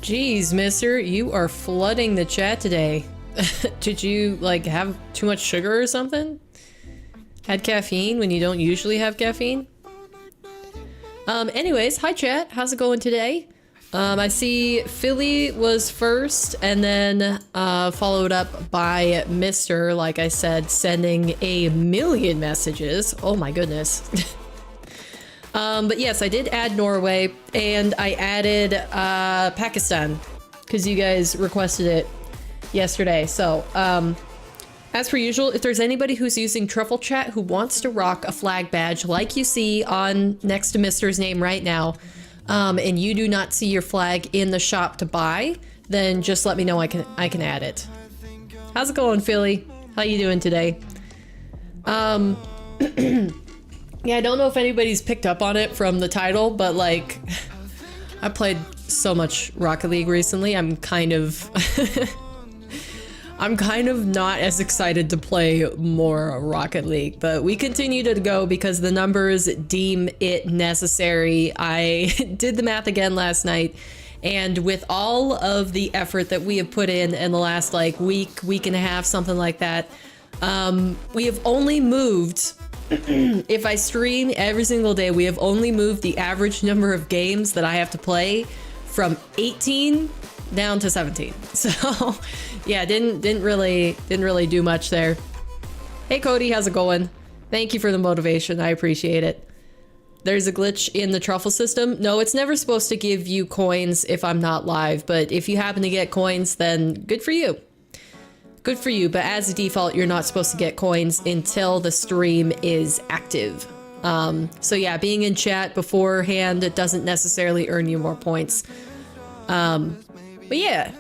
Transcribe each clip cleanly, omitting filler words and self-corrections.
Jeez, mister, you are flooding the chat today. Did you, like, have too much sugar or something? Had caffeine when you don't usually have caffeine? Anyways, hi chat, how's it going today? I see Philly was first, and then followed up by Mr., like I said, sending a million messages. Oh my goodness. But yes, I did add Norway, and I added Pakistan, because you guys requested it yesterday. So, as per usual, if there's anybody who's using Truffle Chat who wants to rock a flag badge like you see on next to Mr.'s name right now, and you do not see your flag in the shop to buy, then just let me know. I can add it. How's it going, Philly? How you doing today? Yeah, I don't know if anybody's picked up on it from the title, but like, I played so much Rocket League recently. I'm kind of not as excited to play more Rocket League, but we continue to go because the numbers deem it necessary. I did the math again last night, and with all of the effort that we have put in the last like week and a half, something like that, we have only moved, if I stream every single day, we have only moved the average number of games that I have to play from 18 down to 17. So yeah, didn't really do much there. Hey Cody, how's it going? Thank you for the motivation. I appreciate it. There's a glitch in the truffle system. No, it's never supposed to give you coins if I'm not live, but if you happen to get coins, then good for you. Good for you, but as a default, you're not supposed to get coins until the stream is active. So yeah, being in chat beforehand, it doesn't necessarily earn you more points. But yeah,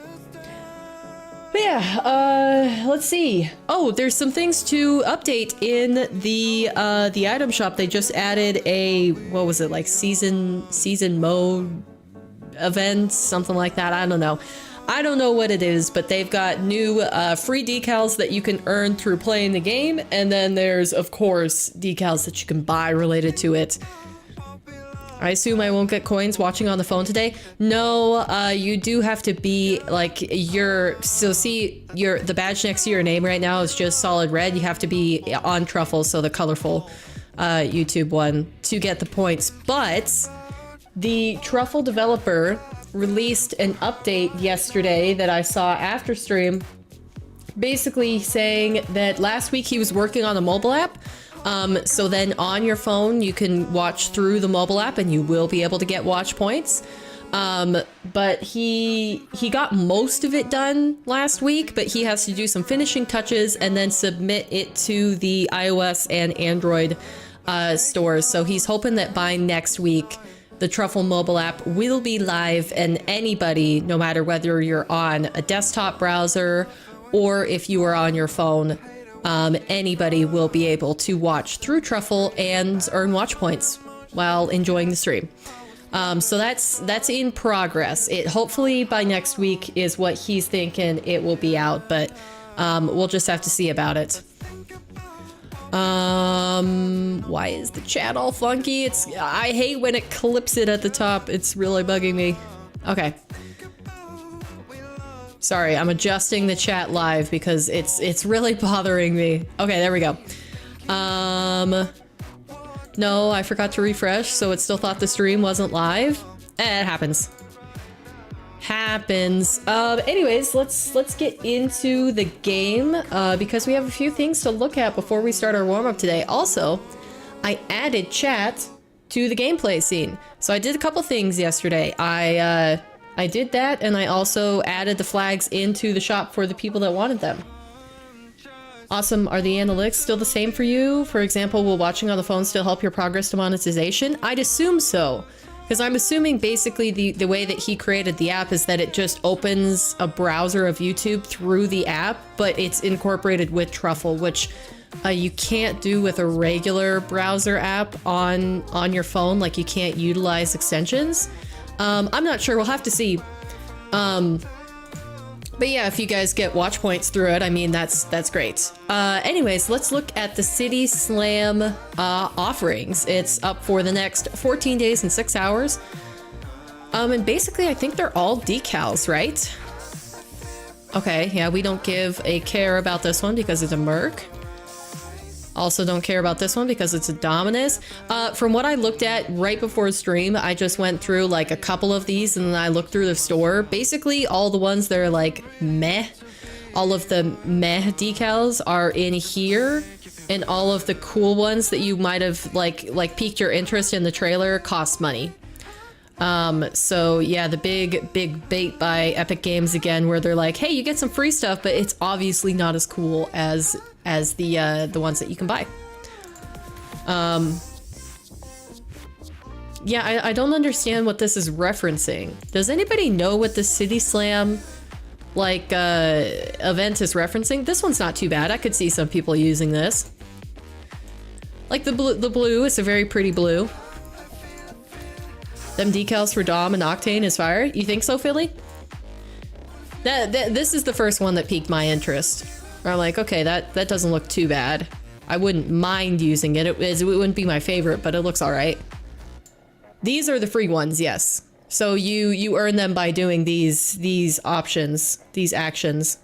let's see. Oh, there's some things to update in the item shop. They just added a, what was it, like season mode event, something like that. I don't know. I don't know what it is, but they've got new free decals that you can earn through playing the game, and then there's, of course, decals that you can buy related to it. I assume I won't get coins watching on the phone today? No, you do have to be, like, the badge next to your name right now is just solid red. You have to be on Truffle, so the colorful YouTube one, to get the points. But the Truffle developer released an update yesterday that I saw after stream, basically saying that last week he was working on a mobile app. So then on your phone, you can watch through the mobile app and you will be able to get watch points. But he got most of it done last week, but he has to do some finishing touches and then submit it to the iOS and Android stores. So he's hoping that by next week, the Truffle mobile app will be live, and anybody, no matter whether you're on a desktop browser or if you are on your phone, anybody will be able to watch through Truffle and earn watch points while enjoying the stream. So that's in progress. It hopefully by next week is what he's thinking it will be out, but we'll just have to see about it. Why is the chat all funky? I hate when it clips it at the top. It's really bugging me. Okay. Sorry, I'm adjusting the chat live because it's really bothering me. Okay, there we go. No, I forgot to refresh, so it still thought the stream wasn't live. It happens. Anyways, let's get into the game because we have a few things to look at before we start our warm-up today. Also, I added chat to the gameplay scene. So I did a couple things yesterday. I did that, and I also added the flags into the shop for the people that wanted them. Awesome. Are the analytics still the same for you? For example, will watching on the phone still help your progress to monetization? I'd assume so. Because I'm assuming basically the way that he created the app is that it just opens a browser of YouTube through the app, but it's incorporated with Truffle, which you can't do with a regular browser app on your phone. Like, you can't utilize extensions. I'm not sure. We'll have to see. But yeah, if you guys get watch points through it, I mean, that's great. Anyways, let's look at the City Slam offerings. It's up for the next 14 days and 6 hours. And basically I think they're all decals, right? Okay, yeah, we don't give a care about this one because it's a Merc. Also don't care about this one because it's a Dominus. From what I looked at right before stream, I just went through like a couple of these and then I looked through the store. Basically all the ones that are like meh, all of the meh decals are in here, and all of the cool ones that you might have like piqued your interest in the trailer cost money. So yeah, the big bait by Epic Games again, where they're like, hey, you get some free stuff, but it's obviously not as cool as the ones that you can buy. Yeah, I don't understand what this is referencing. Does anybody know what the City Slam like event is referencing? This one's not too bad. I could see some people using this. Like the blue, it's a very pretty blue. Them decals for Dom and Octane is fire. You think so, Philly? This is the first one that piqued my interest. Where I'm like, okay, that doesn't look too bad. I wouldn't mind using it. It wouldn't be my favorite, but it looks all right. These are the free ones, yes. So you earn them by doing these options, these actions.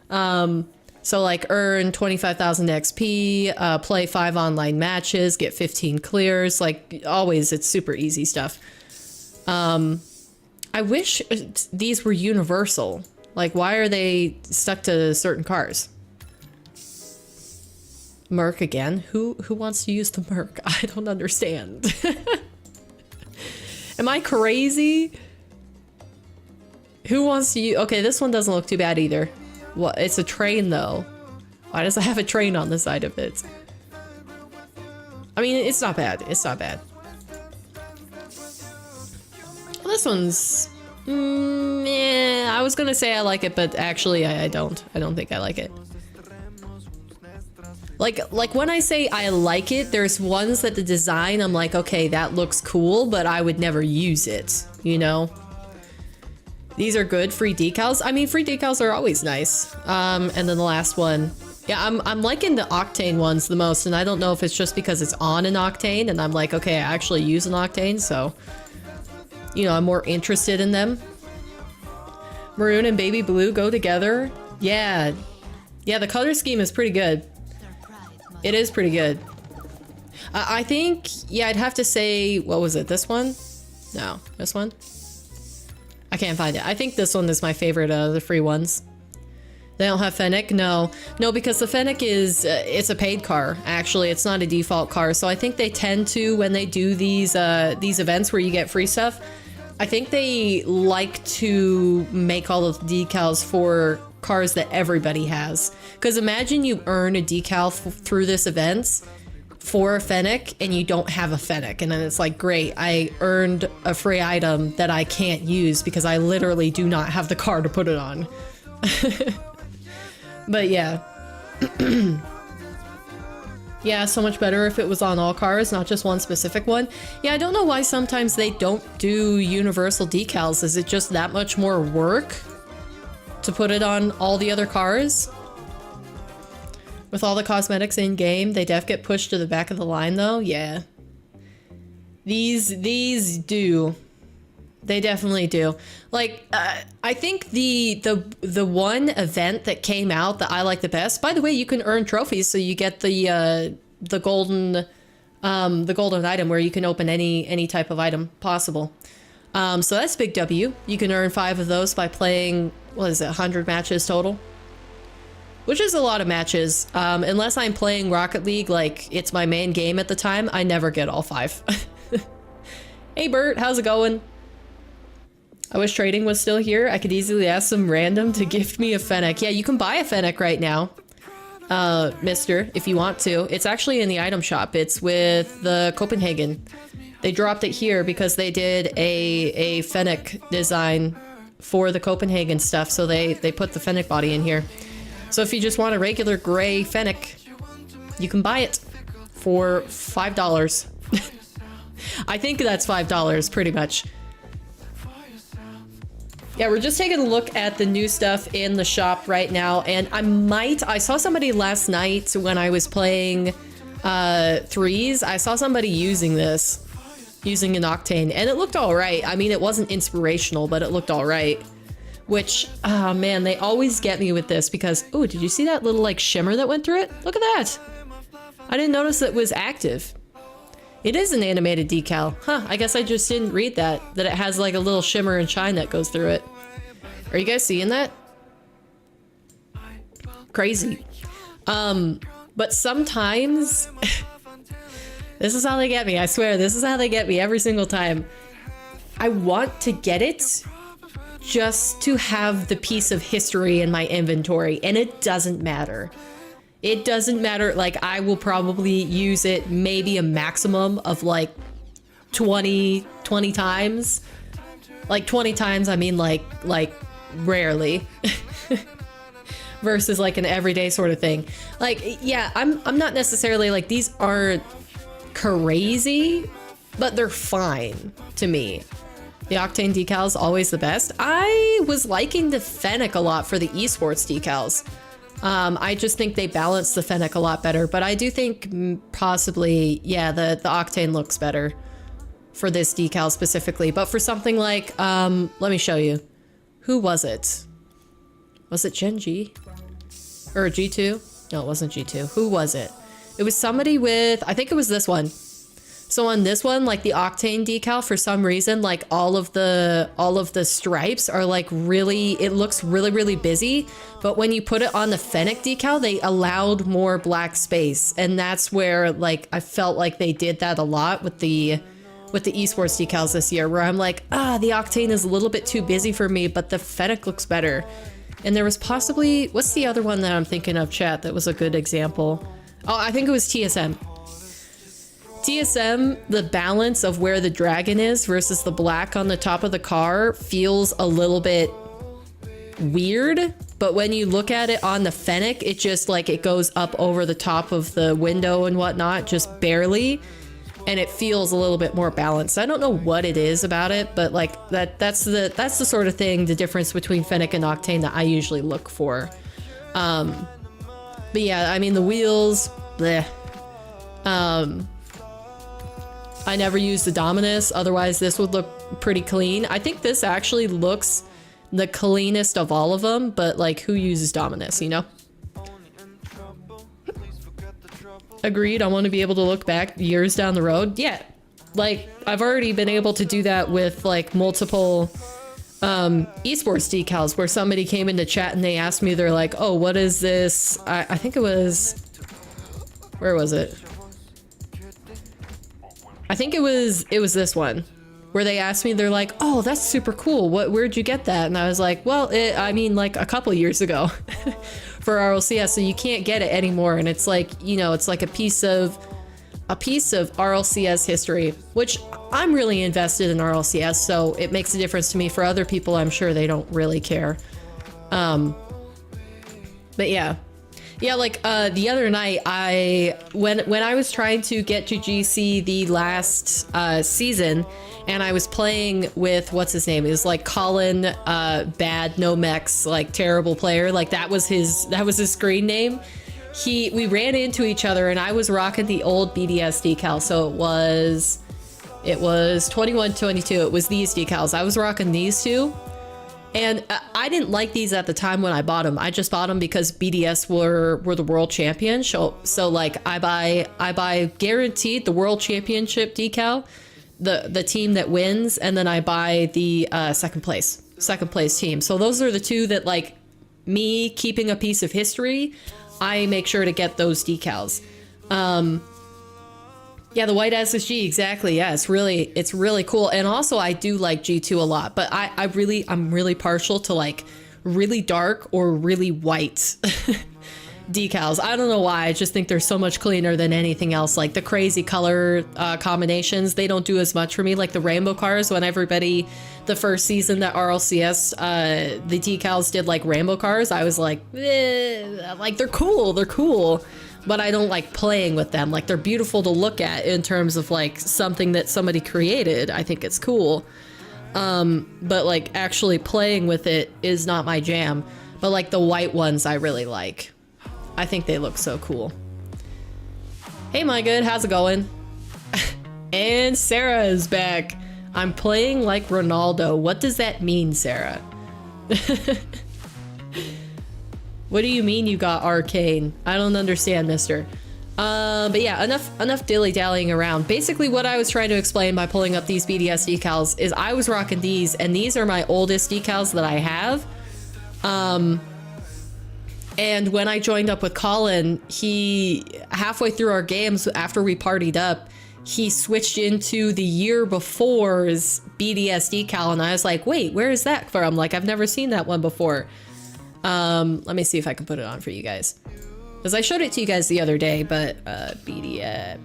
So like earn 25,000 XP, play 5 online matches, get 15 clears. Like always, it's super easy stuff. I wish these were universal. Like, why are they stuck to certain cars? Merc again? Who wants to use the Merc? I don't understand. Am I crazy? Who wants to use... Okay, this one doesn't look too bad either. What? It's a train, though. Why does it have a train on the side of it? I mean, it's not bad. It's not bad. Well, this one's... I was gonna say I like it, but actually I don't. I don't think I like it. Like when I say I like it, there's ones that the design, I'm like, okay, that looks cool, but I would never use it, you know? These are good free decals. I mean, free decals are always nice. And then the last one. Yeah, I'm liking the Octane ones the most, and I don't know if it's just because it's on an Octane, and I'm like, okay, I actually use an Octane, so... You know, I'm more interested in them. Maroon and baby blue go together. Yeah. Yeah, the color scheme is pretty good. It is pretty good. I think, yeah, I'd have to say, what was it? This one? No, this one? I can't find it. I think this one is my favorite of the free ones. They don't have Fennec? No. No, because the Fennec is, it's a paid car, actually. It's not a default car. So I think they tend to, when they do these events where you get free stuff, I think they like to make all of the decals for cars that everybody has. Because imagine you earn a decal through this event for a Fennec and you don't have a Fennec. And then it's like, great, I earned a free item that I can't use because I literally do not have the car to put it on. But yeah. Yeah, so much better if it was on all cars, not just one specific one. Yeah, I don't know why sometimes they don't do universal decals. Is it just that much more work to put it on all the other cars? With all the cosmetics in game, they def get pushed to the back of the line though? Yeah. These do. They definitely do. Like, I think the one event that came out that I like the best, by the way, you can earn trophies, so you get the golden item where you can open any type of item possible. So that's big W. You can earn 5 of those by playing, what is it, 100 matches total? Which is a lot of matches. Unless I'm playing Rocket League, like it's my main game at the time, I never get all 5. Hey Bert, how's it going? I wish trading was still here. I could easily ask some random to gift me a Fennec. Yeah, you can buy a Fennec right now, mister, if you want to. It's actually in the item shop. It's with the Copenhagen. They dropped it here because they did a Fennec design for the Copenhagen stuff, so they put the Fennec body in here. So if you just want a regular gray Fennec, you can buy it for $5. I think that's $5 pretty much. Yeah, we're just taking a look at the new stuff in the shop right now, and I saw somebody last night when I was playing threes, I saw somebody using this. using an Octane, and it looked all right. I mean, it wasn't inspirational, but it looked all right. Which, oh man, they always get me with this because, oh, did you see that little like shimmer that went through it? Look at that. I didn't notice it was active. It is an animated decal. Huh, I guess I just didn't read that it has like a little shimmer and shine that goes through it. Are you guys seeing that? Crazy. But sometimes, this is how they get me, I swear, this is how they get me every single time. I want to get it just to have the piece of history in my inventory, and it doesn't matter. It doesn't matter, like I will probably use it maybe a maximum of like 20 times. Like 20 times, I mean like rarely. Versus like an everyday sort of thing. Like, yeah, I'm not necessarily like, these aren't crazy, but they're fine to me. The Octane decals always the best. I was liking the Fennec a lot for the esports decals. I just think they balance the Fennec a lot better, but I do think possibly, yeah, the Octane looks better for this decal specifically. But for something like, let me show you. Who was it? Was it Gen G? Or G2? No, it wasn't G2. Who was it? It was somebody with, I think it was this one. So on this one, like the Octane decal, for some reason, like all of the stripes are like really, it looks really, really busy. But when you put it on the Fennec decal, they allowed more black space. And that's where like, I felt like they did that a lot with the esports decals this year, where I'm like, the Octane is a little bit too busy for me, but the Fennec looks better. And there was possibly, what's the other one that I'm thinking of, chat, that was a good example? Oh, I think it was TSM. TSM, the balance of where the dragon is versus the black on the top of the car feels a little bit weird. But when you look at it on the Fennec, it just like, it goes up over the top of the window and whatnot, just barely. And it feels a little bit more balanced. I don't know what it is about it, but like that's the sort of thing, the difference between Fennec and Octane that I usually look for. But yeah, I mean the wheels, bleh. I never use the Dominus, otherwise this would look pretty clean. I think this actually looks the cleanest of all of them, but like who uses Dominus, you know? Agreed, I want to be able to look back years down the road. Yeah, like I've already been able to do that with like multiple esports decals, where somebody came into chat and they asked me, they're like, oh, what is this? I think it was, where was it? I think it was this one where they asked me, they're like, oh, that's super cool. Where'd you get that? And I was like, well, I mean like a couple years ago. For RLCS, so you can't get it anymore, and it's like, you know, it's like a piece of RLCS history, which I'm really invested in RLCS, so it makes a difference to me. For other people, I'm sure they don't really care. But yeah, like the other night, when I was trying to get to GC the last season, and I was playing with, what's his name? It was like Colin, bad, no mechs, like terrible player. Like that was his screen name. We ran into each other, and I was rocking the old BDS decal. So it was 21-22. It was these decals. I was rocking these two. And I didn't like these at the time when I bought them. I just bought them because BDS were the world champions. So like I buy guaranteed the world championship decal, the team that wins, and then I buy the second place team. So those are the two that, like, me keeping a piece of history, I make sure to get those decals. Yeah, the white SSG, exactly. Yeah, it's really cool. And also I do like G2 a lot, but I'm really partial to like really dark or really white decals. I don't know why. I just think they're so much cleaner than anything else. Like the crazy color combinations, they don't do as much for me. Like the rainbow cars, when everybody, the first season that RLCS, the decals did like rainbow cars, I was like, like they're cool. But I don't like playing with them. Like they're beautiful to look at in terms of like something that somebody created. I think it's cool. But like actually playing with it is not my jam. But like the white ones I really like. I think they look so cool. Hey, my good, how's it going? And Sarah is back. I'm playing like Ronaldo. What does that mean, Sarah? What do you mean you got arcane? I don't understand, mister. But yeah, enough dilly-dallying around. Basically what I was trying to explain by pulling up these BDS decals is I was rocking these, and these are my oldest decals that I have. And when I joined up with Colin, he, halfway through our games after we partied up, he switched into the year before's BDS decal, and I was like, wait, where is that from? Like, I've never seen that one before. Let me see if I can put it on for you guys. Because I showed it to you guys the other day, but BDS,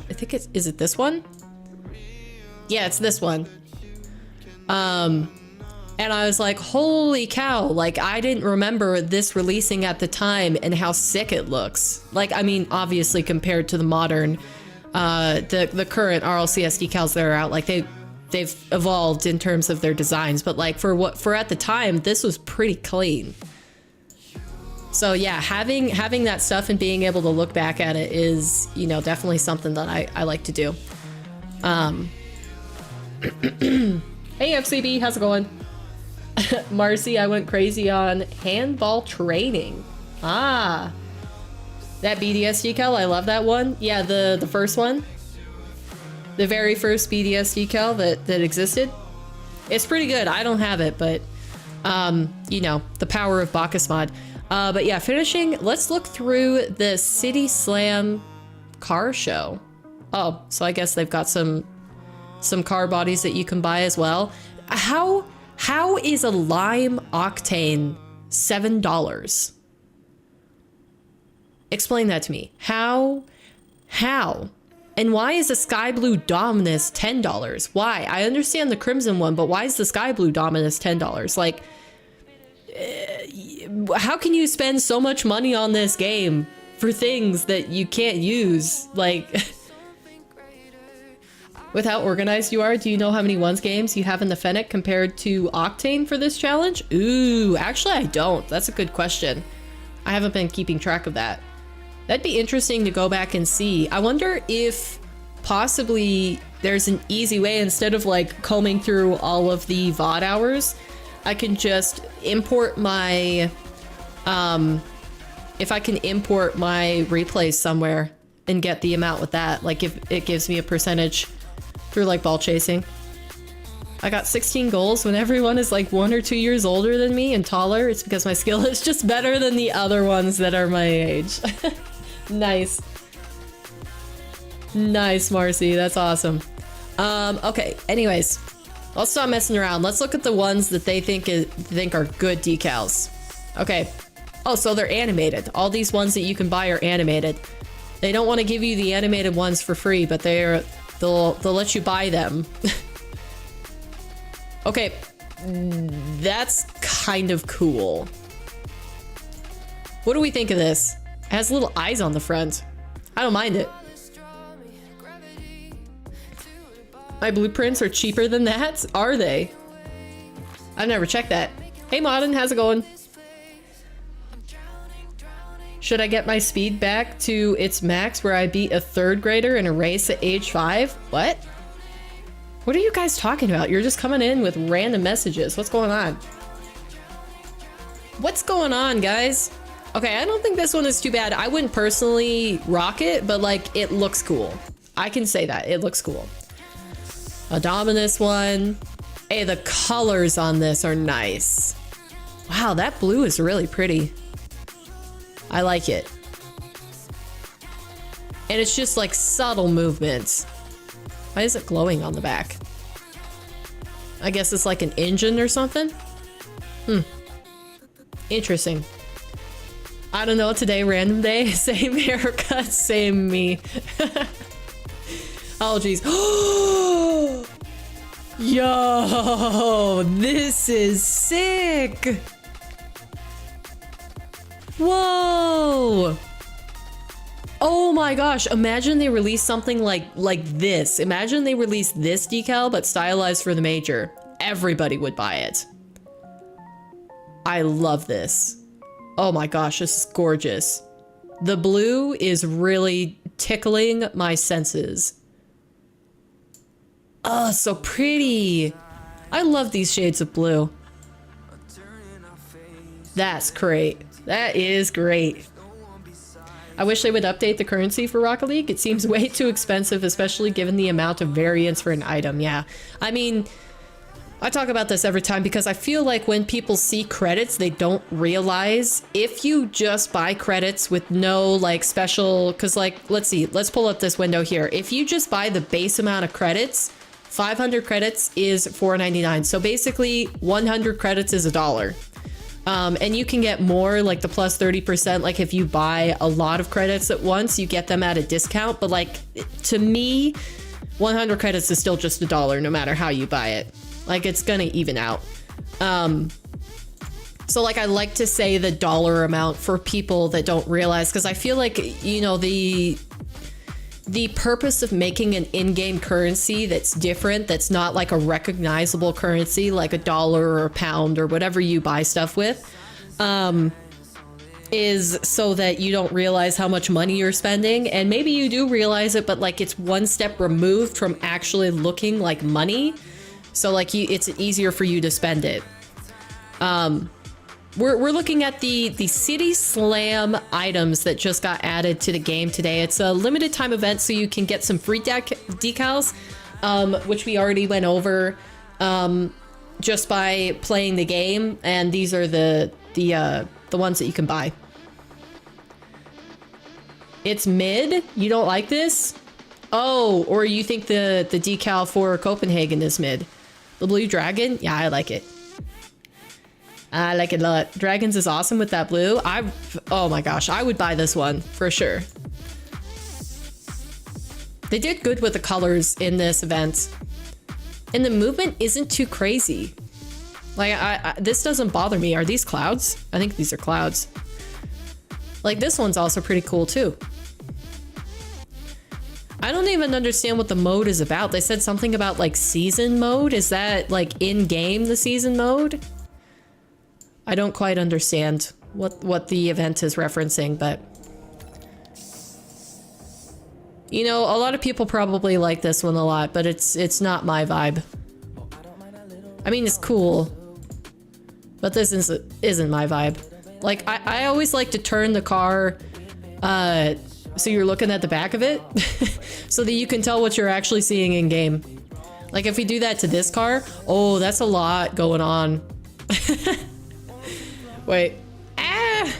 I think is it this one? Yeah, it's this one. And I was like, holy cow, like I didn't remember this releasing at the time and how sick it looks. Like, I mean, obviously compared to the modern, the current RLCS decals that are out, like they've evolved in terms of their designs, but like for at the time, this was pretty clean. So yeah, having that stuff and being able to look back at it is, you know, definitely something that I like to do. Hey FCB, how's it going? Marcy, I went crazy on handball training. Ah, that BDS decal, I love that one. Yeah, the first one, the very first BDS decal that existed. It's pretty good. I don't have it, but you know, the power of Bacchus mod. But yeah, finishing, let's look through the City Slam car show. Oh, so I guess they've got some car bodies that you can buy as well. How is a lime octane $7? Explain that to me. How? And why is the sky blue Dominus $10? Why? I understand the crimson one, but why is the sky blue Dominus $10? Like, how can you spend so much money on this game for things that you can't use? Like, with how organized you are, do you know how many ones games you have in the Fennec compared to Octane for this challenge? Ooh, actually I don't. That's a good question. I haven't been keeping track of that. That'd be interesting to go back and see. I wonder if possibly there's an easy way, instead of like combing through all of the VOD hours, I can just import my, if I can import my replays somewhere and get the amount with that, like if it gives me a percentage through like ball chasing. I got 16 goals when everyone is like 1 or 2 years older than me and taller. It's because my skill is just better than the other ones that are my age. Nice. Nice, Marcy. That's awesome. Okay, anyways, let's stop messing around. Let's look at the ones that they think are good decals. Okay. Oh, so they're animated. All these ones that you can buy are animated. They don't want to give you the animated ones for free, but they'll let you buy them. Okay, that's kind of cool. What do we think of this? It has little eyes on the front. I don't mind it. My blueprints are cheaper than that? Are they? I've never checked that. Hey Modern, how's it going? Should I get my speed back to its max where I beat a 3rd grader in a race at age 5? What? What are you guys talking about? You're just coming in with random messages. What's going on? What's going on, guys? Okay, I don't think this one is too bad. I wouldn't personally rock it, but like, it looks cool. I can say that. It looks cool. A Dominus one. Hey, the colors on this are nice. Wow, that blue is really pretty. I like it. And it's just like subtle movements. Why is it glowing on the back? I guess it's like an engine or something? Interesting. I don't know, today, random day. Same haircut, same me. Oh, jeez. Yo, this is sick. Whoa. Oh my gosh, imagine they release something like this. Imagine they release this decal, but stylized for the major. Everybody would buy it. I love this. Oh my gosh, this is gorgeous. The blue is really tickling my senses. Oh, so pretty. I love these shades of blue. That's great. That is great. I wish they would update the currency for Rocket League. It seems way too expensive, especially given the amount of variance for an item. Yeah, I mean, I talk about this every time because I feel like when people see credits, they don't realize if you just buy credits with no like special, because like, let's see, let's pull up this window here. If you just buy the base amount of credits, 500 credits is $4.99. So basically 100 credits is $1. And you can get more, like the plus 30%, like if you buy a lot of credits at once, you get them at a discount. But like, to me, 100 credits is still just $1 no matter how you buy it. Like, it's gonna even out. So like, I like to say the dollar amount for people that don't realize, because I feel like, you know, the purpose of making an in-game currency that's different, that's not like a recognizable currency, like $1 or £1 or whatever you buy stuff with, is so that you don't realize how much money you're spending. And maybe you do realize it, but like it's one step removed from actually looking like money. So like it's easier for you to spend it. We're looking at the City Slam items that just got added to the game today. It's a limited time event, so you can get some free decals, which we already went over just by playing the game. And these are the ones that you can buy. It's mid. You don't like this? Oh, or you think the decal for Copenhagen is mid? The blue dragon? Yeah, I like it. I like it a lot. Dragons is awesome with that blue. Oh my gosh, I would buy this one for sure. They did good with the colors in this event. And the movement isn't too crazy. Like, this doesn't bother me. Are these clouds? I think these are clouds. Like, this one's also pretty cool too. I don't even understand what the mode is about. They said something about like season mode. Is that like in-game, the season mode? I don't quite understand what the event is referencing, but you know, a lot of people probably like this one a lot, but it's not my vibe. I mean, it's cool, but this isn't my vibe. Like, I always like to turn the car so you're looking at the back of it so that you can tell what you're actually seeing in game. Like, if we do that to this car, oh, that's a lot going on. Wait. Ah!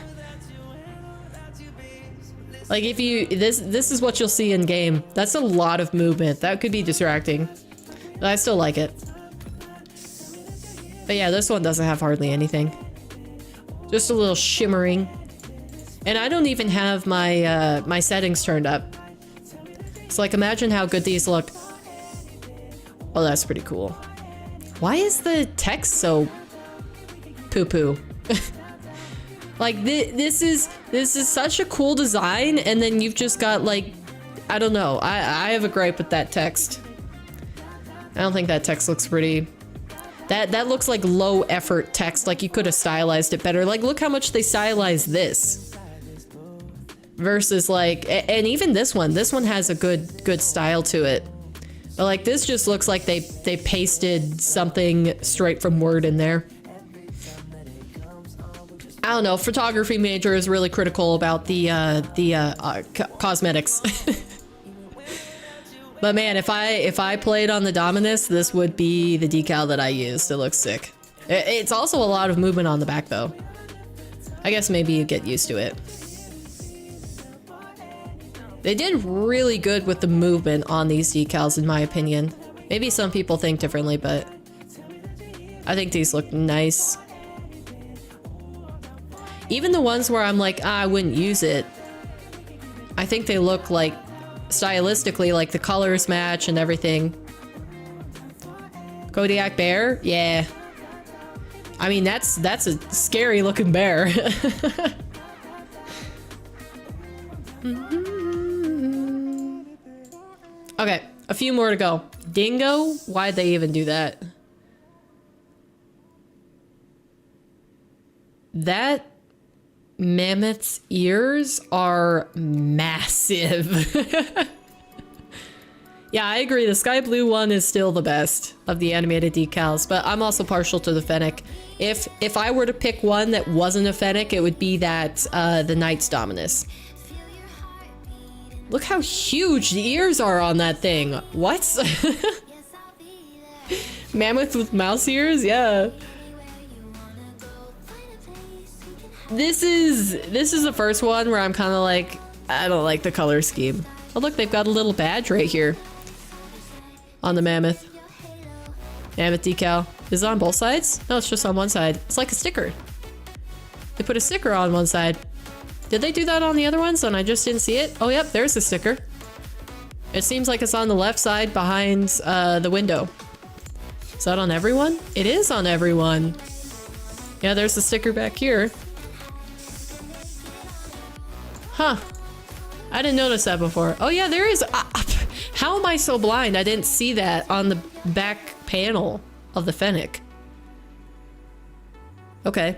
Like, if you... This is what you'll see in game. That's a lot of movement. That could be distracting. But I still like it. But yeah, this one doesn't have hardly anything. Just a little shimmering. And I don't even have my, my settings turned up. So, like, imagine how good these look. Oh, that's pretty cool. Why is the text so... poo-poo? Like, this is such a cool design, and then you've just got like, I don't know, I have a gripe with that text. I don't think that text looks pretty. That looks like low effort text. Like, you could have stylized it better. Like, look how much they stylized this versus like, and even this one has a good style to it. But like, this just looks like they pasted something straight from Word in there. I don't know. Photography major is really critical about the cosmetics. But man, if I played on the Dominus, this would be the decal that I used. It looks sick. It's also a lot of movement on the back though. I guess maybe you get used to it. They did really good with the movement on these decals, in my opinion. Maybe some people think differently, but I think these look nice. Even the ones where I'm like, I wouldn't use it, I think they look like, stylistically, like the colors match and everything. Kodiak bear? Yeah. I mean, that's a scary looking bear. Okay, a few more to go. Dingo? Why'd they even do that? Mammoth's ears are massive. Yeah, I agree. The sky blue one is still the best of the animated decals, but I'm also partial to the Fennec. If I were to pick one that wasn't a Fennec, it would be that the Knight's Dominus. Look how huge the ears are on that thing. What? Mammoth with mouse ears? Yeah. This is the first one where I'm kind of like, I don't like the color scheme. Oh look, they've got a little badge right here on the mammoth. Mammoth decal. Is it on both sides? No, it's just on one side. It's like a sticker. They put a sticker on one side. Did they do that on the other ones and I just didn't see it? Oh yep, there's the sticker. It seems like it's on the left side behind the window. Is that on everyone? It is on everyone. Yeah, there's the sticker back here. Huh. I didn't notice that before. Oh yeah, there is. How am I so blind? I didn't see that on the back panel of the Fennec. Okay.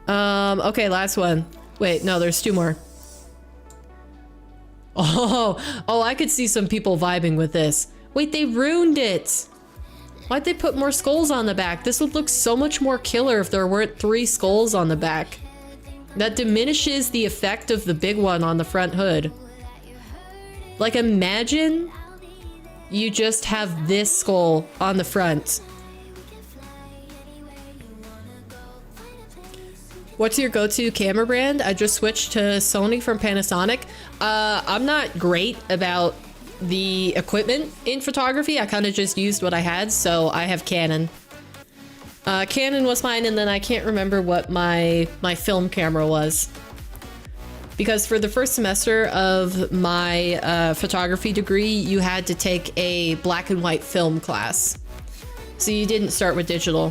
Okay, last one. Wait, no, there's two more. Oh, I could see some people vibing with this. Wait, they ruined it. Why'd they put more skulls on the back? This would look so much more killer if there weren't 3 skulls on the back. That diminishes the effect of the big one on the front hood. Like, imagine you just have this skull on the front. What's your go-to camera brand? I just switched to Sony from Panasonic. I'm not great about the equipment in photography. I kind of just used what I had, so I have Canon. Canon was mine, and then I can't remember what my film camera was. Because for the first semester of my photography degree, you had to take a black and white film class. So you didn't start with digital,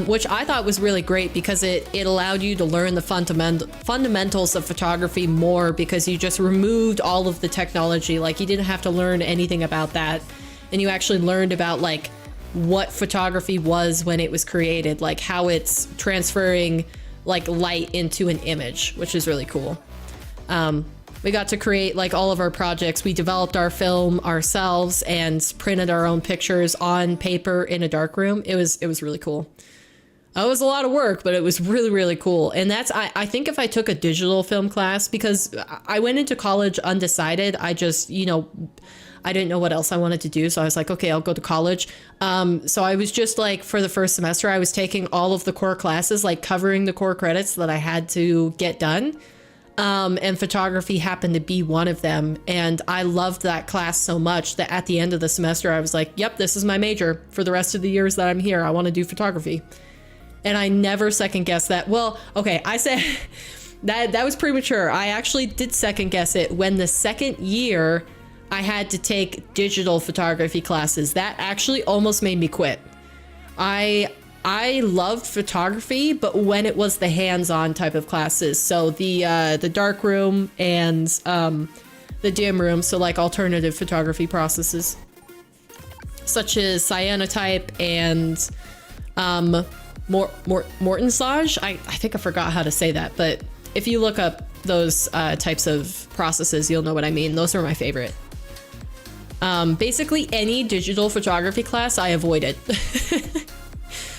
which I thought was really great because it allowed you to learn the fundamentals of photography more, because you just removed all of the technology. Like, you didn't have to learn anything about that. And you actually learned about, like, what photography was when it was created, like how it's transferring like light into an image, which is really cool. We got to create like all of our projects. We developed our film ourselves and printed our own pictures on paper in a darkroom. It was really cool. It was a lot of work, but it was really, really cool. And that's, I think if I took a digital film class, because I went into college undecided, I just, you know, I didn't know what else I wanted to do. So I was like, okay, I'll go to college. So I was just like, for the first semester, I was taking all of the core classes, like covering the core credits that I had to get done. And photography happened to be one of them. And I loved that class so much that at the end of the semester, I was like, yep, this is my major for the rest of the years that I'm here. I want to do photography. And I never second guessed that. Well, okay, I said that was premature. I actually did second guess it when the second year I had to take digital photography classes. That actually almost made me quit. I loved photography, but when it was the hands-on type of classes, so the dark room and the dim room, so like alternative photography processes, such as cyanotype and Mortensage. I think I forgot how to say that, but if you look up those types of processes, you'll know what I mean. Those are my favorite. Basically any digital photography class I avoided.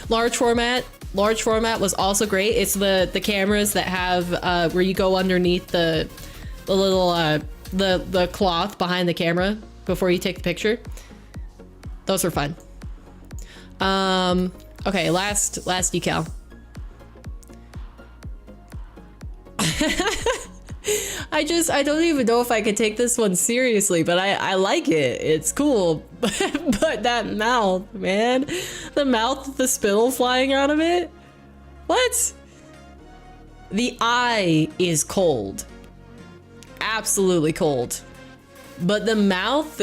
Large format was also great. It's the cameras that have where you go underneath the little the cloth behind the camera before you take the picture. Those were fun. Okay, last decal. I don't even know if I could take this one seriously, but I like it. It's cool. But that mouth, man. The mouth with the spittle flying out of it? What? The eye is cold. Absolutely cold. But the mouth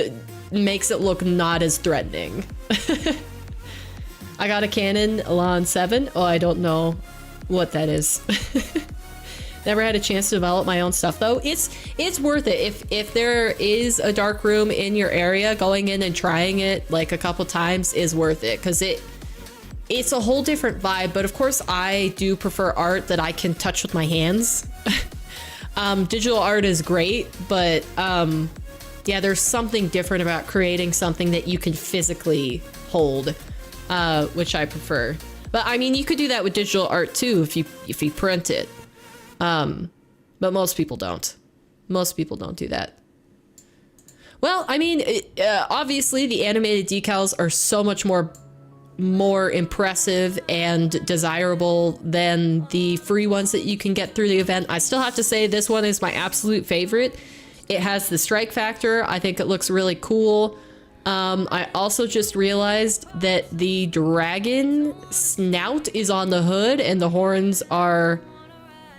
makes it look not as threatening. I got a Canon Elan 7. Oh, I don't know what that is. Never had a chance to develop my own stuff though. It's worth it. If there is a dark room in your area, going in and trying it like a couple times is worth it, because it's a whole different vibe, but of course I do prefer art that I can touch with my hands. Digital art is great, but yeah, there's something different about creating something that you can physically hold, which I prefer. But I mean, you could do that with digital art too if you print it. But most people don't. Most people don't do that. Well, I mean, obviously the animated decals are so much more impressive and desirable than the free ones that you can get through the event. I still have to say this one is my absolute favorite. It has the strike factor. I think it looks really cool. I also just realized that the dragon snout is on the hood and the horns are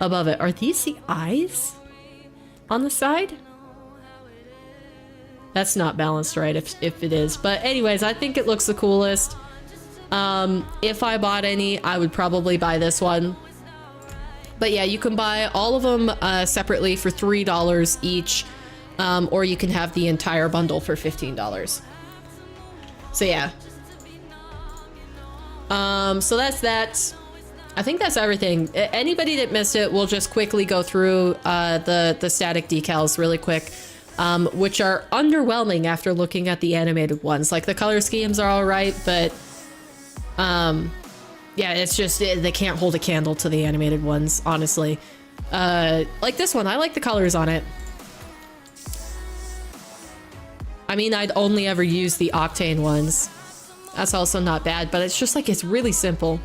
above it. Are these the eyes on the side? That's not balanced right if it is. But anyways, I think it looks the coolest. If I bought any, I would probably buy this one. But yeah, you can buy all of them separately for $3 each, or you can have the entire bundle for $15. So yeah. So that's that. I think that's everything. Anybody that missed it, we'll just quickly go through the static decals really quick, which are underwhelming after looking at the animated ones. Like the color schemes are all right, but yeah, it's just they can't hold a candle to the animated ones, honestly. Like this one, I like the colors on it. I mean, I'd only ever use the Octane ones. That's also not bad, but it's just like, it's really simple.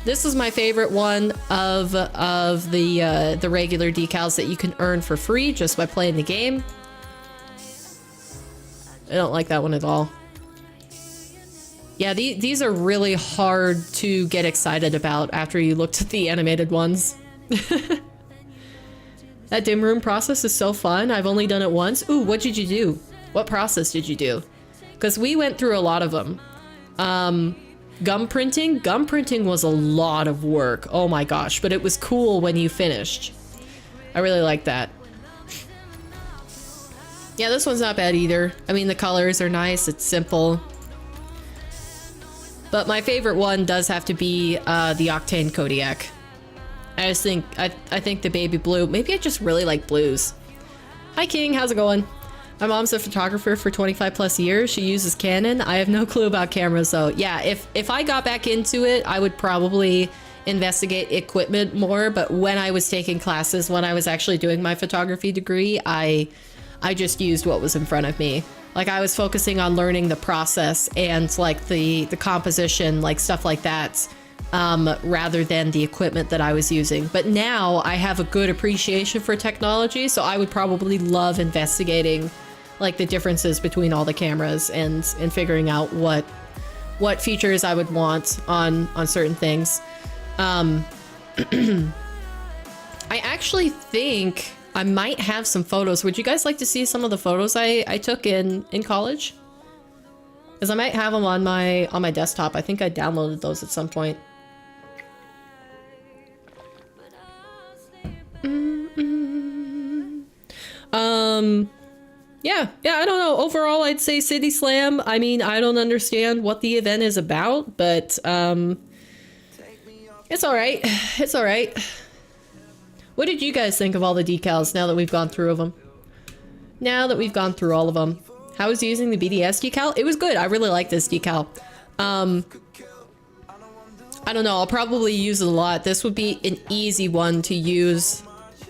This is my favorite one of the regular decals that you can earn for free just by playing the game. I don't like that one at all. Yeah, these are really hard to get excited about after you looked at the animated ones. That dim room process is so fun. I've only done it once. Ooh, what did you do? What process did you do? Because we went through a lot of them. Gum printing? Gum printing was a lot of work. Oh my gosh, but it was cool when you finished. I really like that. Yeah, this one's not bad either. I mean, the colors are nice. It's simple. But my favorite one does have to be the Octane Kodiak. I just think, I think the baby blue, maybe I just really like blues. Hi King, how's it going? My mom's a photographer for 25 plus years. She uses Canon. I have no clue about cameras though. Yeah, if I got back into it, I would probably investigate equipment more. But when I was taking classes, when I was actually doing my photography degree, I just used what was in front of me. Like I was focusing on learning the process and like the composition, like stuff like that, rather than the equipment that I was using. But now I have a good appreciation for technology, so I would probably love investigating like the differences between all the cameras and figuring out what features I would want on certain things. I actually think I might have some photos. Would you guys like to see some of the photos I took in college? Because I might have them on my desktop. I think I downloaded those at some point. Yeah, I don't know. Overall, I'd say City Slam. I mean, I don't understand what the event is about, but it's all right. It's all right. What did you guys think of all the decals now that we've gone through them? Now that we've gone through all of them. How was using the BDS decal? It was good. I really like this decal. I don't know. I'll probably use it a lot. This would be an easy one to use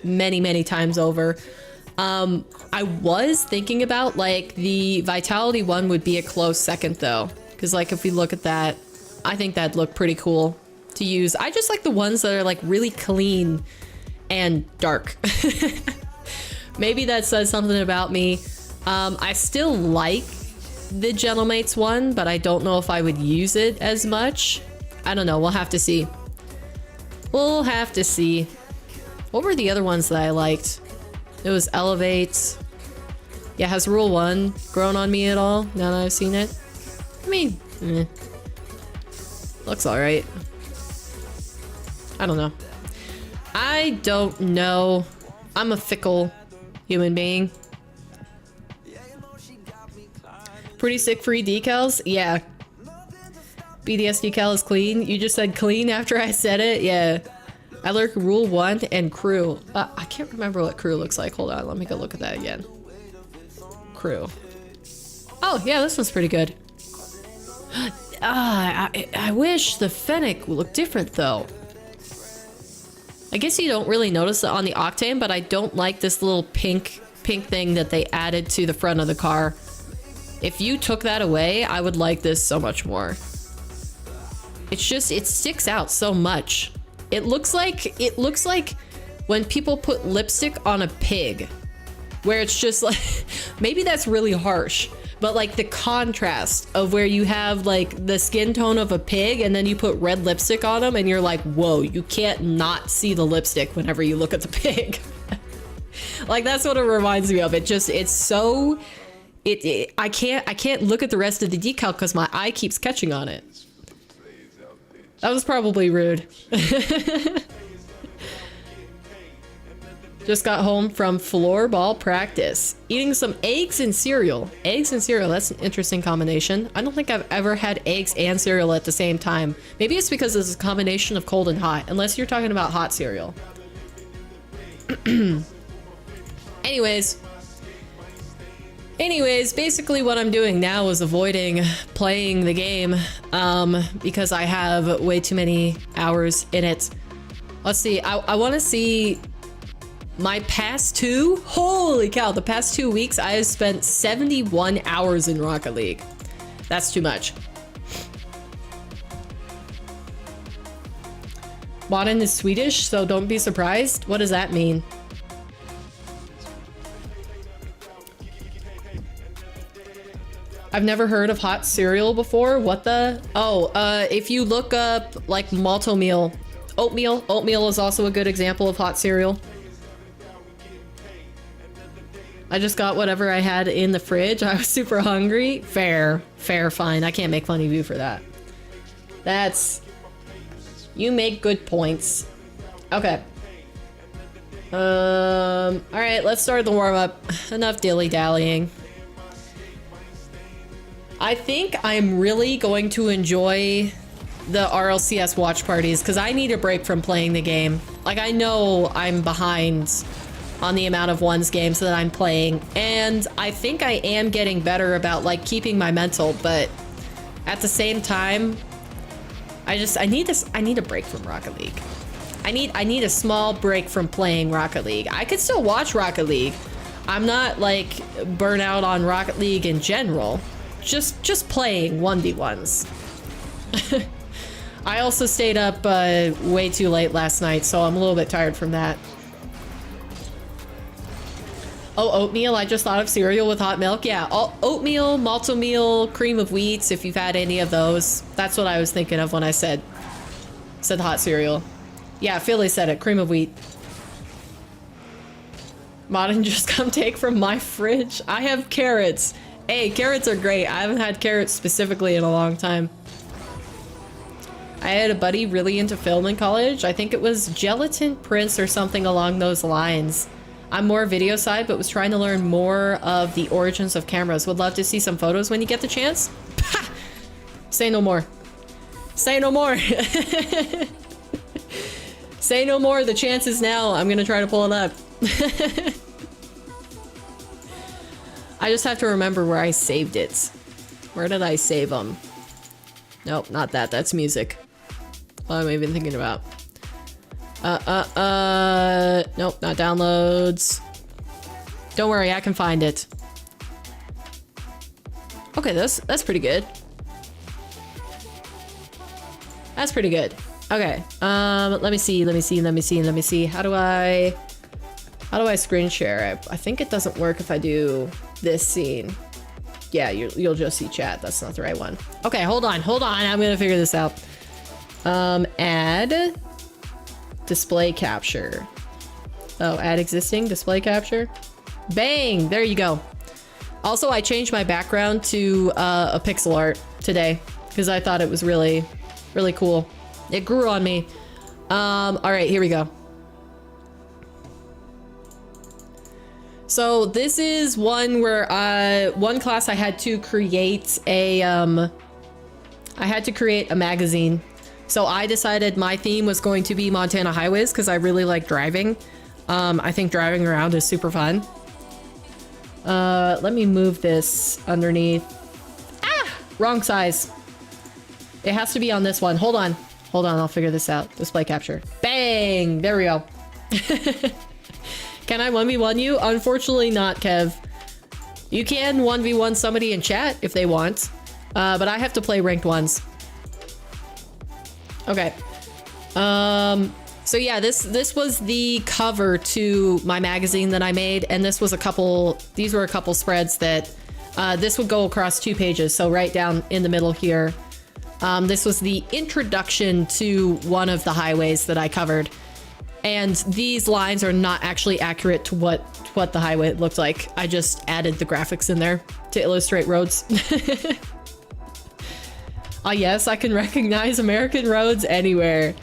many times over. I was thinking about like the Vitality one would be a close second though. Because like if we look at that, I think that'd look pretty cool to use. I just like the ones that are like really clean and dark. Maybe that says something about me. I still like the Gentlemates one, but I don't know if I would use it as much. I don't know. We'll have to see. We'll have to see. What were the other ones that I liked? It was Elevate. Yeah, has Rule 1 grown on me at all now that I've seen it? I mean, looks alright. I don't know. I don't know. I'm a fickle human being. Pretty sick free decals? Yeah. BDS decal is clean. You just said clean after I said it. Yeah. I learned rule 1 and crew. I can't remember what crew looks like. Hold on, let me go look at that again. Crew. Oh, yeah, this one's pretty good. I wish the Fennec would look different, though. I guess you don't really notice it on the Octane, but I don't like this little pink thing that they added to the front of the car. If you took that away, I would like this so much more. It's just, it sticks out so much. It looks like when people put lipstick on a pig, where it's just like, maybe that's really harsh, but like the contrast of where you have like the skin tone of a pig and then you put red lipstick on them and you're like, whoa, you can't not see the lipstick whenever you look at the pig. Like, that's what it reminds me of. It just, it's so, I can't look at the rest of the decal because my eye keeps catching on it. That was probably rude. Just got home from floorball practice. Eating some eggs and cereal. Eggs and cereal, that's an interesting combination. I don't think I've ever had eggs and cereal at the same time. Maybe it's because it's a combination of cold and hot, unless you're talking about hot cereal. Anyways, basically what I'm doing now is avoiding playing the game because I have way too many hours in it. Let's see, I want to see my past two. Holy cow, the past 2 weeks I have spent 71 hours in Rocket League. That's too much. Modern is Swedish, so don't be surprised. What does that mean? I've never heard of hot cereal before. What the? Oh, if you look up like malto oatmeal. Oatmeal is also a good example of hot cereal. I just got whatever I had in the fridge. I was super hungry. Fair, fine. I can't make fun of you for that. You make good points. Okay. All right, let's start the warm-up. Enough dilly-dallying. I think I'm really going to enjoy the RLCS watch parties because I need a break from playing the game. Like, I know I'm behind on the amount of ones games that I'm playing, and I think I am getting better about like keeping my mental, but at the same time, I need a break from Rocket League. I need a small break from playing Rocket League. I could still watch Rocket League. I'm not like burnt out on Rocket League in general. Just playing 1v1s. I also stayed up way too late last night, so I'm a little bit tired from that. Oh, oatmeal. I just thought of cereal with hot milk. Yeah, oatmeal, malto meal, cream of wheats, if you've had any of those. That's what I was thinking of when I said hot cereal. Yeah, Philly said it. Cream of wheat. Modern just come take from my fridge. I have carrots. Hey, carrots are great. I haven't had carrots specifically in a long time. I had a buddy really into film in college. I think it was Gelatin Prince or something along those lines. I'm more video side, but was trying to learn more of the origins of cameras. Would love to see some photos when you get the chance. Pah! Say no more. Say no more. Say no more. The chance is now. I'm gonna try to pull it up. I just have to remember where I saved it. Where did I save them? Nope, not that. That's music. What am I even thinking about? Nope, not downloads. Don't worry, I can find it. Okay, that's pretty good. That's pretty good. Okay, let me see. How do I screen share? I think it doesn't work if I do this scene. Yeah, you'll just see chat. That's not the right one. Okay, hold on. I'm gonna figure this out. Add display capture. Oh, add existing display capture. Bang! There you go. Also, I changed my background to a pixel art today because I thought it was really, really cool. It grew on me. All right, here we go. So this is one where one class I had to create a I had to create a magazine. So I decided my theme was going to be Montana highways because I really like driving. I think driving around is super fun. Let me move this underneath. Ah! Wrong size. It has to be on this one. Hold on. Hold on, I'll figure this out. Display capture. Bang! There we go. Can I 1v1 you? Unfortunately not, Kev. You can 1v1 somebody in chat if they want. But I have to play ranked ones. Okay. So yeah, this was the cover to my magazine that I made, and this was these were a couple spreads that this would go across 2 pages, so right down in the middle here. This was the introduction to one of the highways that I covered, and these lines are not actually accurate to what the highway looked like. I just added the graphics in there to illustrate roads. Ah, yes, I can recognize American roads anywhere.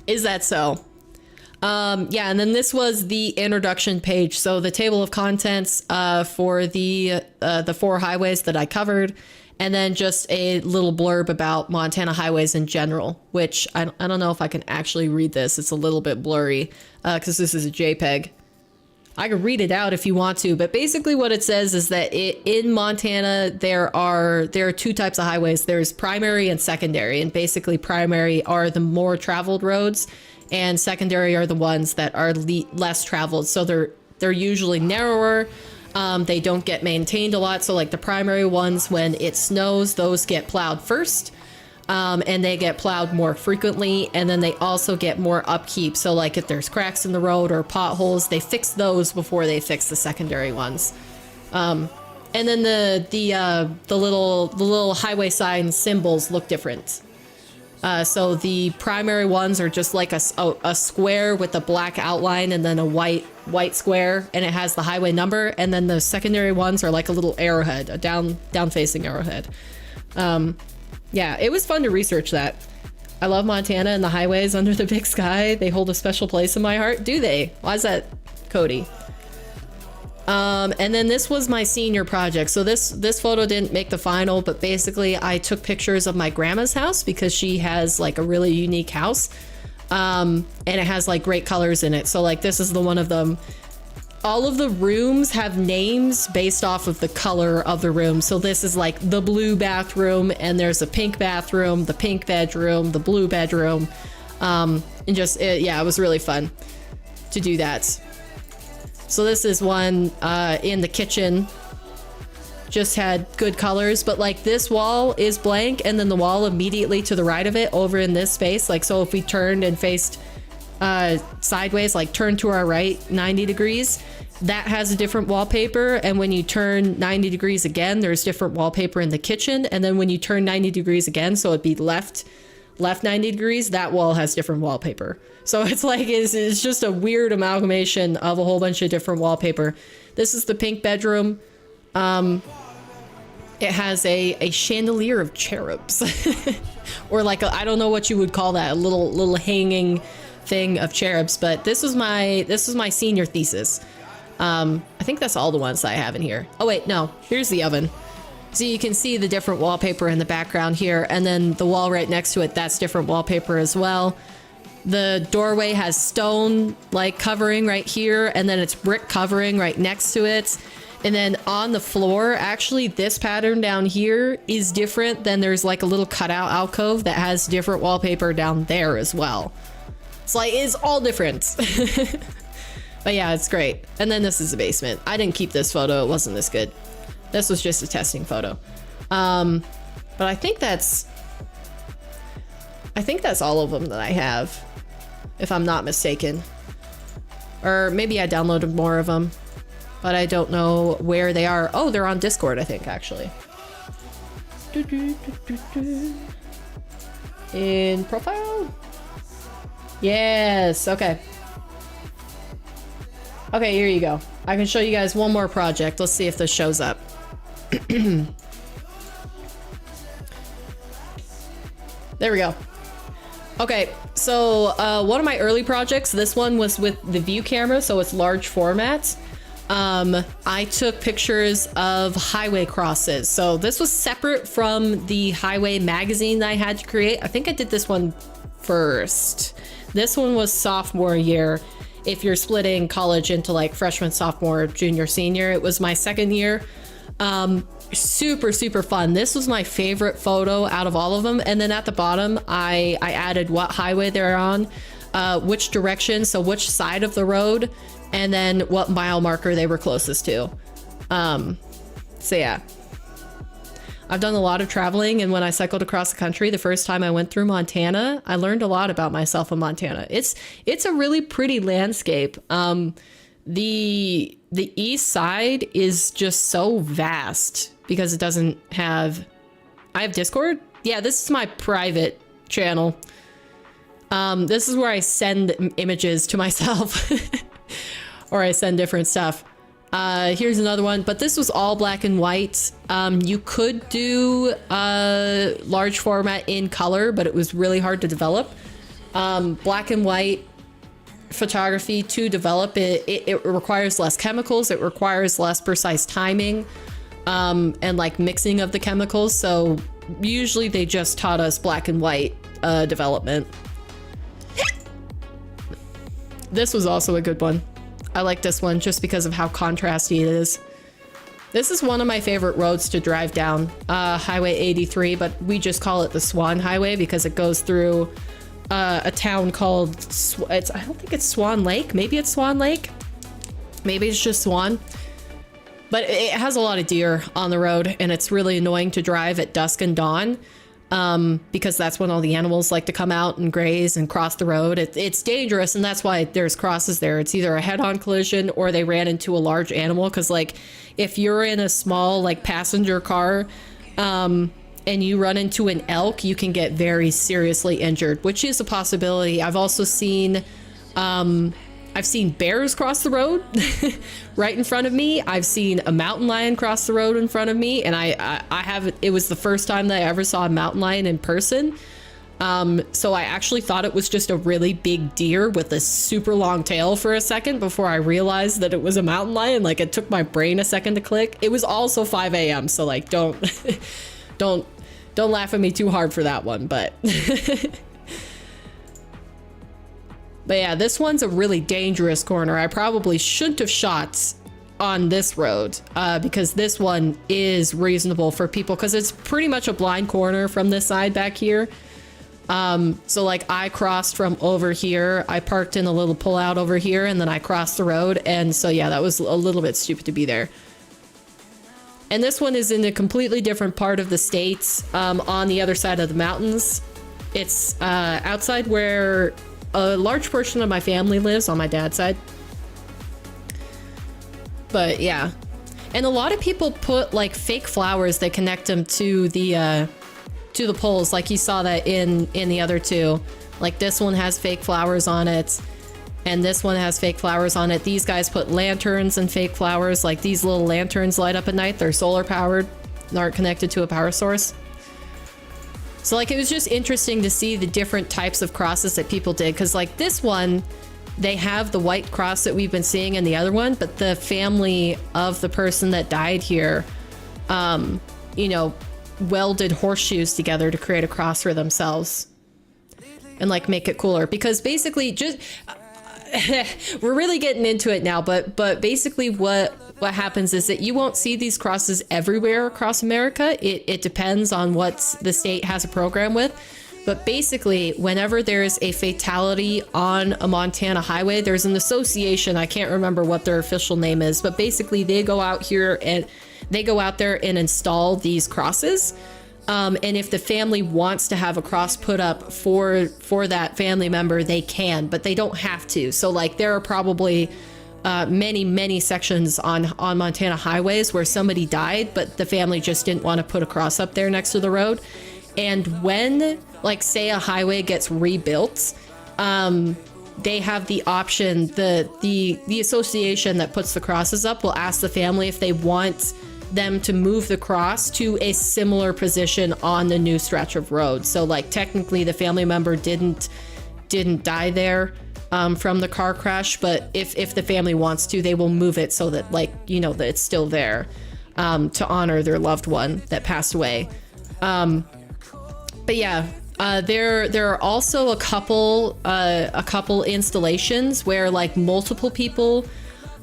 Is that so? Yeah, and then this was the introduction page. So the table of contents for the 4 highways that I covered, and then just a little blurb about Montana highways in general, which I don't know if I can actually read this. It's a little bit blurry because this is a JPEG. I can read it out if you want to, but basically what it says is that in Montana, there are 2 types of highways. There's primary and secondary, and basically primary are the more traveled roads, and secondary are the ones that are less traveled. So they're usually narrower. They don't get maintained a lot. So like the primary ones, when it snows, those get plowed first. And they get plowed more frequently, and then they also get more upkeep. So like if there's cracks in the road or potholes, they fix those before they fix the secondary ones. And then the little highway sign symbols look different. So the primary ones are just like a square with a black outline and then a white square, and it has the highway number. And then the secondary ones are like a little arrowhead, a down facing arrowhead. Yeah, it was fun to research that. I love Montana and the highways under the big sky. They hold a special place in my heart. Do they? Why is that, Cody? And then this was my senior project. So this photo didn't make the final, but basically I took pictures of my grandma's house because she has like a really unique house. And it has like great colors in it. So like this is the one of them. All of the rooms have names based off of the color of the room. So this is like the blue bathroom, and there's a pink bathroom, the pink bedroom, the blue bedroom. And just, yeah, it was really fun to do that. So this is one in the kitchen. Just had good colors, but like this wall is blank, and then the wall immediately to the right of it over in this space. Like, so if we turned and faced sideways, like turn to our right 90 degrees, that has a different wallpaper. And when you turn 90 degrees again, there's different wallpaper in the kitchen. And then when you turn 90 degrees again, so it'd be left 90 degrees, that wall has different wallpaper. So it's like it's just a weird amalgamation of a whole bunch of different wallpaper. This is the pink bedroom. It has a chandelier of cherubs or like I don't know what you would call that, a little hanging thing of cherubs. But this was my senior thesis. I think that's all the ones I have in here. Oh wait, no, here's the oven. So you can see the different wallpaper in the background here, and then the wall right next to it, that's different wallpaper as well. The doorway has stone like covering right here, and then it's brick covering right next to it. And then on the floor, actually this pattern down here is different. Then there's like a little cutout alcove that has different wallpaper down there as well. It's like, it's all different. But yeah, it's great. And then this is the basement. I didn't keep this photo. It wasn't this good. This was just a testing photo. But I think that's all of them that I have, if I'm not mistaken. Or maybe I downloaded more of them, but I don't know where they are. Oh, they're on Discord, I think, actually. In profile? Yes, okay. Okay, here you go. I can show you guys one more project. Let's see if this shows up. There we go. Okay, so one of my early projects, this one was with the view camera, so it's large format. I took pictures of highway crosses. So this was separate from the highway magazine that I had to create. I think I did this one first. This one was sophomore year. If you're splitting college into like freshman, sophomore, junior, senior, it was my second year. Super, super fun. This was my favorite photo out of all of them. And then at the bottom, I added what highway they're on, which direction, so which side of the road, and then what mile marker they were closest to. So yeah. I've done a lot of traveling, and when I cycled across the country, the first time I went through Montana, I learned a lot about myself in Montana. It's a really pretty landscape. The east side is just so vast because it doesn't have... I have Discord? Yeah, this is my private channel. This is where I send images to myself. Or I send different stuff. Here's another one, but this was all black and white. You could do large format in color, but it was really hard to develop. Black and white photography to develop it requires less chemicals. It requires less precise timing, and like mixing of the chemicals. So usually they just taught us black and white development. This was also a good one. I like this one just because of how contrasty it is. This is one of my favorite roads to drive down, Highway 83, but we just call it the Swan Highway because it goes through a town called, I don't think it's Swan Lake. Maybe it's Swan Lake. Maybe it's just Swan. But it has a lot of deer on the road, and it's really annoying to drive at dusk and dawn. Because that's when all the animals like to come out and graze and cross the road. It's dangerous, and that's why there's crosses there. It's either a head-on collision or they ran into a large animal, because like if you're in a small like passenger car and you run into an elk, you can get very seriously injured, which is a possibility. I've also seen bears cross the road right in front of me. I've seen a mountain lion cross the road in front of me, and it was the first time that I ever saw a mountain lion in person. So I actually thought it was just a really big deer with a super long tail for a second before I realized that it was a mountain lion. Like, it took my brain a second to click. It was also 5 a.m. So like, don't laugh at me too hard for that one, but But yeah, this one's a really dangerous corner. I probably shouldn't have shot on this road because this one is reasonable for people because it's pretty much a blind corner from this side back here. So like I crossed from over here, I parked in a little pullout over here, and then I crossed the road. And so yeah, that was a little bit stupid to be there. And this one is in a completely different part of the state, on the other side of the mountains. It's outside where a large portion of my family lives on my dad's side. But yeah, and a lot of people put like fake flowers that connect them to the poles, like you saw that in the other two. Like this one has fake flowers on it, and this one has fake flowers on it. These guys put lanterns and fake flowers, like these little lanterns light up at night. They're solar powered and aren't connected to a power source. So like, it was just interesting to see the different types of crosses that people did. Cause like this one, they have the white cross that we've been seeing in the other one, but the family of the person that died here, you know, welded horseshoes together to create a cross for themselves and like make it cooler. Because basically just, we're really getting into it now, but basically what happens is that you won't see these crosses everywhere across America. It depends on what the state has a program with. But basically, whenever there's a fatality on a Montana highway, there's an association. I can't remember what their official name is, but basically they go out here and they go out there and install these crosses. And if the family wants to have a cross put up for that family member, they can, but they don't have to. So like, there are probably many sections on Montana highways where somebody died, but the family just didn't want to put a cross up there next to the road. And when, like, say a highway gets rebuilt, they have the option, the association that puts the crosses up will ask the family if they want them to move the cross to a similar position on the new stretch of road. So like, technically the family member didn't die there, from the car crash, but if the family wants to, they will move it so that, like, you know, that it's still there, to honor their loved one that passed away. But yeah, there are also a couple installations where, like, multiple people,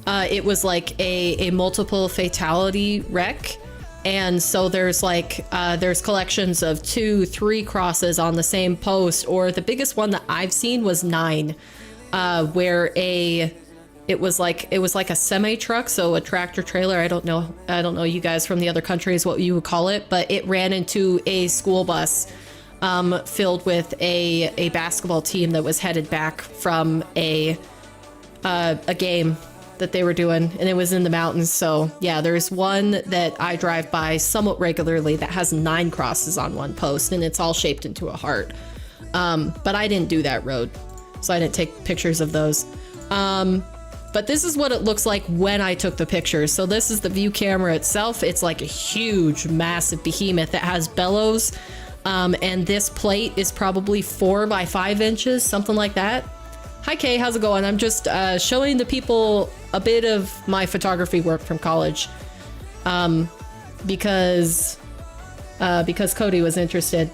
it was like a multiple fatality wreck. And so there's like, there's collections of 2, 3 crosses on the same post, or the biggest one that I've seen was 9, where it was like a semi truck, so a tractor trailer. I don't know you guys from the other countries what you would call it, but it ran into a school bus filled with a basketball team that was headed back from a game that they were doing, and it was in the mountains. So yeah, there's one that I drive by somewhat regularly that has 9 crosses on one post, and it's all shaped into a heart. But I didn't do that road, so I didn't take pictures of those. But this is what it looks like when I took the pictures. So this is the view camera itself. It's like a huge, massive behemoth that has bellows. And this plate is probably 4 by 5 inches, something like that. Hi Kay, how's it going? I'm just showing the people a bit of my photography work from college, because Cody was interested.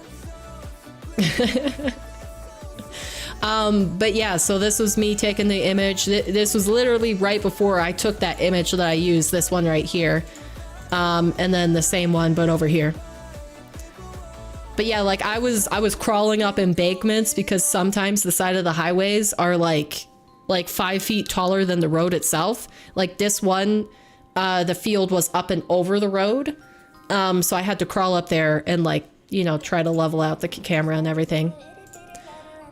But yeah, so this was me taking the image. This was literally right before I took that image that I used, this one right here, and then the same one but over here. But yeah, like I was crawling up embankments because sometimes the side of the highways are like 5 feet taller than the road itself. Like this one, the field was up and over the road. So I had to crawl up there and, like, you know, try to level out the camera and everything.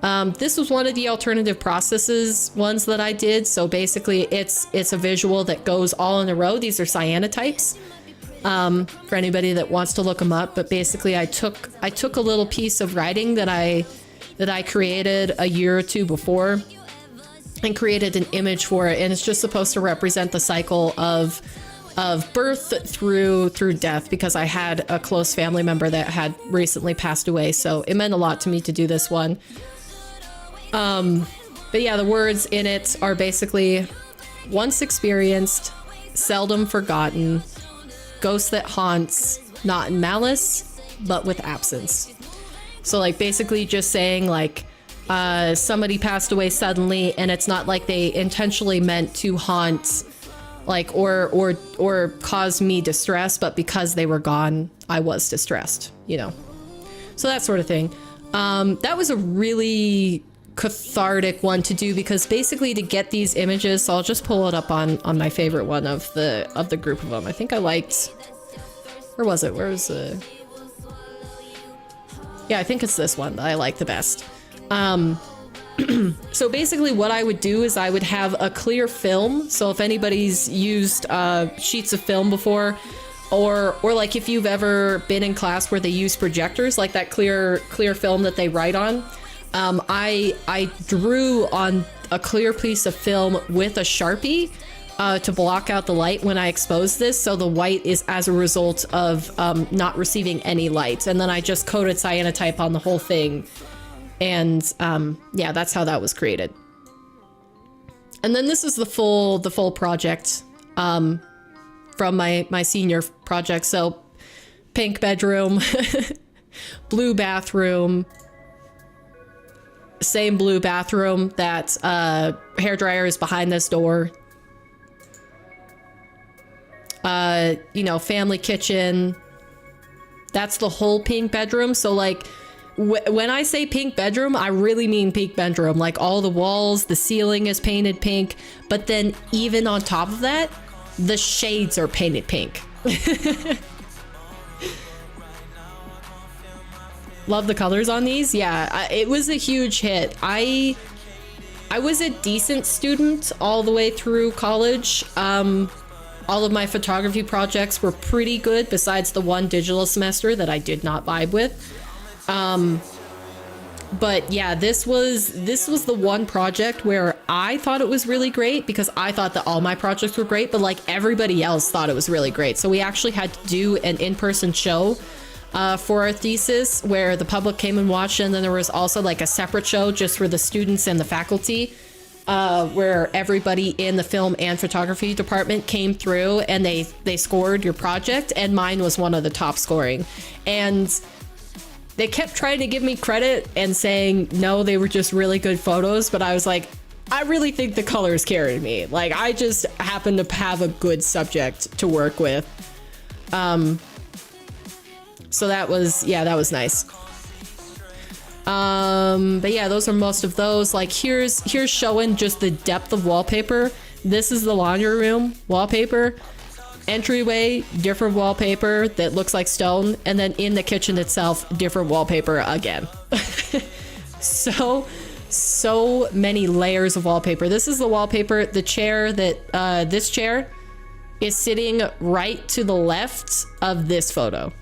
This was one of the alternative processes ones that I did. So basically it's a visual that goes all in a row. These are cyanotypes. For anybody that wants to look them up, but basically I took a little piece of writing that I created a year or 2 before and created an image for it, and it's just supposed to represent the cycle of birth through death, because I had a close family member that had recently passed away, so it meant a lot to me to do this one. But yeah, the words in it are basically once experienced, seldom forgotten, ghost that haunts, not in malice, but with absence. So, like, basically just saying, like, somebody passed away suddenly, and it's not like they intentionally meant to haunt, like, or cause me distress, but because they were gone, I was distressed, you know? So that sort of thing. That was a really cathartic one to do, because basically to get these images, so I'll just pull it up on my favorite one of the group of them. I think I liked, where was it? Where was the, yeah, I think it's this one that I like the best. So basically what I would do is I would have a clear film. So if anybody's used sheets of film before, or like if you've ever been in class where they use projectors, like that clear film that they write on, I drew on a clear piece of film with a Sharpie to block out the light when I exposed this, so the white is as a result of not receiving any light. And then I just coated cyanotype on the whole thing, and yeah, that's how that was created. And then this is the full project from my senior project. So pink bedroom, blue bathroom, same blue bathroom, that hairdryer is behind this door. You know, family kitchen. That's the whole pink bedroom. So like when I say pink bedroom, I really mean pink bedroom. Like all the walls, the ceiling is painted pink, but then even on top of that, the shades are painted pink. Love the colors on these. Yeah, it was a huge hit. I was a decent student all the way through college. All of my photography projects were pretty good, besides the one digital semester that I did not vibe with. But yeah, this was the one project where I thought it was really great, because I thought that all my projects were great, but like everybody else thought it was really great. So we actually had to do an in-person show for our thesis where the public came and watched, and then there was also like a separate show just for the students and the faculty. where everybody in the film and photography department came through and they scored your project, and mine was one of the top scoring. And they kept trying to give me credit and saying, no, they were just really good photos. But I was like, I really think the colors carried me. Like, I just happened to have a good subject to work with. So that was, yeah, that was nice. But yeah, those are most of those. Like, here's showing just the depth of wallpaper. This is the laundry room wallpaper. Entryway, different wallpaper that looks like stone. And then in the kitchen itself, different wallpaper again. So many layers of wallpaper. This is the wallpaper. The chair that, this chair is sitting right to the left of this photo.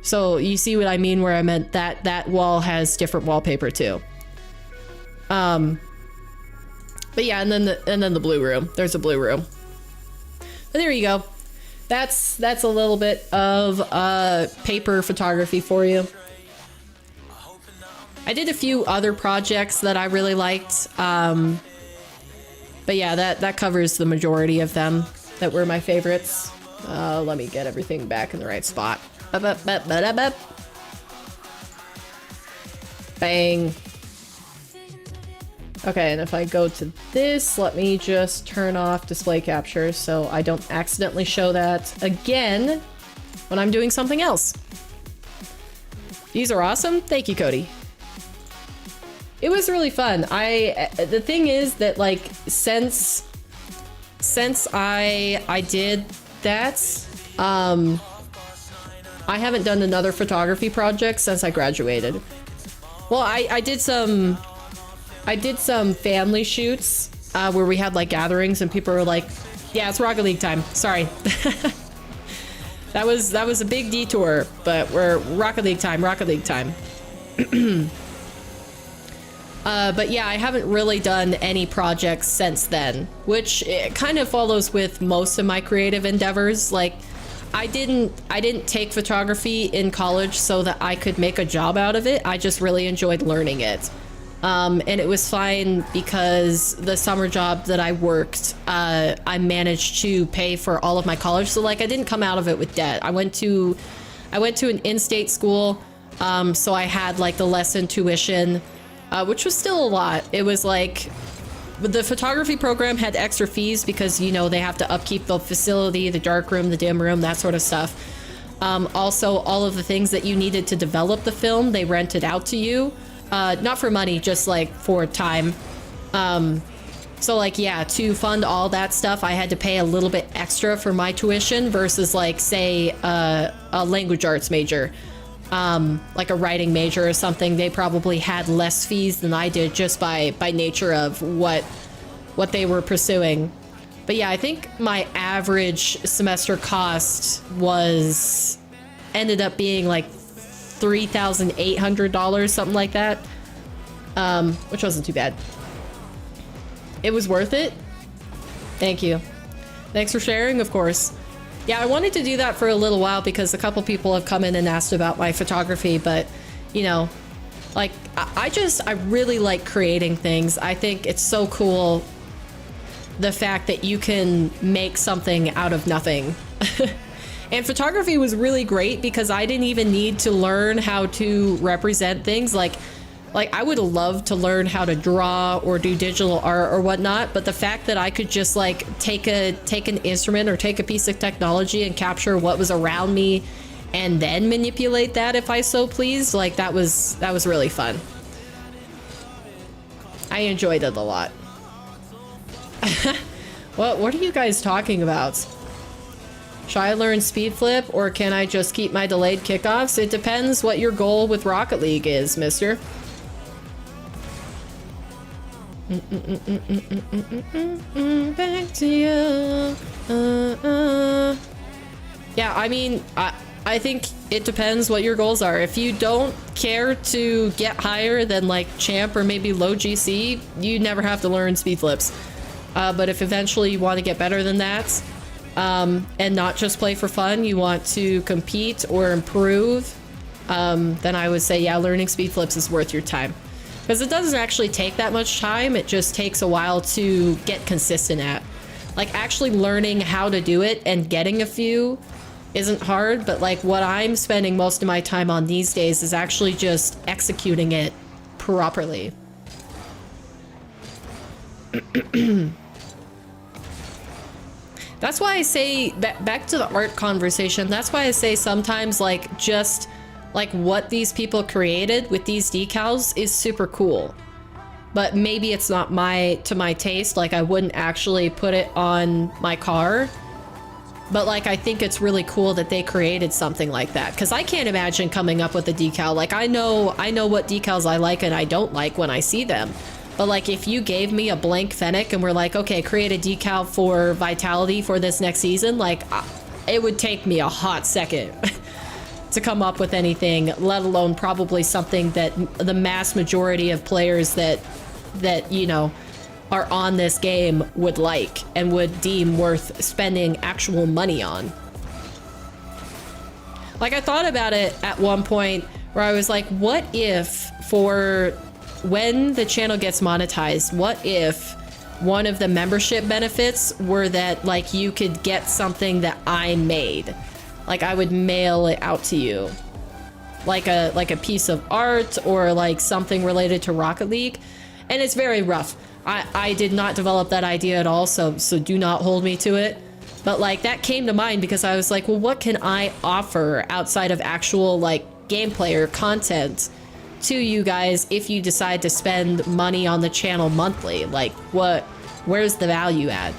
So you see what I mean, where I meant that wall has different wallpaper too. But yeah, and then the blue room. There's a blue room. But there you go. That's a little bit of paper photography for you. I did a few other projects that I really liked. But yeah, that covers the majority of them that were my favorites. Let me get everything back in the right spot. Bang. Okay, and if I go to this, let me just turn off display capture so I don't accidentally show that again when I'm doing something else. These are awesome. Thank you, Cody. It was really fun. The thing is that, like, since I did that, I haven't done another photography project since I graduated. Well, I did some family shoots where we had like gatherings and people were like, yeah, it's Rocket League time. Sorry. That was a big detour, but we're Rocket League time. But yeah, I haven't really done any projects since then, which it kind of follows with most of my creative endeavors. Like, I didn't take photography in college so that I could make a job out of it. I just really enjoyed learning it. And it was fine because the summer job that I worked, I managed to pay for all of my college. So like, I didn't come out of it with debt. I went to an in-state school. So I had like the lesson tuition, which was still a lot. It was like, the photography program had extra fees because, you know, they have to upkeep the facility, the dark room, the dim room, that sort of stuff. Also, all of the things that you needed to develop the film, they rented out to you. Not for money, just like for time. So like, yeah, to fund all that stuff, I had to pay a little bit extra for my tuition versus like, say, a language arts major. Like a writing major or something, they probably had less fees than I did just by nature of what they were pursuing. But yeah, I think my average semester cost ended up being like $3,800, something like that, which wasn't too bad. It was worth it. Thank you. Thanks for sharing, of course. Yeah, I wanted to do that for a little while because a couple people have come in and asked about my photography, but, you know, like, I really like creating things. I think it's so cool, the fact that you can make something out of nothing. And photography was really great because I didn't even need to learn how to represent things. Like I would love to learn how to draw or do digital art or whatnot, but the fact that I could just like take an instrument or take a piece of technology and capture what was around me and then manipulate that if I so pleased, like that was really fun. I enjoyed it a lot. What are you guys talking about? Should I learn speed flip or can I just keep my delayed kickoffs? It depends what your goal with Rocket League is, mister. Back to you. Yeah, I mean, I think it depends what your goals are. If you don't care to get higher than like champ or maybe low GC, you never have to learn speed flips. But if eventually you want to get better than that, and not just play for fun, you want to compete or improve, then I would say, yeah, learning speed flips is worth your time. Because it doesn't actually take that much time, it just takes a while to get consistent at. Like, actually learning how to do it and getting a few isn't hard, but like what I'm spending most of my time on these days is actually just executing it properly. That's why I say, back to the art conversation, that's why I say sometimes like just like what these people created with these decals is super cool. But maybe it's not to my taste, like I wouldn't actually put it on my car. But like I think it's really cool that they created something like that, because I can't imagine coming up with a decal. Like I know what decals I like and I don't like when I see them. But like if you gave me a blank Fennec and we're like, okay, create a decal for Vitality for this next season, like it would take me a hot second to come up with anything, let alone probably something that the mass majority of players that you know are on this game would like and would deem worth spending actual money on. Like I thought about it at one point where I was like, what if for when the channel gets monetized, what if one of the membership benefits were that like you could get something that I made? Like I would mail it out to you. Like a piece of art or like something related to Rocket League. And it's very rough. I did not develop that idea at all, so do not hold me to it. But like that came to mind because I was like, well, what can I offer outside of actual like gameplay or content to you guys if you decide to spend money on the channel monthly? Like where's the value at?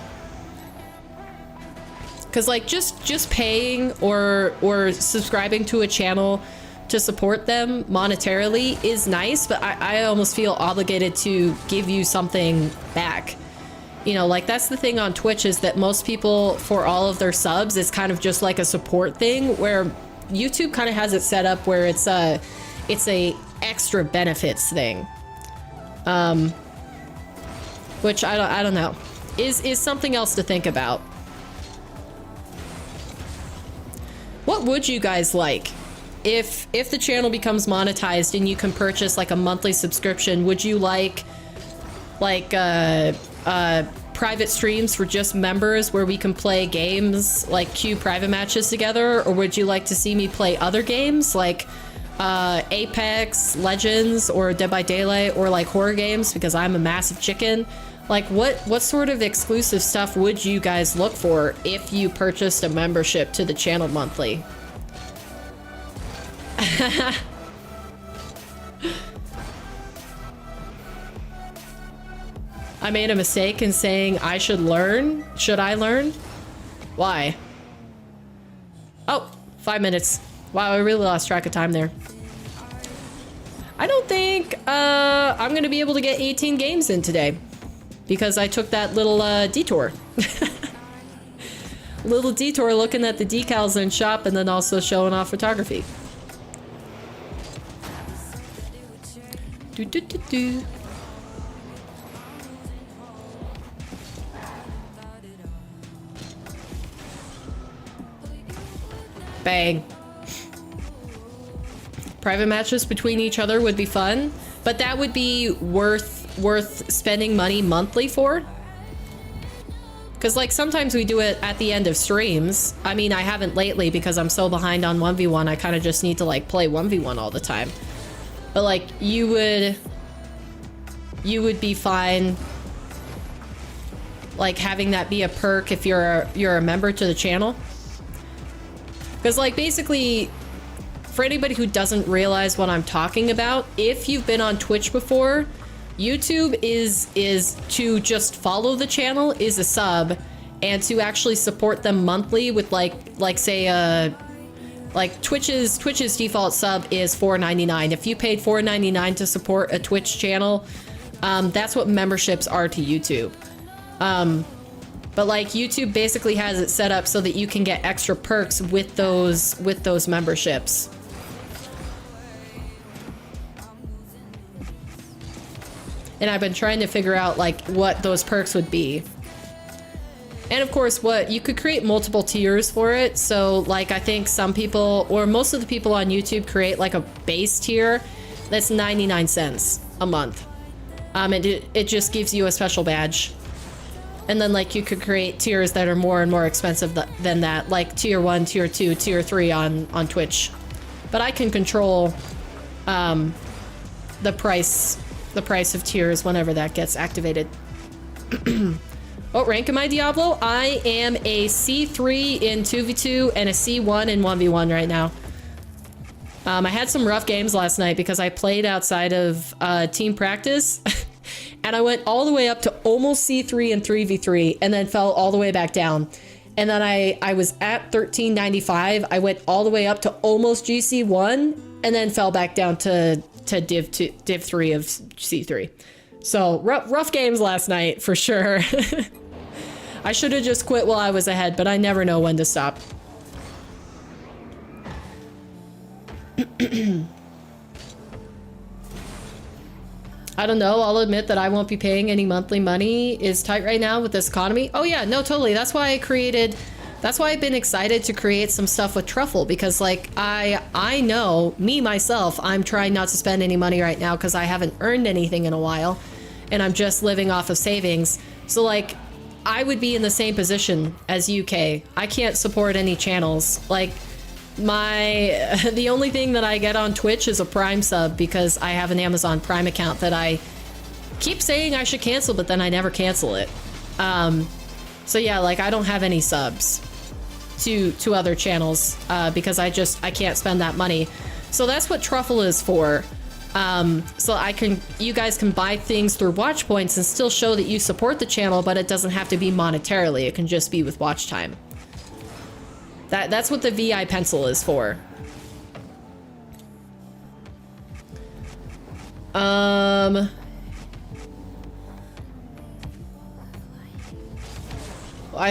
Because like just paying or subscribing to a channel to support them monetarily is nice, but I almost feel obligated to give you something back. You know, like that's the thing on Twitch is that most people, for all of their subs, it's kind of just like a support thing, where YouTube kind of has it set up where it's a extra benefits thing. Which I don't know. Is something else to think about. What would you guys like? If the channel becomes monetized and you can purchase like a monthly subscription, would you like private streams for just members where we can play games like queue private matches together? Or would you like to see me play other games like Apex Legends or Dead by Daylight or like horror games because I'm a massive chicken? Like what sort of exclusive stuff would you guys look for if you purchased a membership to the channel monthly? I made a mistake in saying I should learn. Should I learn? Why? Oh, 5 minutes. Wow, I really lost track of time there. I don't think I'm gonna be able to get 18 games in today because I took that little detour. Little detour looking at the decals in shop and then also showing off photography. Do. Bang. Private matches between each other would be fun, but that would be worth spending money monthly for. Because like sometimes we do it at the end of streams. I mean, I haven't lately because I'm so behind on 1v1. I kind of just need to like play 1v1 all the time. But like you would be fine like having that be a perk if you're a member to the channel. Because like basically, for anybody who doesn't realize what I'm talking about, if you've been on Twitch before, YouTube is to just follow the channel is a sub, and to actually support them monthly with like say like Twitch's default sub is $4.99. If you paid $4.99 to support a Twitch channel, that's what memberships are to YouTube. But like YouTube basically has it set up so that you can get extra perks with those memberships. And I've been trying to figure out like what those perks would be. And of course, what you could create multiple tiers for it. So like I think some people or most of the people on YouTube create like a base tier that's 99 cents. a month. It just gives you a special badge. And then like you could create tiers that are more and more expensive than that, like tier 1, tier 2, tier 3 on Twitch. But I can control the price of tiers whenever that gets activated. What rank am I, Diablo? I am a C3 in 2v2 and a C1 in 1v1 right now. I had some rough games last night because I played outside of team practice. And I went all the way up to almost C3 in 3v3 and then fell all the way back down. And then I was at 1395. I went all the way up to almost GC1 and then fell back down to Div 3 of C3. So rough games last night for sure. I should have just quit while I was ahead, but I never know when to stop. I don't know, I'll admit that I won't be paying any monthly money. Is tight right now with this economy. Oh yeah, no, totally. That's why I've been excited to create some stuff with Truffle, because like I know, me myself, I'm trying not to spend any money right now because I haven't earned anything in a while and I'm just living off of savings. So like I would be in the same position as UK. I can't support any channels. Like the only thing that I get on Twitch is a Prime sub because I have an Amazon Prime account that I keep saying I should cancel, but then I never cancel it. So yeah, like I don't have any subs to other channels because I can't spend that money. So that's what Truffle is for. So you guys can buy things through watch points and still show that you support the channel, but it doesn't have to be monetarily. It can just be with watch time. That's what the VI pencil is for. I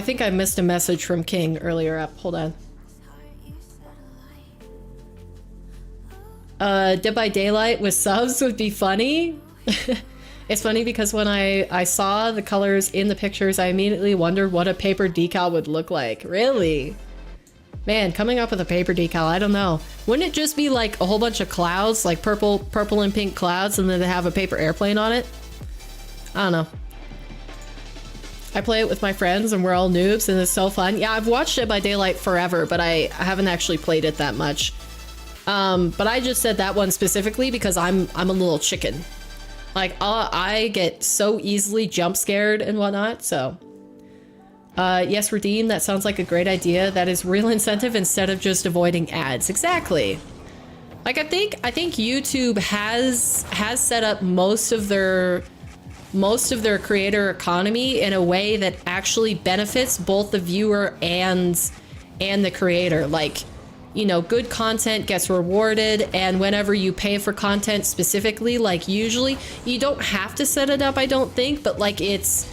think I missed a message from King earlier up. Hold on. Dead by Daylight with subs would be funny. It's funny because when I saw the colors in the pictures, I immediately wondered what a paper decal would look like. Really? Man, coming up with a paper decal, I don't know. Wouldn't it just be like a whole bunch of clouds, like purple and pink clouds, and then they have a paper airplane on it? I don't know. I play it with my friends and we're all noobs and it's so fun. Yeah, I've watched Dead by Daylight forever, but I haven't actually played it that much. But I just said that one specifically because I'm a little chicken. Like, I get so easily jump scared and whatnot, so... yes, Redeem, that sounds like a great idea. That is real incentive instead of just avoiding ads. Exactly. Like, I think YouTube has set up most of their creator economy in a way that actually benefits both the viewer and the creator. Like, you know, good content gets rewarded, and whenever you pay for content specifically, like usually you don't have to set it up, I don't think, but like it's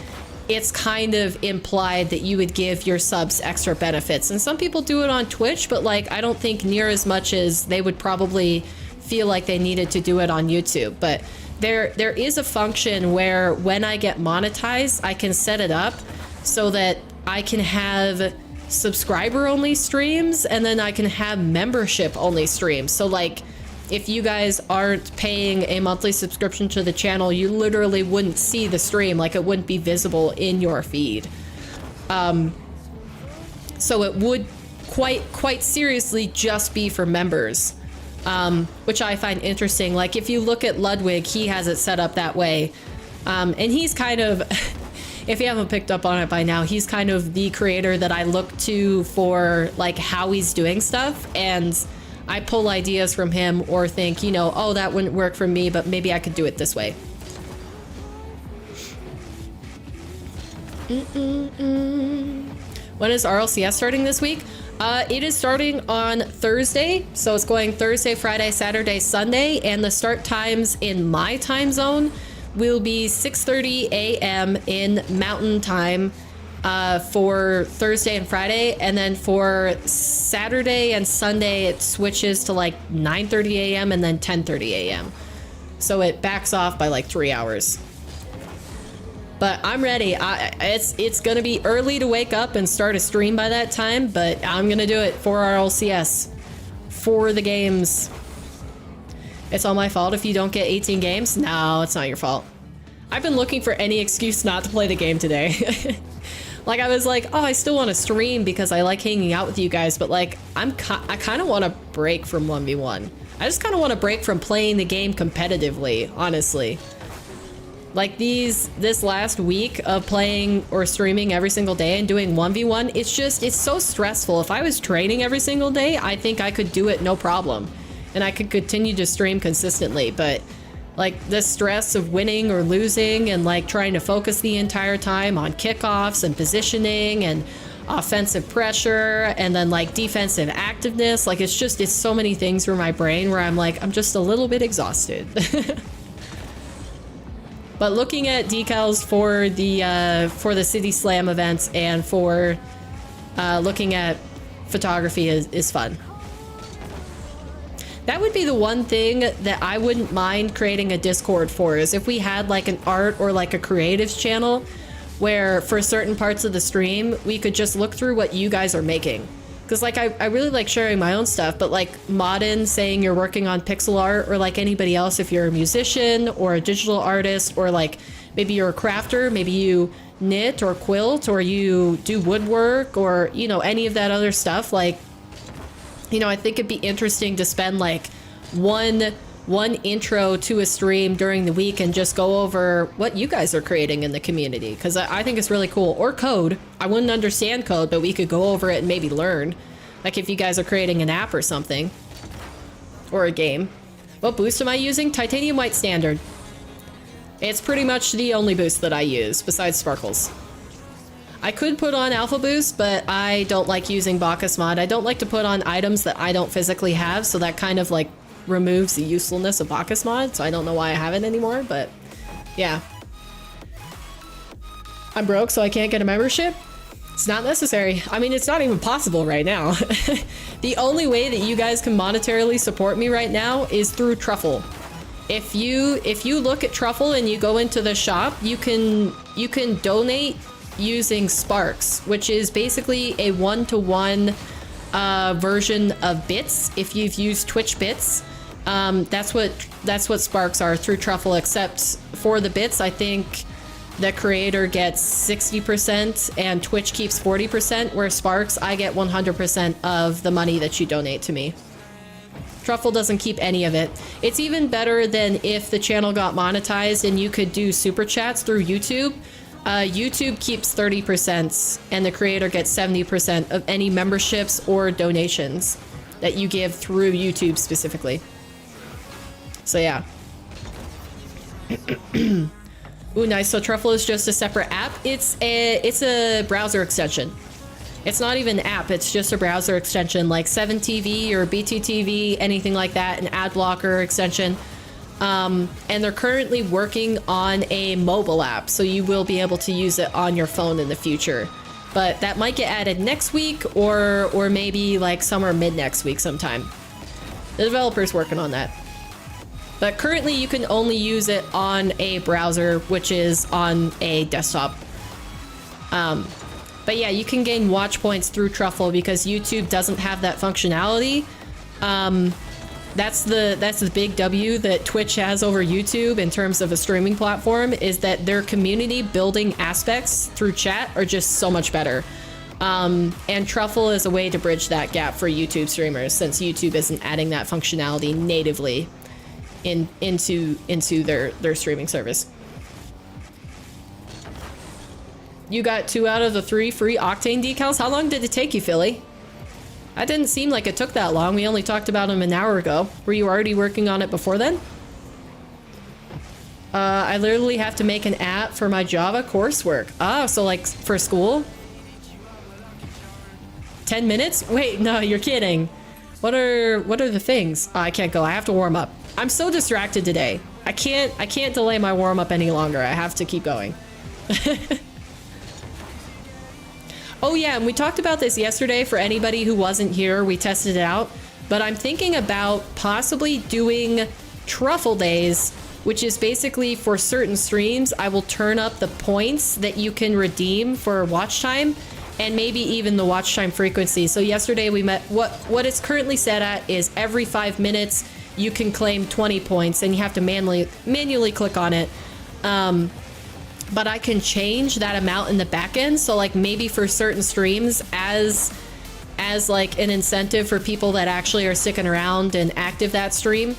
kind of implied that you would give your subs extra benefits. And some people do it on Twitch, but like I don't think near as much as they would probably feel like they needed to do it on YouTube. But there is a function where when I get monetized, I can set it up so that I can have subscriber only streams and then I can have membership only streams. So like if you guys aren't paying a monthly subscription to the channel, you literally wouldn't see the stream. Like it wouldn't be visible in your feed. So it would quite seriously just be for members, which I find interesting. Like if you look at Ludwig, he has it set up that way. And he's kind of, if you haven't picked up on it by now, he's kind of the creator that I look to for like how he's doing stuff. And I pull ideas from him or think, you know, oh, that wouldn't work for me, but maybe I could do it this way. When is RLCS starting this week? It is starting on Thursday. So it's going Thursday, Friday, Saturday, Sunday. And the start times in my time zone will be 6:30 a.m. in Mountain Time for Thursday and Friday. And then for Saturday and Sunday, it switches to like 9:30 a.m. and then 10:30 a.m. So it backs off by like 3 hours. But I'm ready. It's gonna be early to wake up and start a stream by that time, but I'm gonna do it for RLCS, for the games. It's all my fault if you don't get 18 games? No, it's not your fault. I've been looking for any excuse not to play the game today. Like, I was like, oh, I still want to stream because I like hanging out with you guys, but like, I kind of want to break from 1v1. I just kind of want to break from playing the game competitively, honestly. Like this last week of playing or streaming every single day and doing 1v1, it's so stressful. If I was training every single day, I think I could do it no problem. And I could continue to stream consistently, but like the stress of winning or losing and like trying to focus the entire time on kickoffs and positioning and offensive pressure and then like defensive activeness, like it's so many things for my brain where I'm like, I'm just a little bit exhausted. But looking at decals for the City Slam events and for looking at photography is fun. That would be the one thing that I wouldn't mind creating a Discord for, is if we had like an art or like a creatives channel where for certain parts of the stream, we could just look through what you guys are making. Because like I really like sharing my own stuff, but like Modin saying you're working on pixel art, or like anybody else, if you're a musician or a digital artist, or like maybe you're a crafter, maybe you knit or quilt or you do woodwork or, you know, any of that other stuff, like, you know, I think it'd be interesting to spend like one intro to a stream during the week and just go over what you guys are creating in the community, because I think it's really cool. Or code. I wouldn't understand code, but we could go over it and maybe learn. Like if you guys are creating an app or something. Or a game. What boost am I using? Titanium White Standard. It's pretty much the only boost that I use, besides Sparkles. I could put on Alpha Boost, but I don't like using Bacchus Mod. I don't like to put on items that I don't physically have, so that kind of like removes the usefulness of Bacchus Mod, so I don't know why I have it anymore, but yeah. I'm broke, so I can't get a membership? It's not necessary. I mean, it's not even possible right now. The only way that you guys can monetarily support me right now is through Truffle. If you look at Truffle and you go into the shop, you can donate using Sparks, which is basically a one-to-one version of bits. If you've used Twitch bits, that's what Sparks are through Truffle, except for the bits, I think the creator gets 60% and Twitch keeps 40%, where Sparks, I get 100% of the money that you donate to me. Truffle doesn't keep any of it. It's even better than if the channel got monetized and you could do super chats through YouTube. YouTube keeps 30% and the creator gets 70% of any memberships or donations that you give through YouTube specifically. So yeah. Ooh, nice. So Truffle is just a separate app. It's a browser extension. It's not even an app, it's just a browser extension, like 7TV or BTTV, anything like that, an ad blocker extension. And they're currently working on a mobile app, so you will be able to use it on your phone in the future. But that might get added next week or maybe like summer mid next week sometime. The developer's working on that. But currently you can only use it on a browser, which is on a desktop. But yeah, you can gain watch points through Truffle because YouTube doesn't have that functionality. That's the big W that Twitch has over YouTube in terms of a streaming platform, is that their community building aspects through chat are just so much better. And Truffle is a way to bridge that gap for YouTube streamers, since YouTube isn't adding that functionality natively into their streaming service. You got 2 out of the 3 free Octane decals? How long did it take you, Philly? That didn't seem like it took that long. We only talked about them an hour ago. Were you already working on it before then? I literally have to make an app for my Java coursework. Ah, so like for school? 10 minutes? Wait, no, you're kidding. What are the things? Oh, I can't go. I have to warm up. I'm so distracted today. I can't delay my warm up any longer. I have to keep going. Oh yeah, and we talked about this yesterday for anybody who wasn't here. We tested it out, but I'm thinking about possibly doing Truffle Days, which is basically for certain streams, I will turn up the points that you can redeem for watch time, and maybe even the watch time frequency. So yesterday we met, what it's currently set at is every 5 minutes you can claim 20 points, and you have to manually click on it. But I can change that amount in the back end. So like maybe for certain streams, as like an incentive for people that actually are sticking around and active that stream,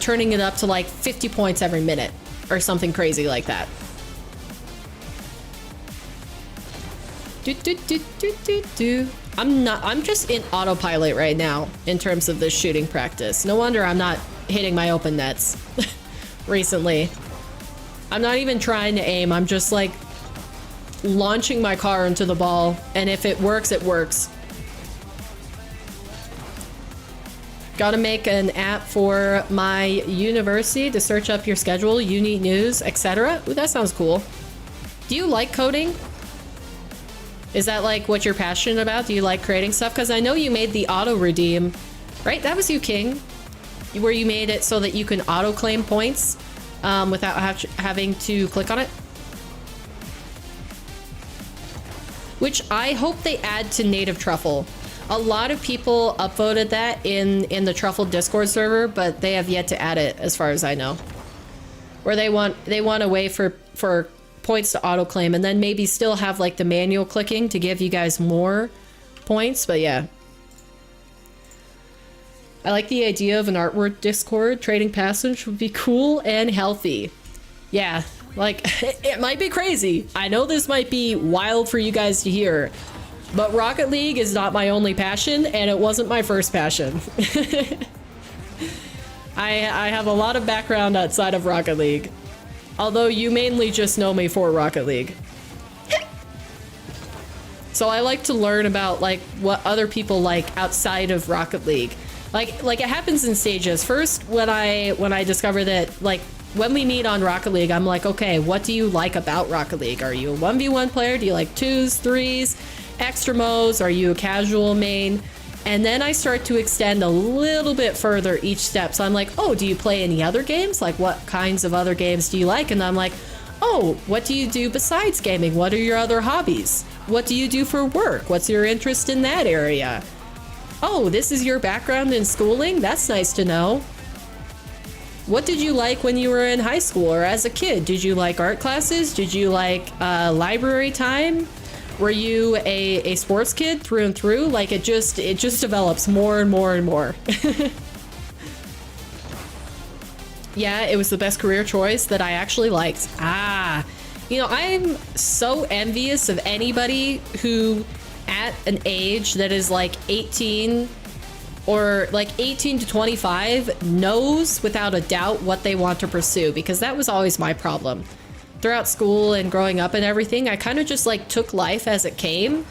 turning it up to like 50 points every minute or something crazy like that. I'm just in autopilot right now in terms of this shooting practice. No wonder I'm not hitting my open nets recently. I'm not even trying to aim. I'm just like launching my car into the ball, and if it works, it works. Gotta make an app for my university to search up your schedule, uni news, etc. Ooh, that sounds cool. Do you like coding? Is that like what you're passionate about? Do you like creating stuff? Because I know you made the auto redeem, right? That was you, King, where you made it so that you can auto claim points without having to click on it. Which I hope they add to native truffle. A lot of people upvoted that in the truffle Discord server, but they have yet to add it, as far as I know. Where they want a way for points to auto claim, and then maybe still have like the manual clicking to give you guys more points. But yeah, I like the idea of an artwork Discord. Trading passage would be cool and healthy. Yeah, like it might be crazy. I know this might be wild for you guys to hear, but Rocket League is not my only passion, and it wasn't my first passion. I have a lot of background outside of Rocket League. Although you mainly just know me for Rocket League. So I like to learn about like what other people like outside of Rocket League. Like it happens in stages. First, when I discover that, like, when we meet on Rocket League, I'm like, okay, what do you like about Rocket League? Are you a 1v1 player? Do you like 2s, 3s, extra modes? Are you a casual main? And then I start to extend a little bit further each step. So I'm like, oh, do you play any other games? Like, what kinds of other games do you like? And I'm like, oh, what do you do besides gaming? What are your other hobbies? What do you do for work? What's your interest in that area? Oh, this is your background in schooling? That's nice to know. What did you like when you were in high school or as a kid? Did you like art classes? Did you like library time? Were you a sports kid through and through? Like it just develops more and more and more. Yeah, it was the best career choice that I actually liked. You know, I'm so envious of anybody who at an age that is like 18 or like 18 to 25 knows without a doubt what they want to pursue, because that was always my problem. Throughout school and growing up and everything, I kind of just like took life as it came,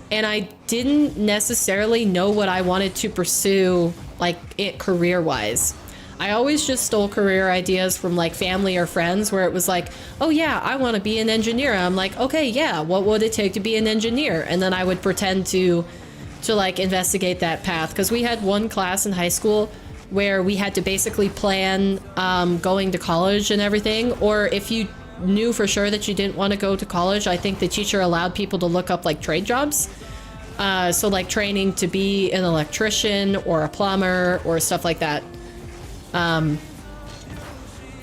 and I didn't necessarily know what I wanted to pursue, like it career-wise. I always just stole career ideas from like family or friends, where it was like, oh yeah, I want to be an engineer. I'm like, okay, yeah, what would it take to be an engineer? And then I would pretend to like investigate that path, because we had one class in high school where we had to basically plan going to college and everything, or if you knew for sure that you didn't want to go to college, I think the teacher allowed people to look up like trade jobs. So like training to be an electrician or a plumber or stuff like that. And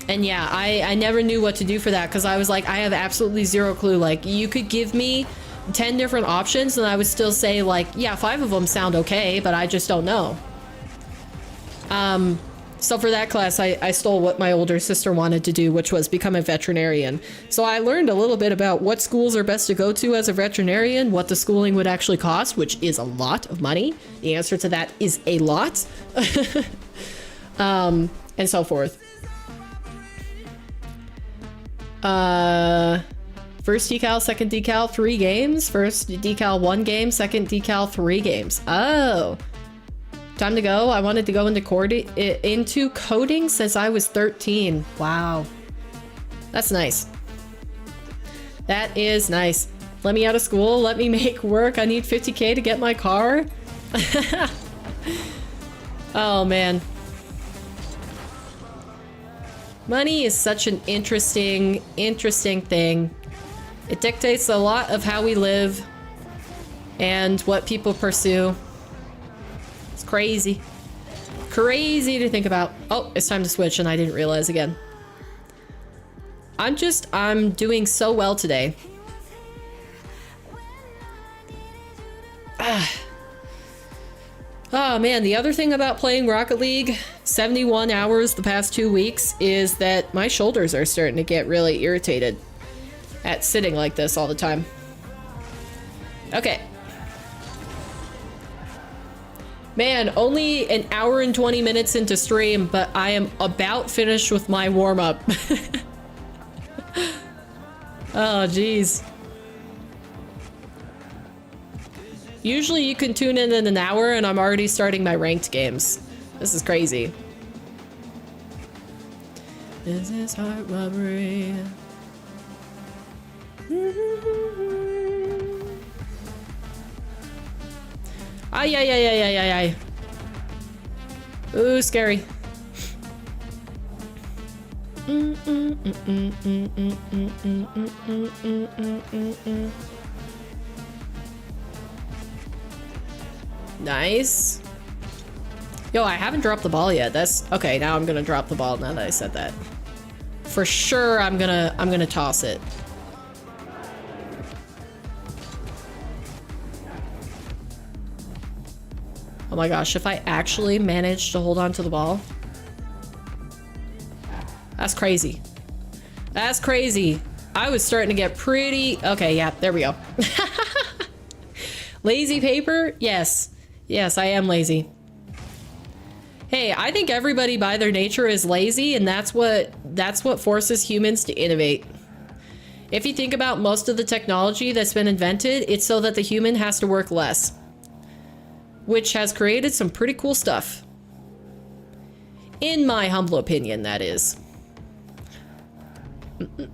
yeah, I never knew what to do for that, because I was like, I have absolutely zero clue. Like, you could give me 10 different options and I would still say like, yeah, 5 of them sound okay, but I just don't know. So for that class, I stole what my older sister wanted to do, which was become a veterinarian. So I learned a little bit about what schools are best to go to as a veterinarian, what the schooling would actually cost, which is a lot of money. The answer to that is a lot. And so forth. First decal, second decal, 3 games. First decal, 1 game. Second decal, 3 games. Oh. Time to go. I wanted to go into coding since I was 13. Wow. That's nice. That is nice. Let me out of school. Let me make work. I need 50K to get my car. Oh, man. Money is such an interesting thing. It dictates a lot of how we live. and what people pursue. It's crazy. Crazy to think about. Oh, it's time to switch and I didn't realize again. I'm doing so well today. Oh man, the other thing about playing Rocket League 71 hours the past 2 weeks is that my shoulders are starting to get really irritated at sitting like this all the time. Okay. Man, only an hour and 20 minutes into stream, but I am about finished with my warm-up. Oh, geez. Usually you can tune in an hour and I'm already starting my ranked games. This is crazy. This is heart robbery. Ay, ay, ay, ay, ay, ay, ay. Ooh, scary. Nice. Yo, I haven't dropped the ball yet. That's okay. Now I'm gonna drop the ball now that I said that. For sure, I'm gonna toss it. Oh my gosh, if I actually manage to hold on to the ball. That's crazy. That's crazy. I was starting to get pretty... Okay, yeah, there we go. Lazy paper? Yes. Yes, I am lazy. Hey, I think everybody by their nature is lazy, and that's what forces humans to innovate. If you think about most of the technology that's been invented, it's so that the human has to work less. Which has created some pretty cool stuff. In my humble opinion, that is.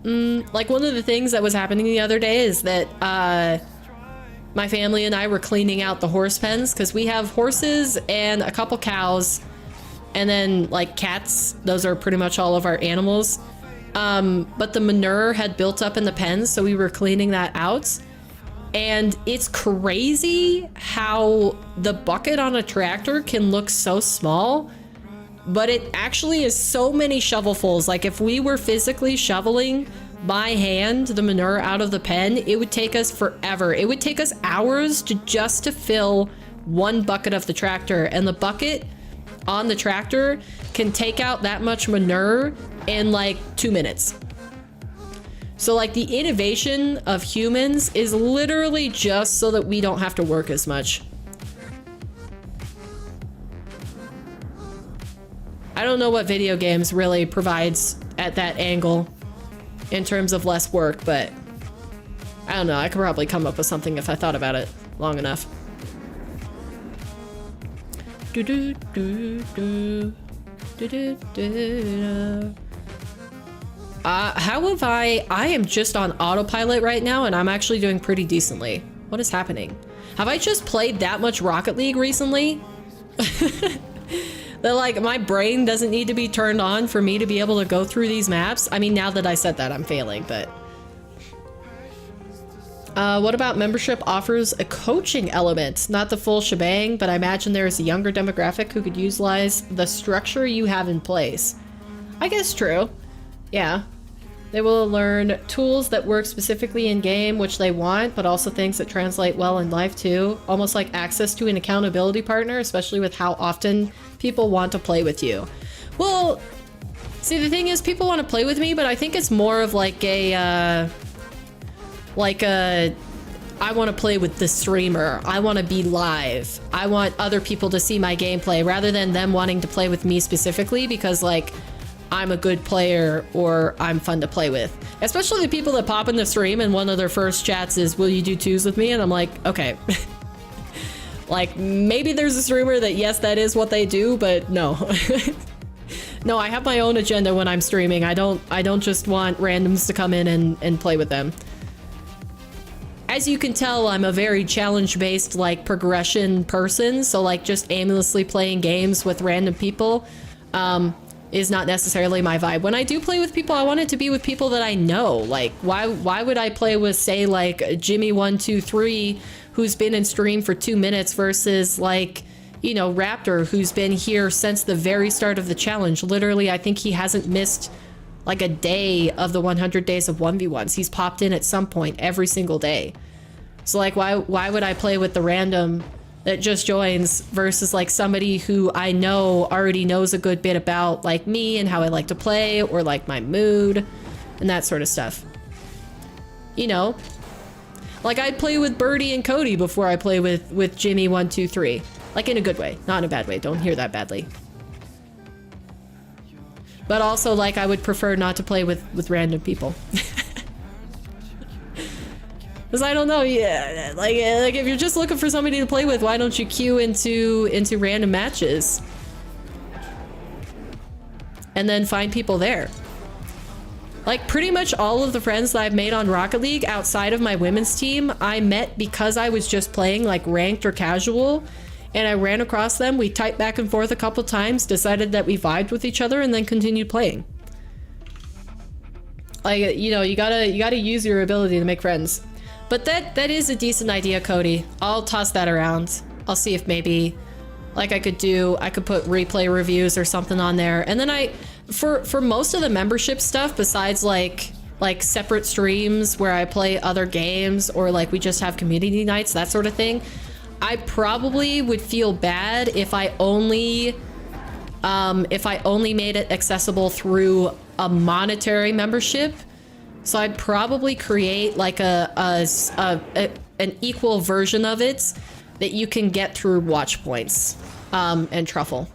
Like one of the things that was happening the other day is that my family and I were cleaning out the horse pens because we have horses and a couple cows and then like cats. Those are pretty much all of our animals. But the manure had built up in the pens, so we were cleaning that out. And it's crazy how the bucket on a tractor can look so small, but it actually is so many shovelfuls. Like if we were physically shoveling by hand the manure out of the pen, it would take us forever. It would take us hours just to fill one bucket of the tractor, and the bucket on the tractor can take out that much manure in like 2 minutes. So like the innovation of humans is literally just so that we don't have to work as much. I don't know what video games really provides at that angle in terms of less work, but I don't know. I could probably come up with something if I thought about it long enough. Do do do do do do do. How have I am just on autopilot right now and I'm actually doing pretty decently. What is happening? Have I just played that much Rocket League recently? That like my brain doesn't need to be turned on for me to be able to go through these maps? I mean, now that I said that, I'm failing, but... what about membership offers a coaching element? Not the full shebang, but I imagine there is a younger demographic who could utilize the structure you have in place. I guess true. Yeah. They will learn tools that work specifically in game, which they want, but also things that translate well in life too. Almost like access to an accountability partner, especially with how often people want to play with you. Well, see, the thing is, people want to play with me, but I think it's more of like a, I want to play with the streamer. I want to be live. I want other people to see my gameplay rather than them wanting to play with me specifically because like, I'm a good player or I'm fun to play with. Especially the people that pop in the stream and one of their first chats is, will you do twos with me? And I'm like, okay. Like, maybe there's a streamer that, yes, that is what they do, but no. No, I have my own agenda when I'm streaming. I don't just want randoms to come in and play with them. As you can tell, I'm a very challenge-based, like, progression person. So, like, just aimlessly playing games with random people. is not necessarily my vibe. When I do play with people, I want it to be with people that I know. Like, why would I play with, say, like Jimmy123, who's been in stream for 2 minutes, versus like, you know, Raptor, who's been here since the very start of the challenge. Literally, I think he hasn't missed like a day of the 100 days of 1v1s. He's popped in at some point every single day. So like, why would I play with the random that just joins versus like somebody who I know already knows a good bit about like me and how I like to play, or like my mood and that sort of stuff. You know, like I'd play with Birdie and Cody before I play with Jimmy123. Like in a good way, not in a bad way. Don't hear that badly. But also, like, I would prefer not to play with random people. Because I don't know, yeah, like if you're just looking for somebody to play with, why don't you queue into random matches? And then find people there. Like, pretty much all of the friends that I've made on Rocket League outside of my women's team, I met because I was just playing, like, ranked or casual. And I ran across them, we typed back and forth a couple times, decided that we vibed with each other, and then continued playing. Like, you know, you gotta use your ability to make friends. But that is a decent idea, Cody. I'll toss that around. I'll see if maybe, like, I could put replay reviews or something on there. And then for most of the membership stuff, besides like separate streams where I play other games, or like we just have community nights, that sort of thing, I probably would feel bad if I only made it accessible through a monetary membership. So I'd probably create like an equal version of it that you can get through watch points and truffle.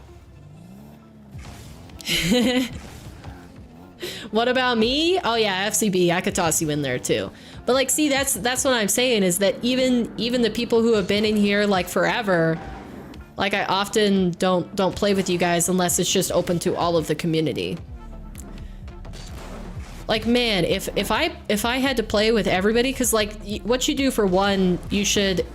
What about me? Oh yeah, FCB, I could toss you in there too. But like, see, that's what I'm saying, is that even the people who have been in here like forever, like I often don't play with you guys unless it's just open to all of the community. Like, man, if I had to play with everybody, because like what you do for one, you should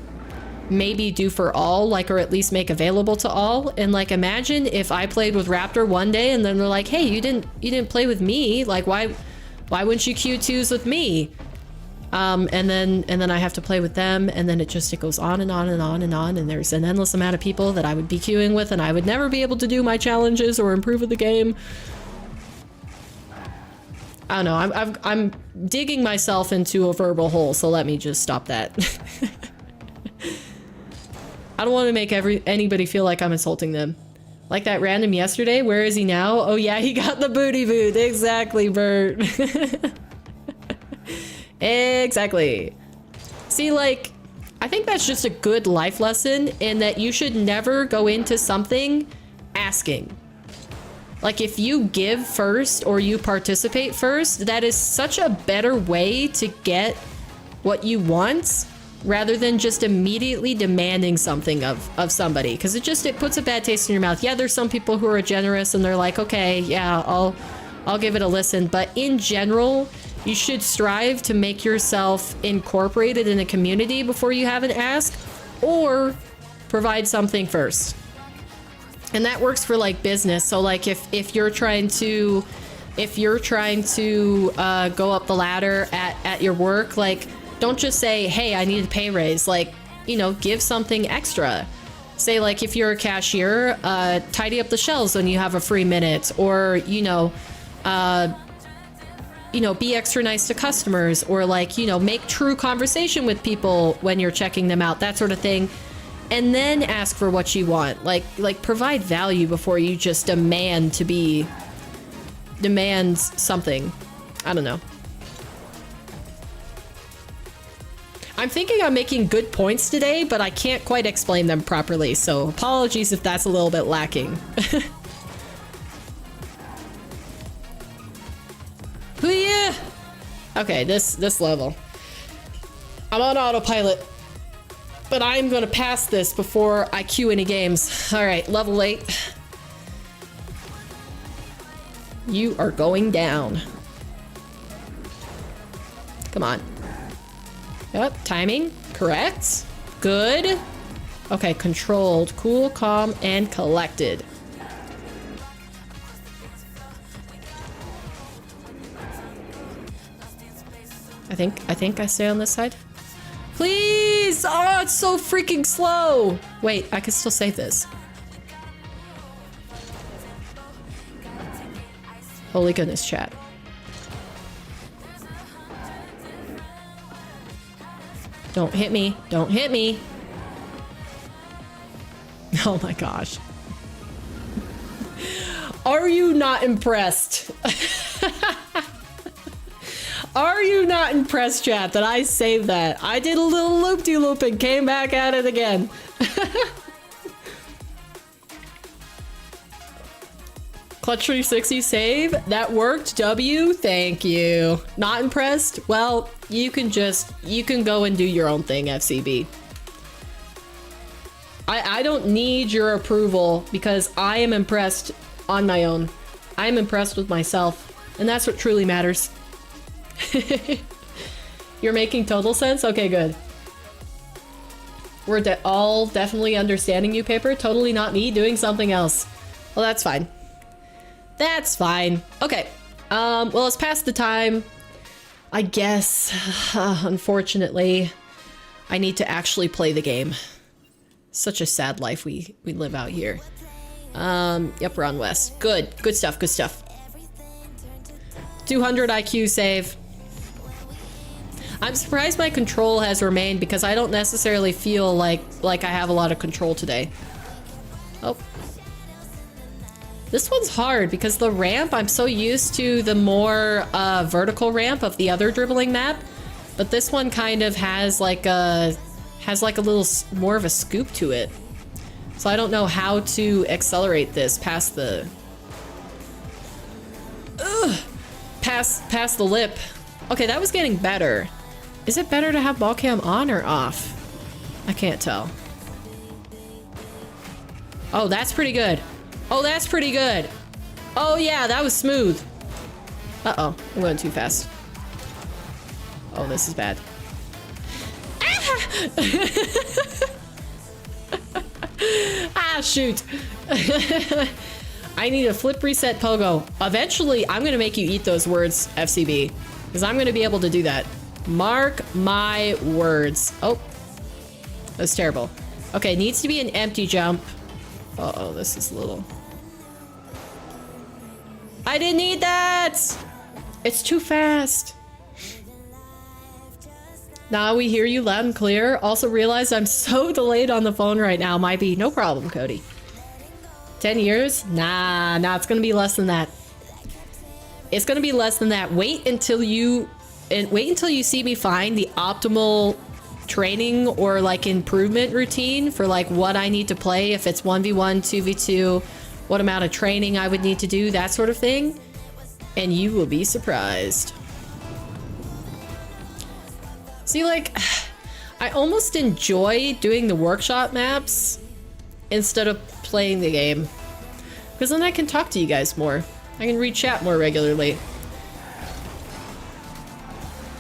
maybe do for all, like, or at least make available to all. And like, imagine if I played with Raptor one day and then they're like, hey, you didn't play with me, like why wouldn't you Q2s with me? And then I have to play with them, and then it goes on and on and on and on, and there's an endless amount of people that I would be queuing with, and I would never be able to do my challenges or improve with the game. I don't know, I'm digging myself into a verbal hole, so let me just stop that. I don't want to make anybody feel like I'm insulting them. Like that random yesterday, where is he now? Oh yeah, he got the booty boot. Exactly, Bert. Exactly. See, like, I think that's just a good life lesson, in that you should never go into something asking. Like, if you give first or you participate first, that is such a better way to get what you want, rather than just immediately demanding something of somebody, because it puts a bad taste in your mouth. Yeah, there's some people who are generous and they're like, okay, yeah, I'll give it a listen, but in general, you should strive to make yourself incorporated in a community before you have an ask, or provide something first. And that works for like business. So like if you're trying to go up the ladder at your work, like, don't just say, hey, I need a pay raise. Like, you know, give something extra. Say, like, if you're a cashier, tidy up the shelves when you have a free minute, or, be extra nice to customers, or like, make true conversation with people when you're checking them out, that sort of thing. And then ask for what you want. Like provide value before you just demand something. I don't know. I'm thinking I'm making good points today, but I can't quite explain them properly, so apologies if that's a little bit lacking. Yeah. Okay, this level. I'm on autopilot, but I'm gonna pass this before I queue any games. All right, level 8. You are going down. Come on. Yep, timing, correct. Good. Okay, controlled, cool, calm, and collected. I think I stay on this side. Please! Oh, it's so freaking slow! Wait, I can still save this. Holy goodness, chat. Don't hit me. Don't hit me. Oh my gosh. Are you not impressed? Are you not impressed, chat, that I saved that? I did a little loop-de-loop and came back at it again. Clutch 360 save. That worked. W. Thank you. Not impressed? Well, you can go and do your own thing, FCB. I don't need your approval because I am impressed on my own. I am impressed with myself, and that's what truly matters. You're making total sense? Okay, good. We're all definitely understanding you, Paper. Totally not me doing something else. Well, that's fine. That's fine. Okay. Well, it's past the time. I guess, unfortunately, I need to actually play the game. Such a sad life we live out here. Yep, we're on West. Good. Good stuff. Good stuff. 200 IQ save. I'm surprised my control has remained because I don't necessarily feel like I have a lot of control today. Oh. This one's hard because the ramp, I'm so used to the more vertical ramp of the other dribbling map, but this one kind of has like a little more of a scoop to it. So I don't know how to accelerate this past the past the lip. Okay, that was getting better. Is it better to have ball cam on or off? I can't tell. Oh, that's pretty good. Oh, that's pretty good. Oh yeah, that was smooth. Uh-oh, I'm going too fast. Oh, this is bad. Ah, shoot. I need a flip reset pogo. Eventually, I'm gonna make you eat those words, FCB. Because I'm gonna be able to do that. Mark my words. Oh, that's terrible. Okay, needs to be an empty jump. Uh-oh, this is little. I didn't need that! It's too fast. Now we hear you loud and clear. Also realize I'm so delayed on the phone right now. Might be no problem, Cody. 10 years? Nah, it's gonna be less than that. It's gonna be less than that. Wait until you see me find the optimal training or like improvement routine for like what I need to play. If it's 1v1, 2v2, what amount of training I would need to do, that sort of thing. And you will be surprised. See, like, I almost enjoy doing the workshop maps instead of playing the game. Because then I can talk to you guys more. I can read chat more regularly.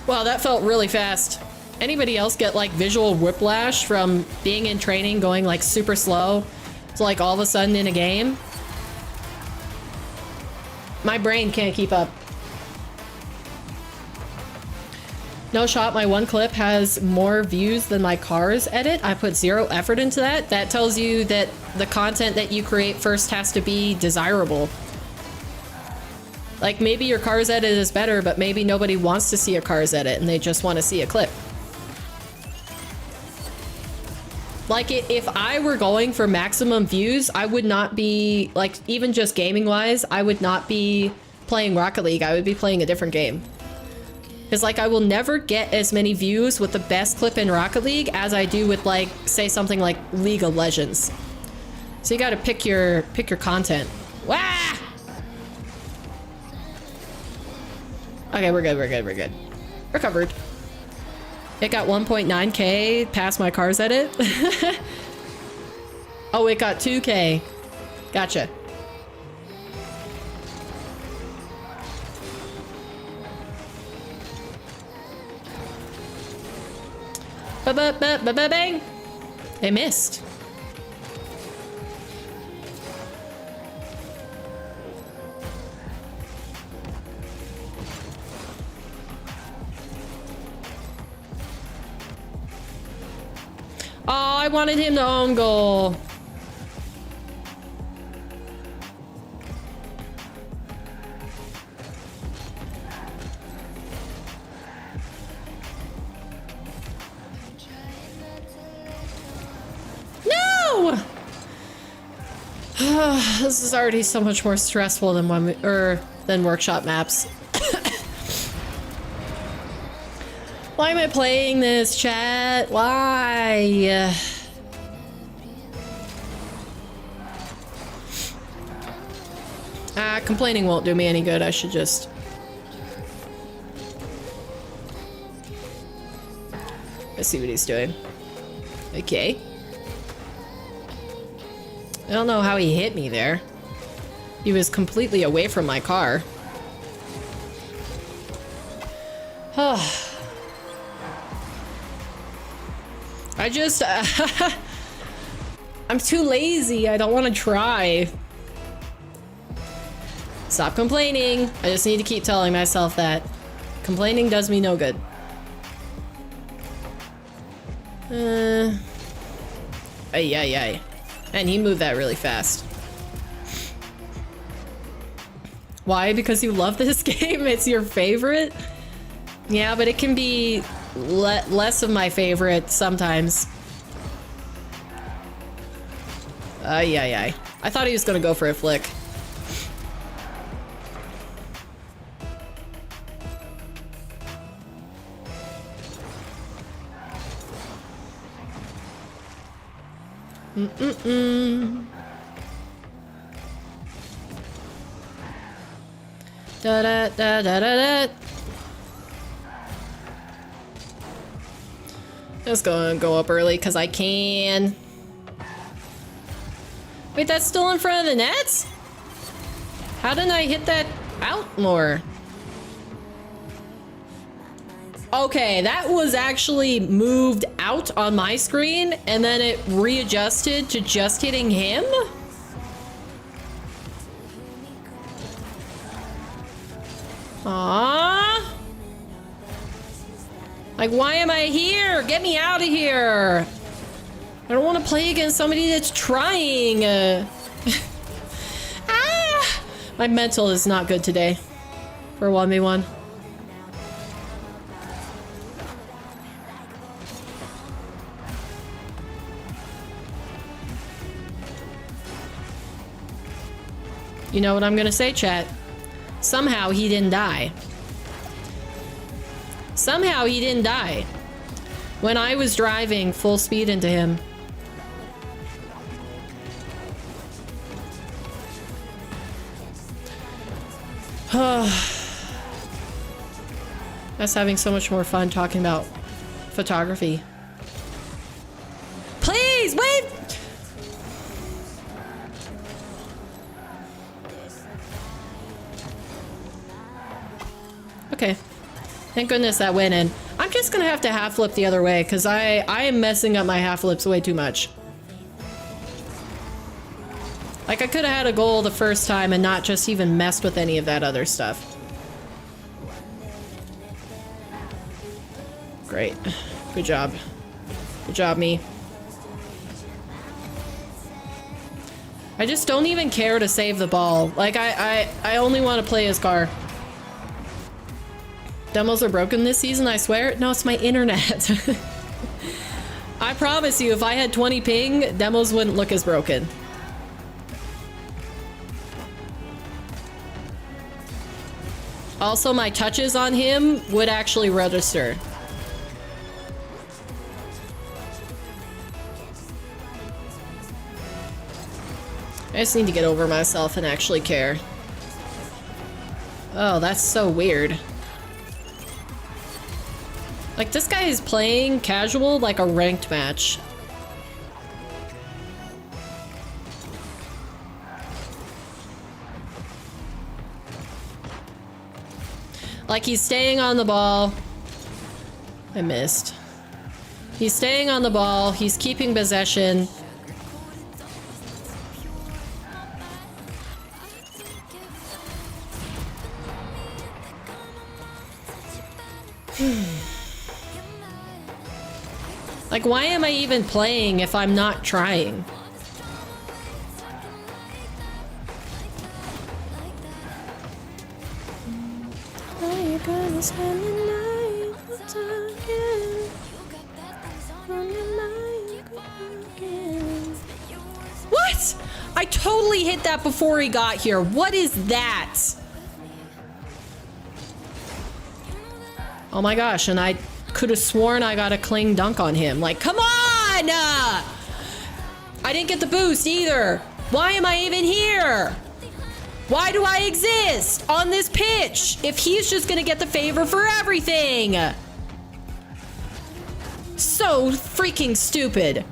Wow, that felt really fast. Anybody else get like visual whiplash from being in training going like super slow to like all of a sudden in a game? My brain can't keep up. No shot, my one clip has more views than my Cars edit. I put 0 effort into that. That tells you that the content that you create first has to be desirable. Like maybe your Cars edit is better, but maybe nobody wants to see a Cars edit and they just want to see a clip. Like if I were going for maximum views, I would not be, like even just gaming wise, I would not be playing Rocket League. I would be playing a different game. Because like I will never get as many views with the best clip in Rocket League as I do with like, say something like League of Legends. So you gotta pick your content. Wah! Okay, we're good. Recovered. It got 1.9k past my Cars edit. Oh, it got 2k. Gotcha. Ba-ba-ba-ba-ba-bang! They missed. I wanted him to own goal. No! This is already so much more stressful than than workshop maps. Why am I playing this, chat? Why? Complaining won't do me any good. I should just... Let's see what he's doing. Okay. I don't know how he hit me there. He was completely away from my car. I just... I'm too lazy. I don't want to try. Stop complaining. I just need to keep telling myself that. Complaining does me no good. Ay. And he moved that really fast. Why? Because you love this game? It's your favorite? Yeah, but it can be less of my favorite sometimes. Ay. I thought he was gonna go for a flick. Da. Just gonna go up early because I can. Wait, that's still in front of the nets? How didn't I hit that out more? Okay, that was actually moved out on my screen and then it readjusted to just hitting him? Aww. Like, why am I here? Get me out of here. I don't want to play against somebody that's trying. My mental is not good today for 1v1. You know what I'm gonna say, chat? Somehow he didn't die. Somehow he didn't die when I was driving full speed into him. Us having so much more fun talking about photography. Please, wait! Okay. Thank goodness that went in. I'm just gonna have to half flip the other way because I am messing up my half flips way too much. Like, I could have had a goal the first time and not just even messed with any of that other stuff. Great. Good job. Good job, me. I just don't even care to save the ball. Like, I only want to play his car. Demos are broken this season, I swear. No, it's my internet. I promise you, if I had 20 ping, demos wouldn't look as broken. Also, my touches on him would actually register. I just need to get over myself and actually care. Oh, that's so weird. Like, this guy is playing casual like a ranked match. Like, he's staying on the ball. I missed. He's staying on the ball. He's keeping possession. Like, why am I even playing if I'm not trying? Are you gonna spend the night talking? On your mind again. What? I totally hit that before he got here. What is that? Oh my gosh, and I could have sworn I got a cling dunk on him. Like, come on! I didn't get the boost either. Why am I even here? Why do I exist on this pitch if he's just gonna get the favor for everything? So freaking stupid.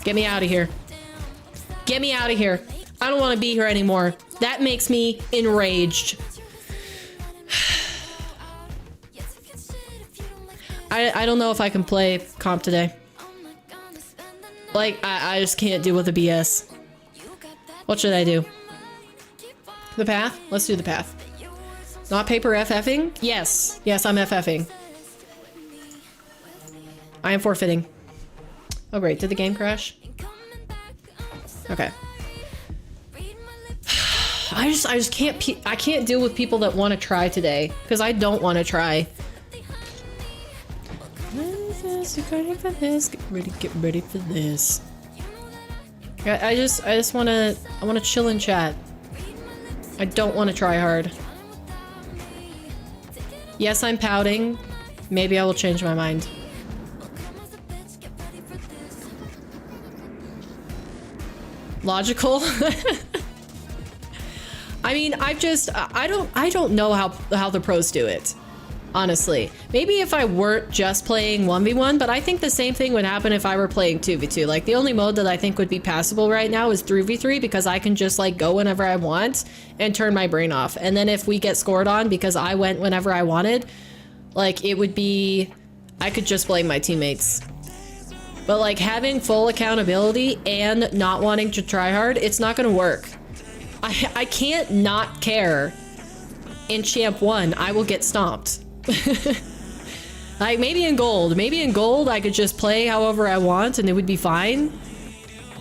Get me out of here. Get me out of here. I don't want to be here anymore. That makes me enraged. I don't know if I can play comp today. Like, I just can't deal with the BS. What should I do? The path? Let's do the path. Not paper FFing? Yes. Yes, I'm FFing. I am forfeiting. Oh great, did the game crash? Okay. I just can't I can't deal with people that want to try today because I don't want to try. Get ready for this. Get ready for this. I just want to chill and chat. I don't want to try hard. Yes, I'm pouting. Maybe I will change my mind. Logical. I mean, I don't know how the pros do it. Honestly, maybe if I weren't just playing 1v1, but I think the same thing would happen if I were playing 2v2. Like, the only mode that I think would be passable right now is 3v3 because I can just like go whenever I want and turn my brain off. And then if we get scored on because I went whenever I wanted, like, it would be, I could just blame my teammates. But like, having full accountability and not wanting to try hard, it's not gonna work. I can't not care. In Champ 1, I will get stomped. Like, maybe in gold I could just play however I want and it would be fine.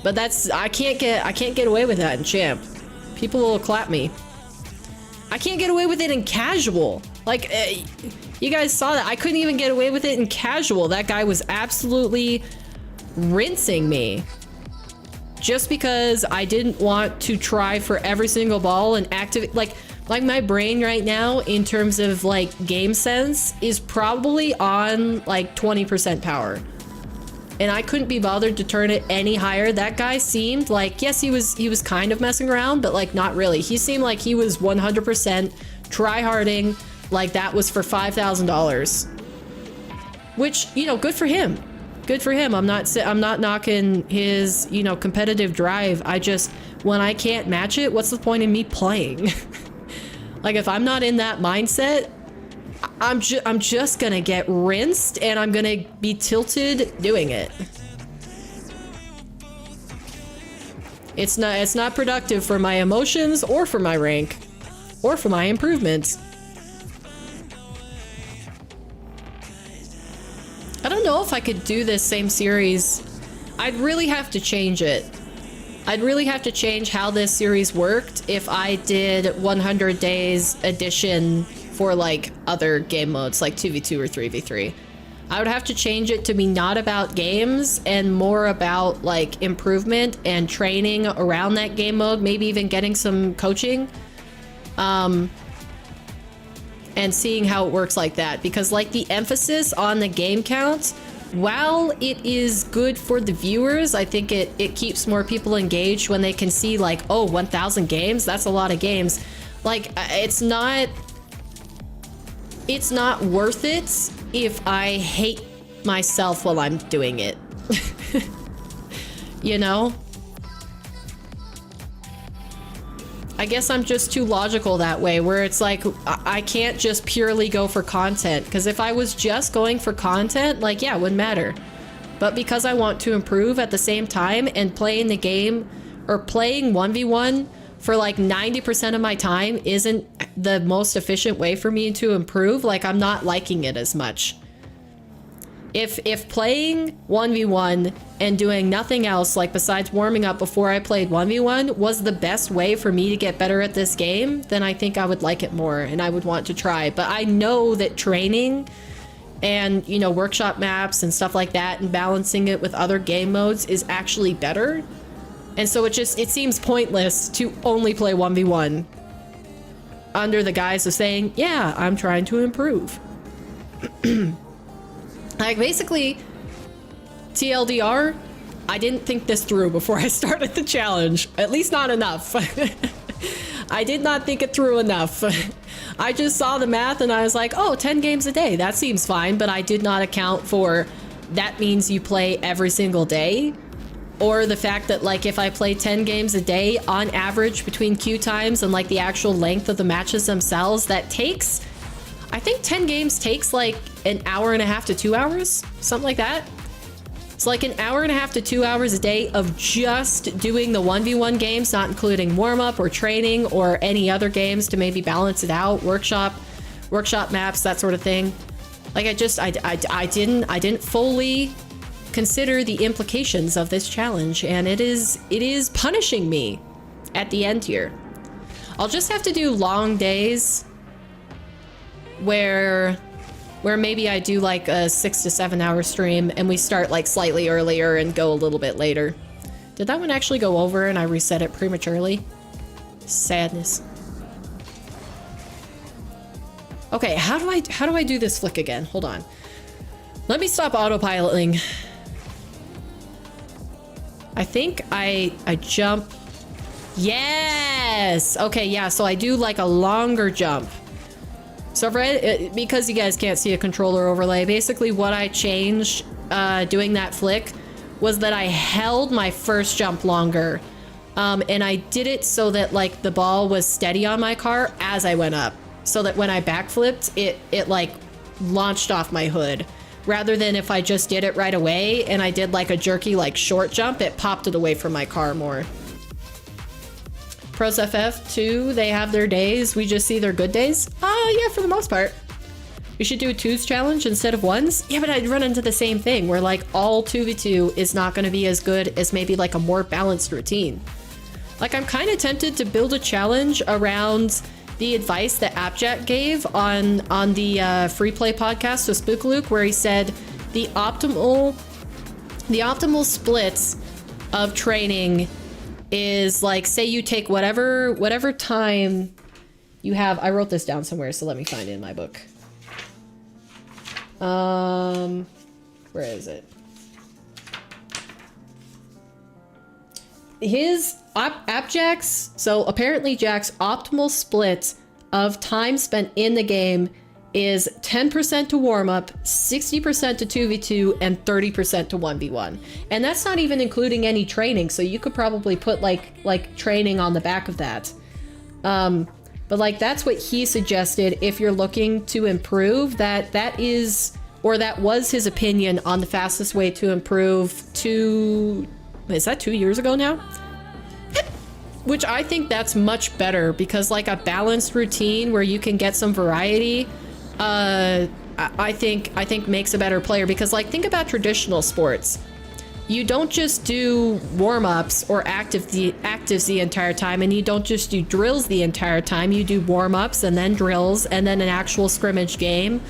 But that's, I can't get away with that in Champ. People will clap me. I can't get away with it in casual. Like, you guys saw that. I couldn't even get away with it in casual. That guy was absolutely rinsing me. Just because I didn't want to try for every single ball and activate, like my brain right now in terms of like game sense is probably on like 20% power. And I couldn't be bothered to turn it any higher. That guy seemed like, yes, he was kind of messing around, but like not really. He seemed like he was 100% try-harding, like that was for $5,000. Which, you know, good for him. Good for him. I'm not knocking his, you know, competitive drive. I just, when I can't match it, what's the point in me playing? Like, if I'm not in that mindset, I'm just gonna get rinsed and I'm gonna be tilted doing it. It's not productive for my emotions or for my rank or for my improvements. I don't know if I could do this same series. I'd really have to change it. I'd really have to change how this series worked if I did 100 days edition for like other game modes like 2v2 or 3v3. I would have to change it to be not about games and more about like improvement and training around that game mode, maybe even getting some coaching. And seeing how it works like that, because like the emphasis on the game count, while it is good for the viewers, I think it keeps more people engaged when they can see like, oh, 1,000 games, that's a lot of games. Like, it's not worth it if I hate myself while I'm doing it. You know? I guess I'm just too logical that way, where it's like, I can't just purely go for content, because if I was just going for content, like, yeah, it wouldn't matter. But because I want to improve at the same time and playing the game, or playing 1v1 for like 90% of my time isn't the most efficient way for me to improve, like I'm not liking it as much. If playing 1v1 and doing nothing else, like besides warming up before I played 1v1, was the best way for me to get better at this game, then I think I would like it more and I would want to try. But I know that training and, you know, workshop maps and stuff like that and balancing it with other game modes is actually better. And so it seems pointless to only play 1v1 under the guise of saying, yeah, I'm trying to improve. Like, basically, TLDR, I didn't think this through before I started the challenge. At least not enough. I did not think it through enough. I just saw the math and I was like, oh, 10 games a day, that seems fine. But I did not account for that means you play every single day. Or the fact that, like, if I play 10 games a day on average between queue times and like the actual length of the matches themselves, that takes, I think 10 games takes like an hour and a half to 2 hours, something like that. It's like an hour and a half to 2 hours a day of just doing the 1v1 games, not including warm-up or training or any other games to maybe balance it out, workshop maps, that sort of thing. Like, I didn't fully consider the implications of this challenge, and it is punishing me at the end here. I'll just have to do long days where maybe I do like a 6 to 7 hour stream and we start like slightly earlier and go a little bit later. Did that one actually go over and I reset it prematurely? Sadness. Okay, how do I do this flick again? Hold on. Let me stop autopiloting. I think I jump. Yes! Okay, yeah, so I do like a longer jump. So because you guys can't see a controller overlay, basically what I changed doing that flick was that I held my first jump longer. And I did it so that like the ball was steady on my car as I went up. So that when I backflipped, it like launched off my hood. Rather than if I just did it right away and I did like a jerky like short jump, it popped it away from my car more. Pros FF too, they have their days. We just see their good days. Yeah, for the most part. We should do a 2s challenge instead of 1s. Yeah, but I'd run into the same thing where like all 2v2 is not going to be as good as maybe like a more balanced routine. Like, I'm kind of tempted to build a challenge around the advice that Appjack gave on the free play podcast with Spookalook, where he said the optimal splits of training is like, say you take whatever time you have. I wrote this down somewhere, so let me find it in my book. Where is it? His Appjack's, so apparently Jack's optimal split of time spent in the game is 10% to warm up, 60% to 2v2, and 30% to 1v1. And that's not even including any training, so you could probably put like training on the back of that. But like, that's what he suggested if you're looking to improve. That was his opinion on the fastest way to improve is that 2 years ago now? Which I think that's much better, because like a balanced routine where you can get some variety, I think makes a better player. Because like, think about traditional sports. You don't just do warm-ups or actives the entire time, and you don't just do drills the entire time. You do warm-ups and then drills and then an actual scrimmage game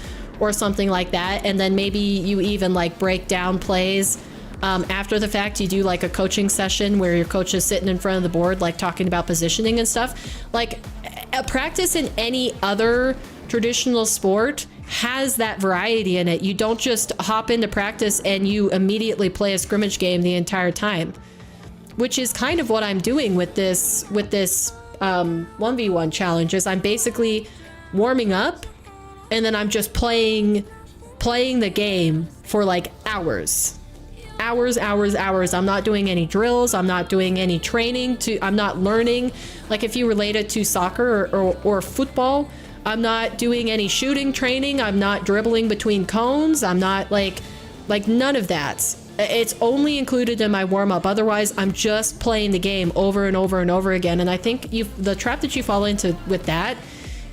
or something like that. And then maybe you even like break down plays. After the fact, you do like a coaching session where your coach is sitting in front of the board, like talking about positioning and stuff. Like, a practice in any other traditional sport has that variety in it. You don't just hop into practice and you immediately play a scrimmage game the entire time, which is kind of what I'm doing with this 1v1 challenge. Is I'm basically warming up and then I'm just playing the game for like hours. I'm not doing any drills. I'm not doing any training. I'm not learning. Like, if you relate it to soccer or football, I'm not doing any shooting training. I'm not dribbling between cones. I'm not like none of that. It's only included in my warm-up. Otherwise, I'm just playing the game over and over and over again. And I think the trap that you fall into with that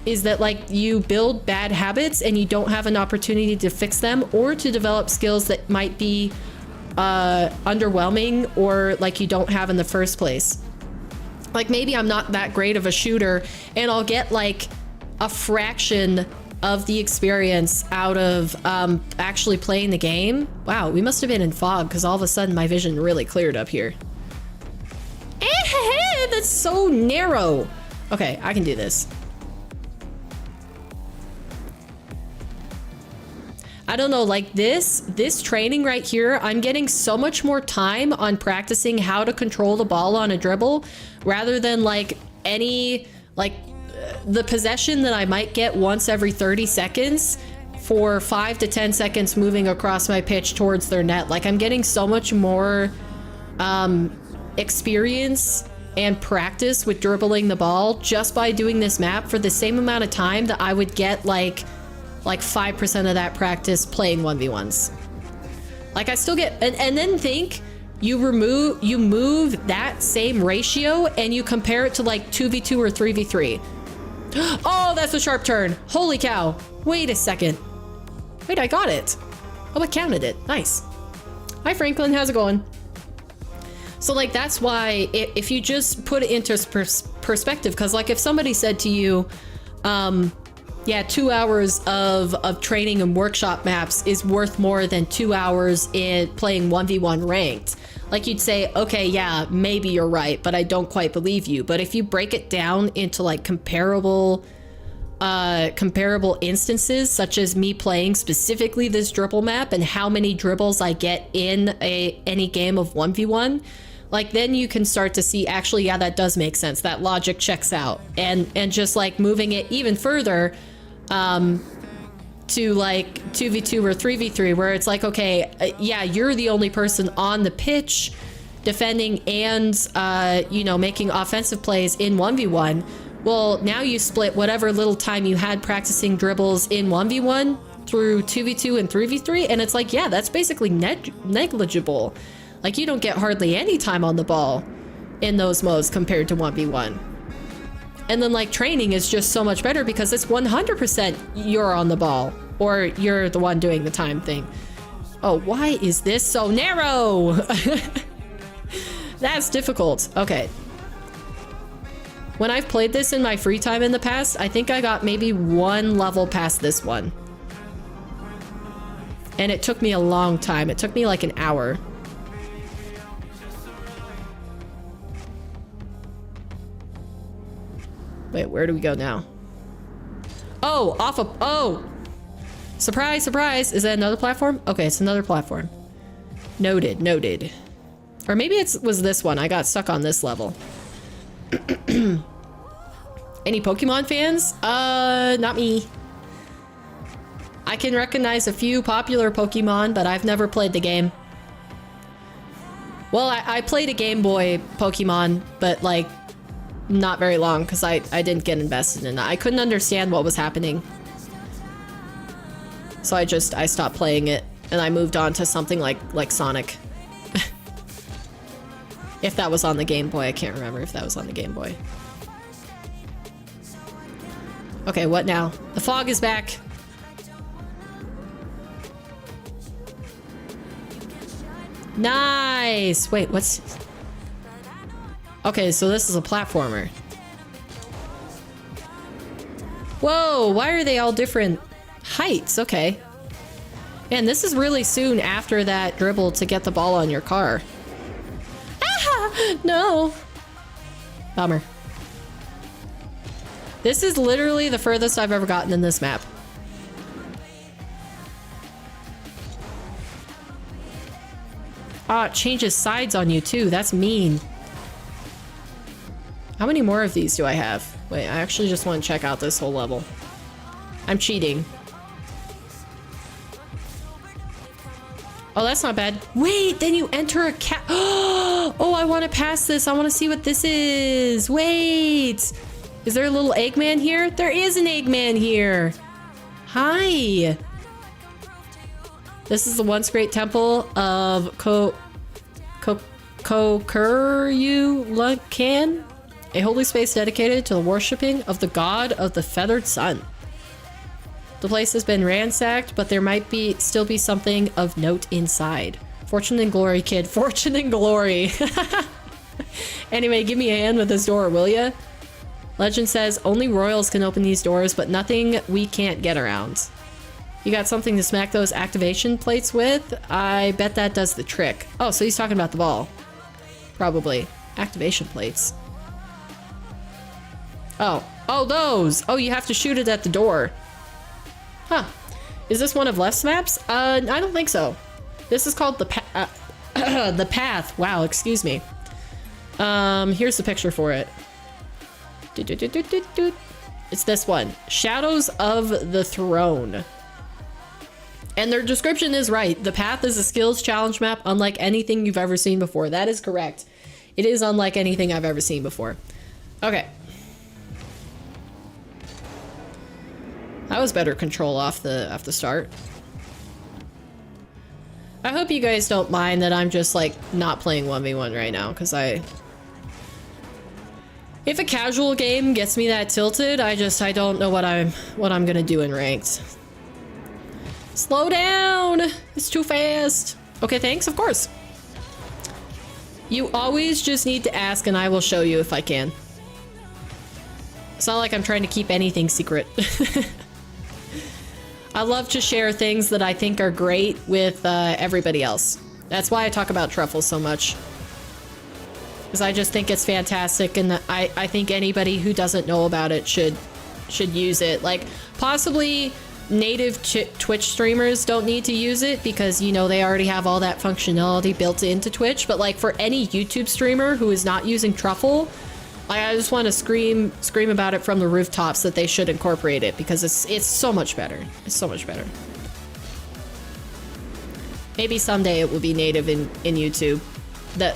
is that like you build bad habits and you don't have an opportunity to fix them or to develop skills that might be underwhelming or like you don't have in the first place. Like maybe I'm not that great of a shooter and I'll get like a fraction of the experience out of actually playing the game. Wow, we must have been in fog because all of a sudden my vision really cleared up here. That's so narrow. Okay, I can do this. I don't know, like this training right here, I'm getting so much more time on practicing how to control the ball on a dribble rather than like any, like the possession that I might get once every 30 seconds for 5 to 10 seconds moving across my pitch towards their net. Like I'm getting so much more experience and practice with dribbling the ball just by doing this map for the same amount of time that I would get like 5% of that practice playing 1v1s. Like I still get, and then think you move that same ratio and you compare it to like 2v2 or 3v3. Oh, that's a sharp turn. Holy cow. Wait a second. Wait, I got it. Oh, I counted it. Nice. Hi, Franklin. How's it going? So like, that's why if you just put it into perspective, because like if somebody said to you, yeah, 2 hours of training and workshop maps is worth more than 2 hours in playing 1v1 ranked. Like you'd say, okay, yeah, maybe you're right, but I don't quite believe you. But if you break it down into like comparable instances, such as me playing specifically this dribble map and how many dribbles I get in any game of 1v1, like then you can start to see, actually, yeah, that does make sense. That logic checks out. And just like moving it even further, to like 2v2 or 3v3 where it's like, okay, yeah, you're the only person on the pitch defending and you know, making offensive plays in 1v1. Well, now you split whatever little time you had practicing dribbles in 1v1 through 2v2 and 3v3, and it's like, yeah, that's basically negligible. Like you don't get hardly any time on the ball in those modes compared to 1v1. And then like training is just so much better because it's 100% you're on the ball or you're the one doing the time thing. Oh, why is this so narrow? That's difficult. Okay. When I've played this in my free time in the past, I think I got maybe one level past this one. And it took me a long time. It took me like an hour. Wait, where do we go now? Oh, off of, oh! Surprise, surprise! Is that another platform? Okay, it's another platform. Noted, noted. Or maybe it was this one. I got stuck on this level. Any Pokemon fans? Not me. I can recognize a few popular Pokemon, but I've never played the game. Well, I played a Game Boy Pokemon, but like, not very long because I didn't get invested in it. I couldn't understand what was happening. So I stopped playing it and I moved on to something like Sonic. If that was on the Game Boy, I can't remember if that was on the Game Boy. Okay, what now? The fog is back. Nice! Wait, what's... Okay, so this is a platformer. Whoa, why are they all different heights? Okay. Man, this is really soon after that dribble to get the ball on your car. Ah! No! Bummer. This is literally the furthest I've ever gotten in this map. Ah, it changes sides on you too. That's mean. How many more of these do I have? Wait, I actually just want to check out this whole level. I'm cheating. Oh, that's not bad. Wait, then you enter a cat. Oh, I want to pass this. I want to see what this is. Wait. Is there a little Eggman here? There is an Eggman here. Hi. This is the once great temple of Kokuryulan, a holy space dedicated to the worshipping of the god of the feathered sun. The place has been ransacked, but there might still be something of note inside. Fortune and glory, kid. Fortune and glory. Anyway, give me a hand with this door, will ya? Legend says only royals can open these doors, but nothing we can't get around. You got something to smack those activation plates with? I bet that does the trick. Oh, so he's talking about the ball. Probably. Activation plates. Oh. Oh, those! Oh, you have to shoot it at the door. Huh. Is this one of Left's maps? I don't think so. This is called the the path. Wow, excuse me. Here's the picture for it. It's this one. Shadows of the Throne. And their description is right. The path is a skills challenge map unlike anything you've ever seen before. That is correct. It is unlike anything I've ever seen before. Okay. That was better control off the start. I hope you guys don't mind that I'm just like not playing 1v1 right now, because if a casual game gets me that tilted, I don't know what I'm gonna do in ranked. Slow down! It's too fast. Okay, thanks, of course. You always just need to ask and I will show you if I can. It's not like I'm trying to keep anything secret. I love to share things that I think are great with everybody else. That's why I talk about truffles so much. Because I just think it's fantastic, and I think anybody who doesn't know about it should use it. Like, possibly native Twitch streamers don't need to use it because, you know, they already have all that functionality built into Twitch. But like for any YouTube streamer who is not using truffle, I just want to scream about it from the rooftops that they should incorporate it because it's so much better. It's so much better. Maybe someday it will be native in YouTube.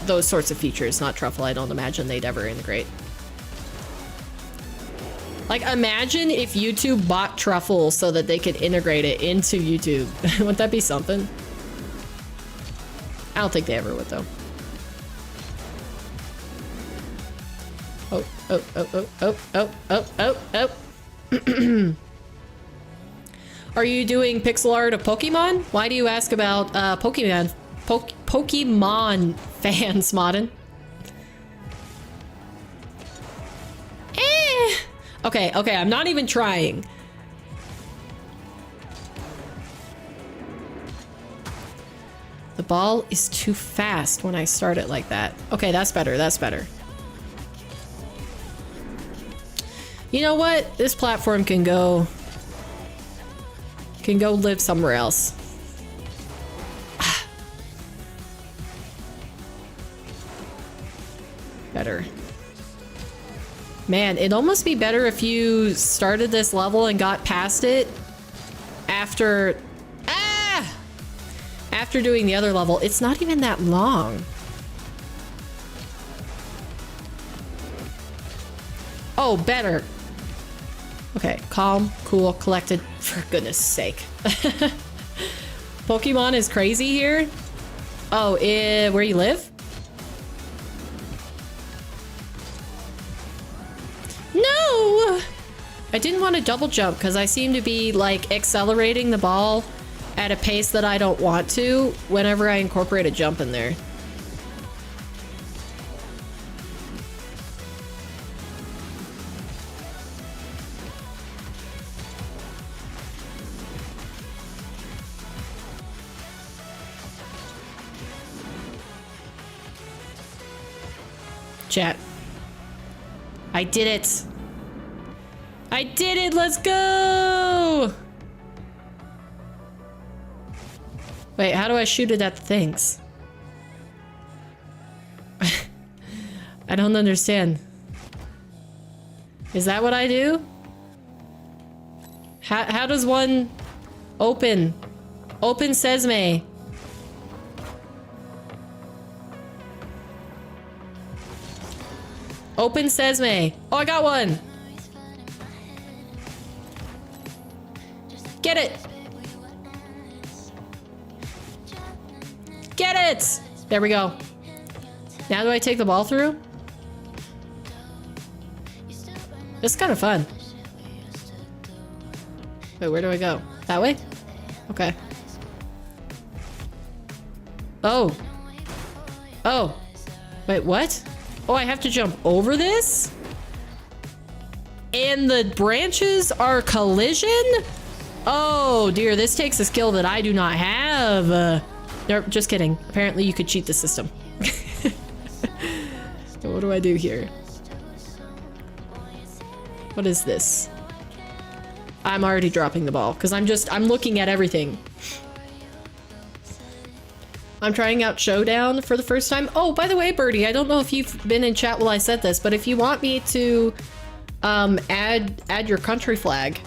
Those sorts of features, not truffle. I don't imagine they'd ever integrate. Like, imagine if YouTube bought truffle so that they could integrate it into YouTube. Wouldn't that be something? I don't think they ever would, though. Oh, oh, oh, oh, oh, oh, oh, oh, oh. Are you doing pixel art of Pokemon? Why do you ask about Pokemon fans, Modern? Okay, okay, I'm not even trying. The ball is too fast when I start it like that. Okay, that's better, that's better. You know what? This platform can go live somewhere else. Better. Man, it'd almost be better if you started this level and got past it after doing the other level. It's not even that long. Oh, better. Okay, calm, cool, collected, for goodness sake. Pokemon is crazy here. Oh, where you live? No! I didn't want to double jump because I seem to be like accelerating the ball at a pace that I don't want to whenever I incorporate a jump in there. Chat. I did it. I did it. Let's go. Wait, how do I shoot it at the things? I don't understand. Is that what I do? How does one open? Open Sesame. Open Sesame. Oh, I got one. Get it. it! There we go. Now do I take the ball through? This is kind of fun. Wait, where do I go? That way? Okay. Oh. Oh. Wait, what? Oh, I have to jump over this? And the branches are collision? Oh dear, this takes a skill that I do not have. Nope, just kidding. Apparently you could cheat the system. So what do I do here? What is this? I'm already dropping the ball because I'm looking at everything. I'm trying out Showdown for the first time. Oh, by the way, Birdie, I don't know if you've been in chat while I said this, but if you want me to add your country flag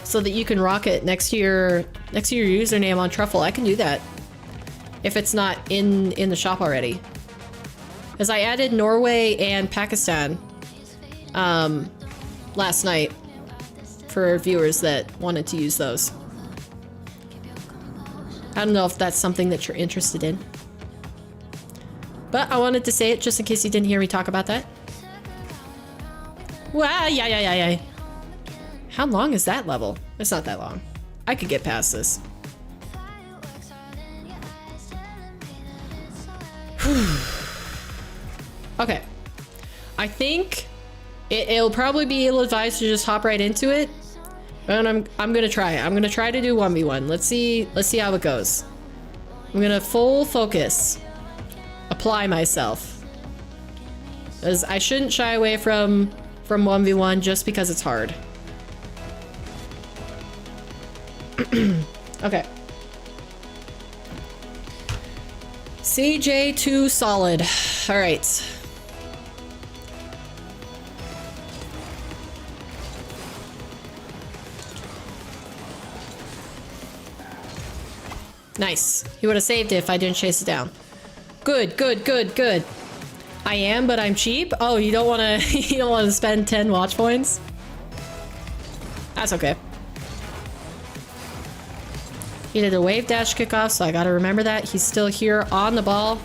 so that you can rock it next to your username on Truffle, I can do that. If it's not in the shop already. As I added Norway and Pakistan last night for viewers that wanted to use those. I don't know if that's something that you're interested in. But I wanted to say it just in case you didn't hear me talk about that. Wow, yeah. How long is that level? It's not that long. I could get past this. Okay. I think it'll probably be ill-advised to just hop right into it. And I'm gonna try it. I'm gonna try to do 1v1. Let's see how it goes. I'm gonna full focus. Apply myself. As I shouldn't shy away from 1v1 just because it's hard. Okay. CJ2 solid. All right. Nice. He would have saved it if I didn't chase it down. Good. I am, but I'm cheap. Oh, you don't want to you don't want to spend 10 watch points? That's okay. He did a wave dash kickoff, so I got to remember that. He's still here on the ball.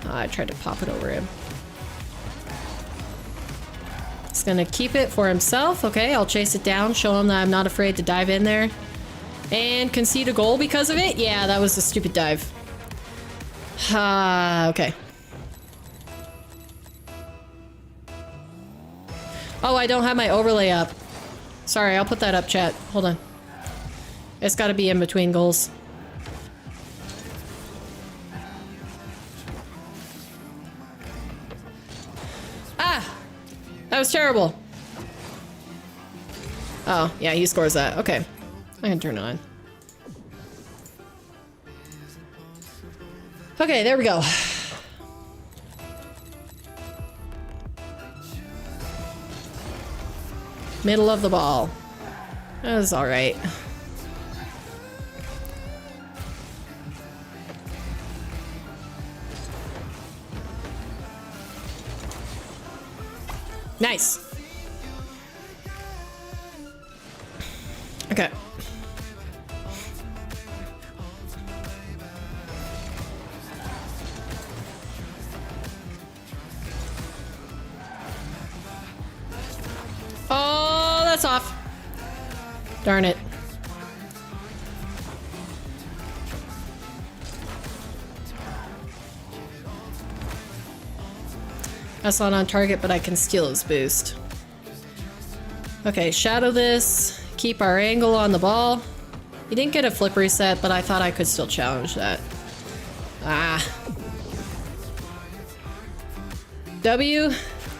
I tried to pop it over him. He's going to keep it for himself. Okay, I'll chase it down, show him that I'm not afraid to dive in there. And concede a goal because of it? Yeah, that was a stupid dive. Okay. Oh, I don't have my overlay up. Sorry, I'll put that up, chat. Hold on. It's gotta be in between goals. Ah! That was terrible. Oh, yeah, he scores that. Okay. I can turn it on. Okay, there we go. Middle of the ball. That was all right. Nice. Okay. Oh, that's off. Darn it. That's not on target, but I can steal his boost. Okay, shadow this. Keep our angle on the ball. He didn't get a flip reset, but I thought I could still challenge that. Ah. W.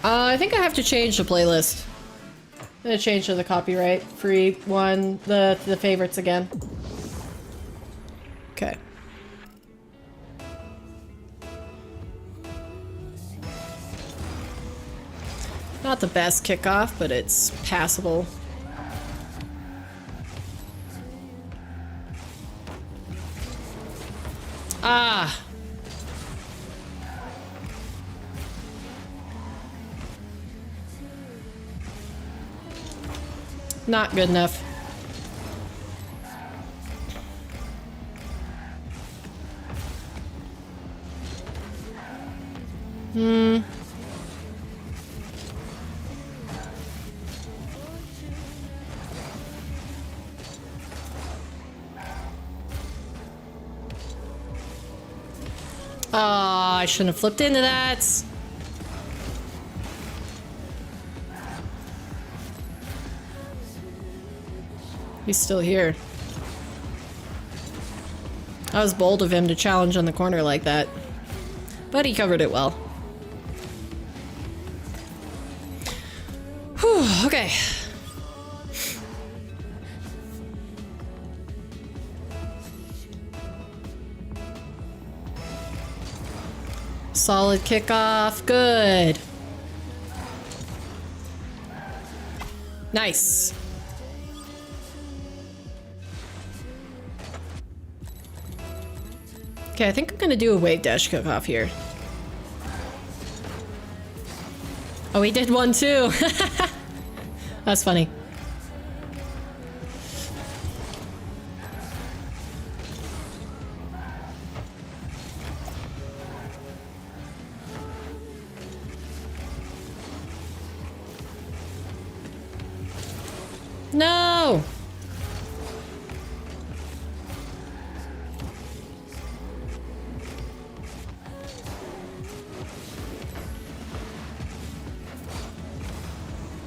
I think I have to change the playlist. I'm gonna change to the copyright free one, the favorites again. Okay. Not the best kickoff, but it's passable. Ah. Not good enough. Oh, I shouldn't have flipped into that. He's still here. That was bold of him to challenge on the corner like that. But he covered it well. Whew, okay. Solid kickoff. Good. Nice. Okay, I think I'm gonna do a wave dash kickoff here. Oh, he did one too. That's funny. No!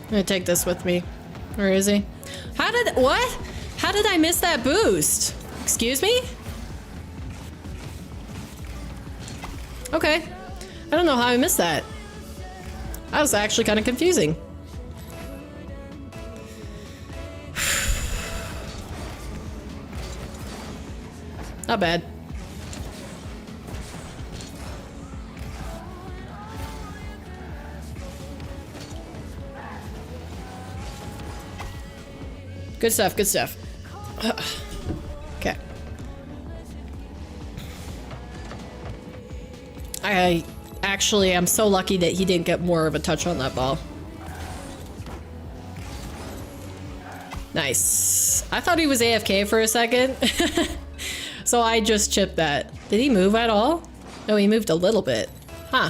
I'm gonna take this with me. Where is he? What? How did I miss that boost? Excuse me? Okay. I don't know how I missed that. That was actually kind of confusing. Not bad. Good stuff, good stuff. Okay. I actually am so lucky that he didn't get more of a touch on that ball. Nice. I thought he was AFK for a second. So I just chipped that. Did he move at all? No, he moved a little bit. Huh.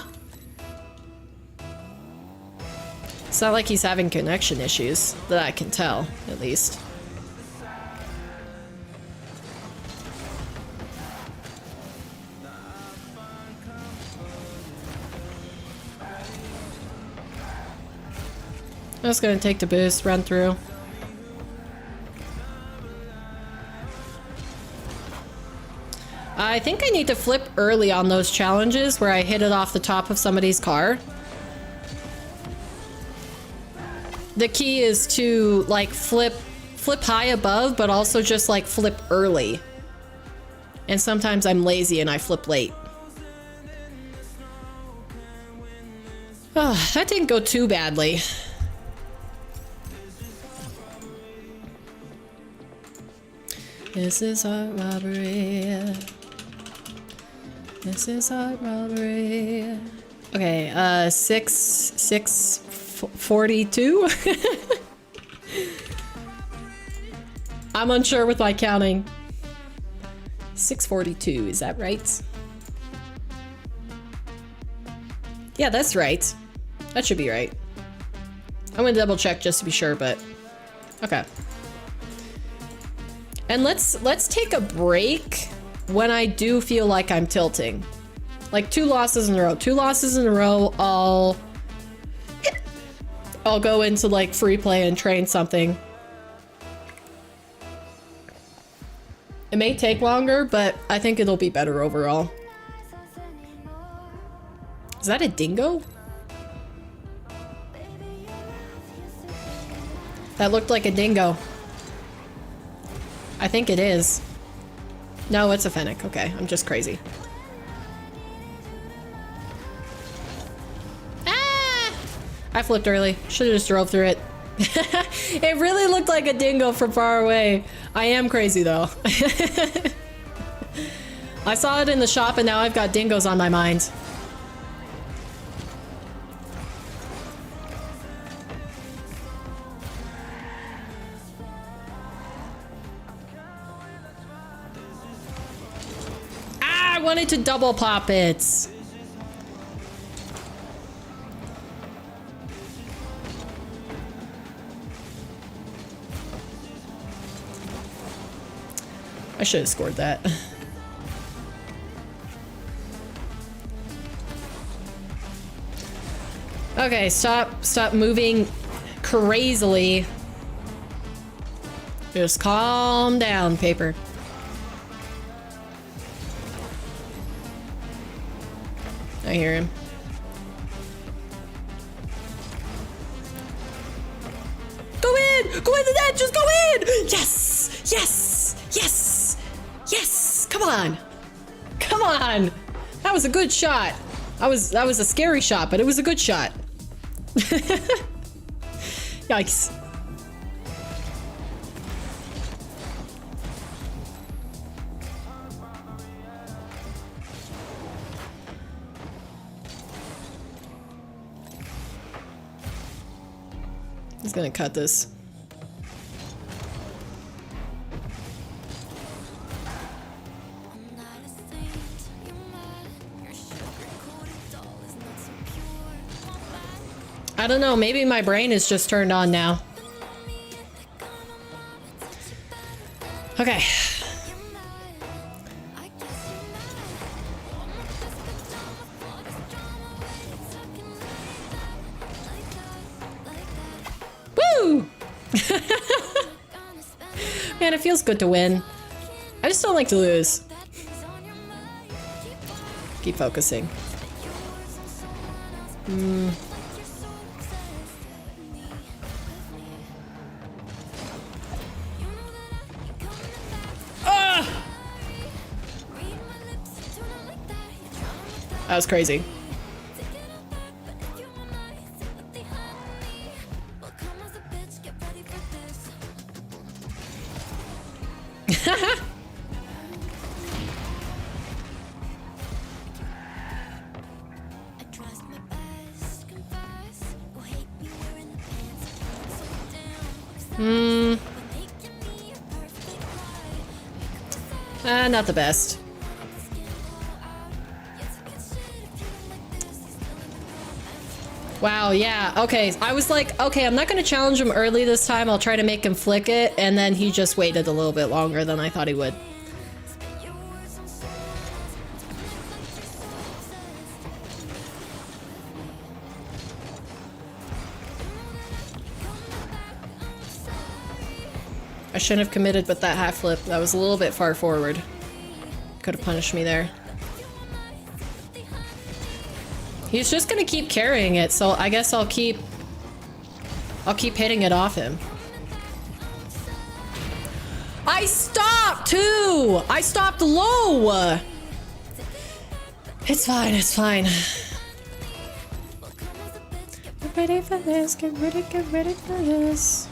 It's not like he's having connection issues, that I can tell, at least. I'm just gonna take the boost, run through. I think I need to flip early on those challenges where I hit it off the top of somebody's car. The key is to like flip high above, but also just like flip early. And sometimes I'm lazy and I flip late. Oh, that didn't go too badly. This is hard robbery. This is hard robbery. Okay, 642? I'm unsure with my counting. 642, is that right? Yeah, that's right. That should be right. I'm gonna double check just to be sure, but okay. And let's take a break when I do feel like I'm tilting. Like 2 losses in a row. 2 losses in a row, I'll go into like free play and train something. It may take longer, but I think it'll be better overall. Is that a dingo? That looked like a dingo. I think it is. No, it's a fennec. Okay, I'm just crazy. Ah! I flipped early. Should've just drove through it. It really looked like a dingo from far away. I am crazy though. I saw it in the shop and now I've got dingoes on my mind. I wanted to double pop it. I should have scored that. Okay, stop moving crazily. Just calm down, paper. I hear him. Go in! Go in the net! Just go in! Yes! Yes! Yes! Yes! Come on! Come on! That was a good shot. That was a scary shot, but it was a good shot. Yikes. He's gonna cut this. I don't know, maybe my brain is just turned on now. Okay. Woo! Man, it feels good to win. I just don't like to lose. Keep focusing. That was crazy. Not the best. Wow, yeah, okay. I was like, okay, I'm not gonna challenge him early this time. I'll try to make him flick it, and then he just waited a little bit longer than I thought he would. I shouldn't have committed with that half flip. That was a little bit far forward. Could have punished me there. He's just gonna keep carrying it, so I guess I'll keep hitting it off him. I stopped too! I stopped low! It's fine, it's fine. Get ready for this, get ready for this.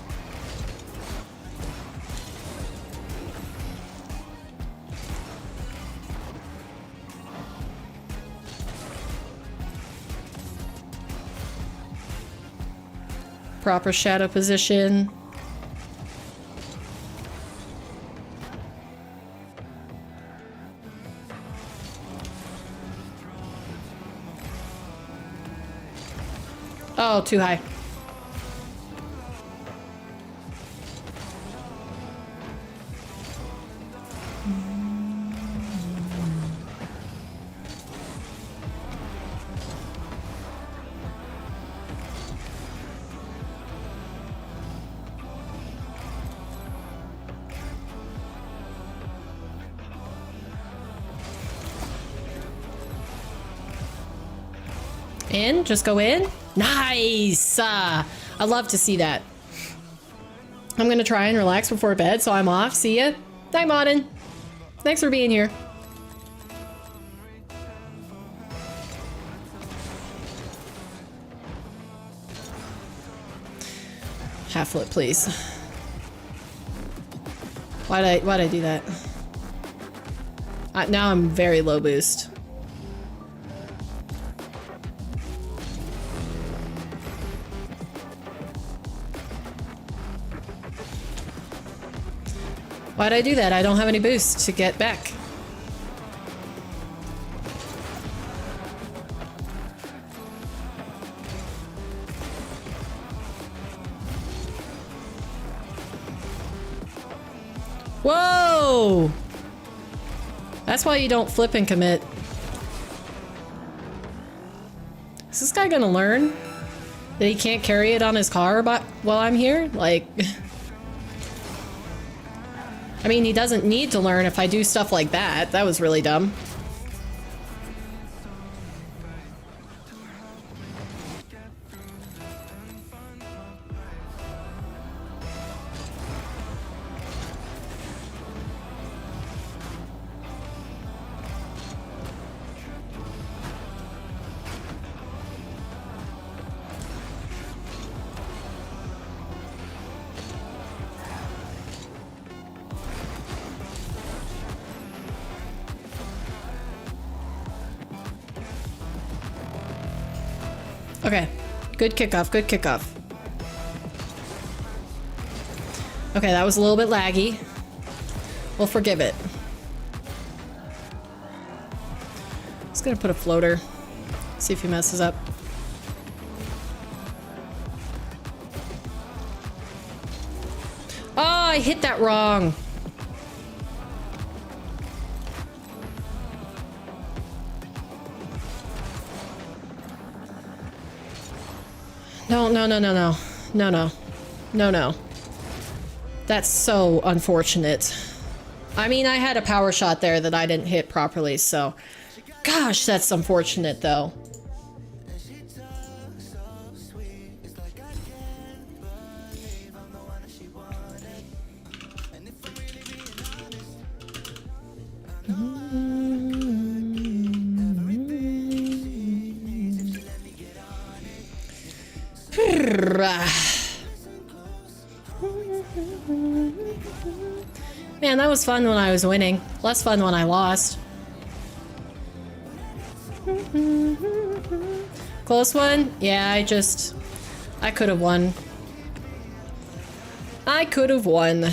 Proper shadow position. Oh, too high. In? Just go in? Nice! I love to see that. I'm gonna try and relax before bed, so I'm off. See ya. Night, Modin. Thanks for being here. Half flip, please. Why'd I do that? Now I'm very low boost. Why'd I do that? I don't have any boost to get back. Whoa! That's why you don't flip and commit. Is this guy gonna learn that he can't carry it on his car while I'm here? Like... I mean, he doesn't need to learn if I do stuff like that. That was really dumb. Okay, good kickoff, good kickoff. Okay, that was a little bit laggy. We'll forgive it. Just gonna put a floater. See if he messes up. Oh, I hit that wrong. No, no, no, no, no. No, no. No, no. That's so unfortunate. I mean, I had a power shot there that I didn't hit properly, so... Gosh, that's unfortunate, though. Man, that was fun when I was winning. Less fun when I lost. Close one? Yeah, I could have won. I could have won.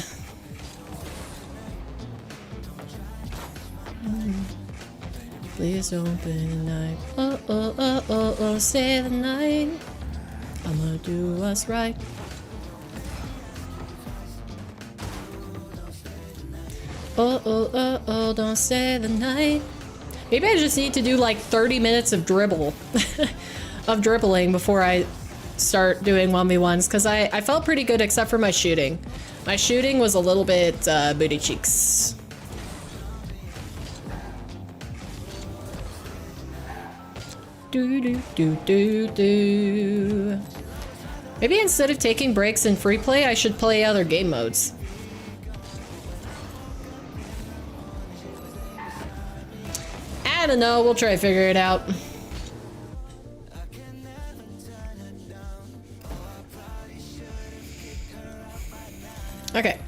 Please open night. Oh, oh, oh, oh, oh, stay the night. I'ma do us right. Oh, oh, oh, oh, don't stay the night. Maybe I just need to do like 30 minutes of dribble. Of dribbling before I start doing 1v1s, because I felt pretty good except for my shooting. My shooting was a little bit booty cheeks. Do do do do do. Maybe instead of taking breaks in free play, I should play other game modes. I don't know, we'll try to figure it out. Okay.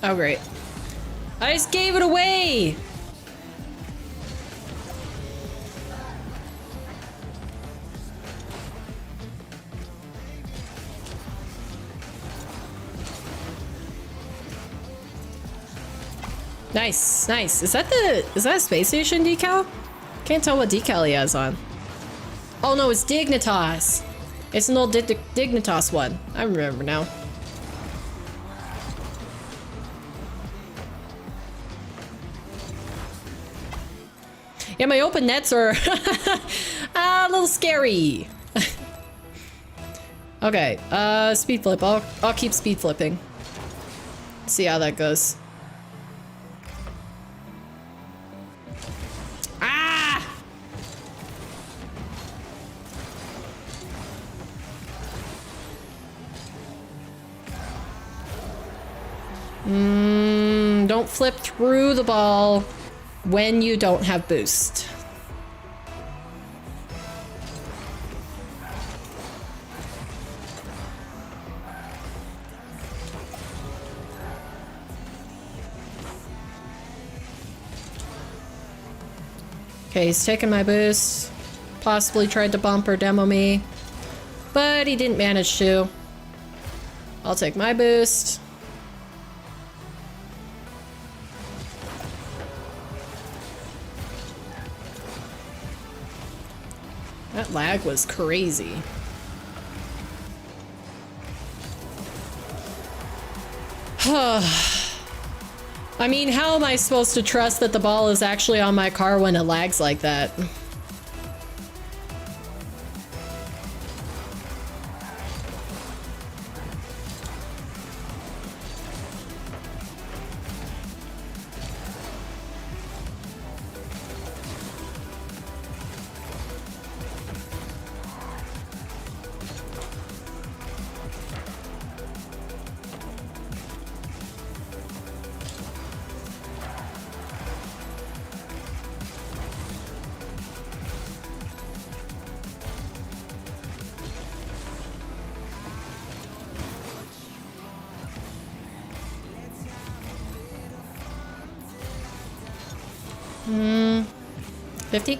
Oh, great. I just gave it away! Nice, nice. Is that a space station decal? Can't tell what decal he has on. Oh no, it's Dignitas. It's an old Dignitas one. I remember now. Yeah, my open nets are a little scary. Okay, speed flip. I'll keep speed flipping. See how that goes. Ah! Don't flip through the ball when you don't have boost. Okay, he's taking my boost. Possibly tried to bump or demo me, but he didn't manage to. I'll take my boost. That lag was crazy. I mean, how am I supposed to trust that the ball is actually on my car when it lags like that? Hmm. 50?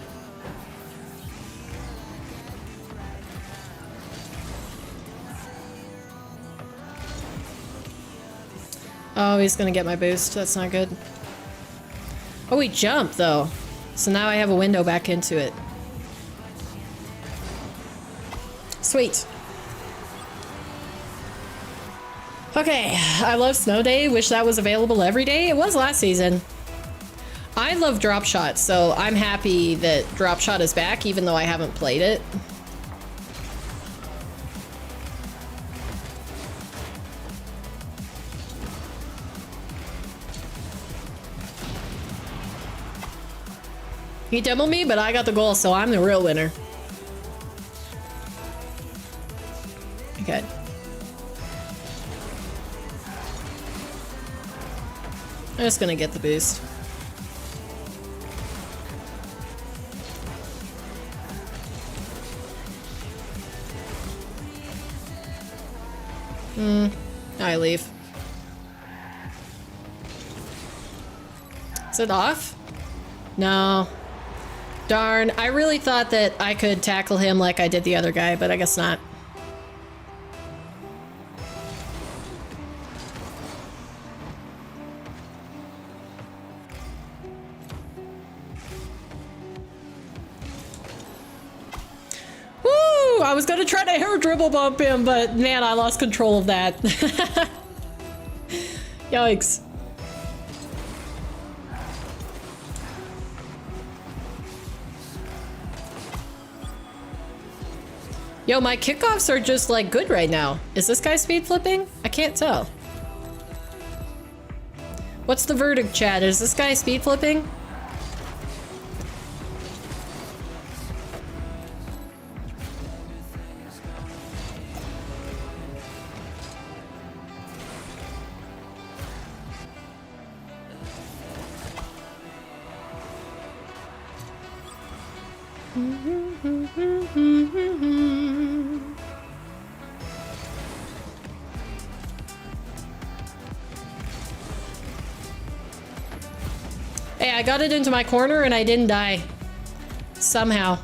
Oh, he's gonna get my boost. That's not good. Oh, he jumped though. So now I have a window back into it. Sweet. Okay, I love Snow Day. Wish that was available every day. It was last season. I love Drop Shot, so I'm happy that Drop Shot is back, even though I haven't played it. He demoed me, but I got the goal, so I'm the real winner. Okay. I'm just gonna get the boost. I leave. Is it off? No. Darn, I really thought that I could tackle him like I did the other guy, but I guess not. I was gonna try to AirDribble bump him, but man, I lost control of that. Yikes. Yo, my kickoffs are just like good right now. Is this guy speed flipping? I can't tell. What's the verdict, chat? Is this guy speed flipping? Hey, I got it into my corner and I didn't die. Somehow.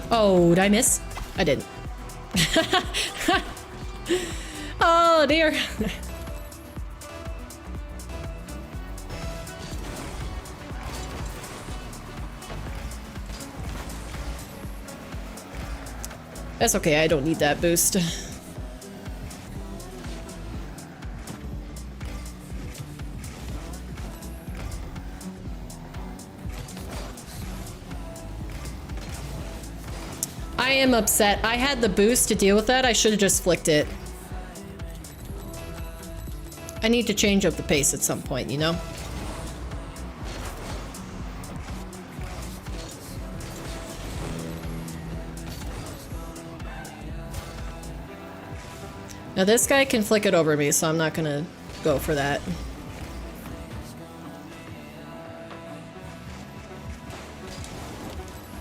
Oh, did I miss? I didn't. Oh dear. That's okay, I don't need that boost. I am upset. I had the boost to deal with that. I should have just flicked it. I need to change up the pace at some point, you know? Now this guy can flick it over me, so I'm not gonna go for that.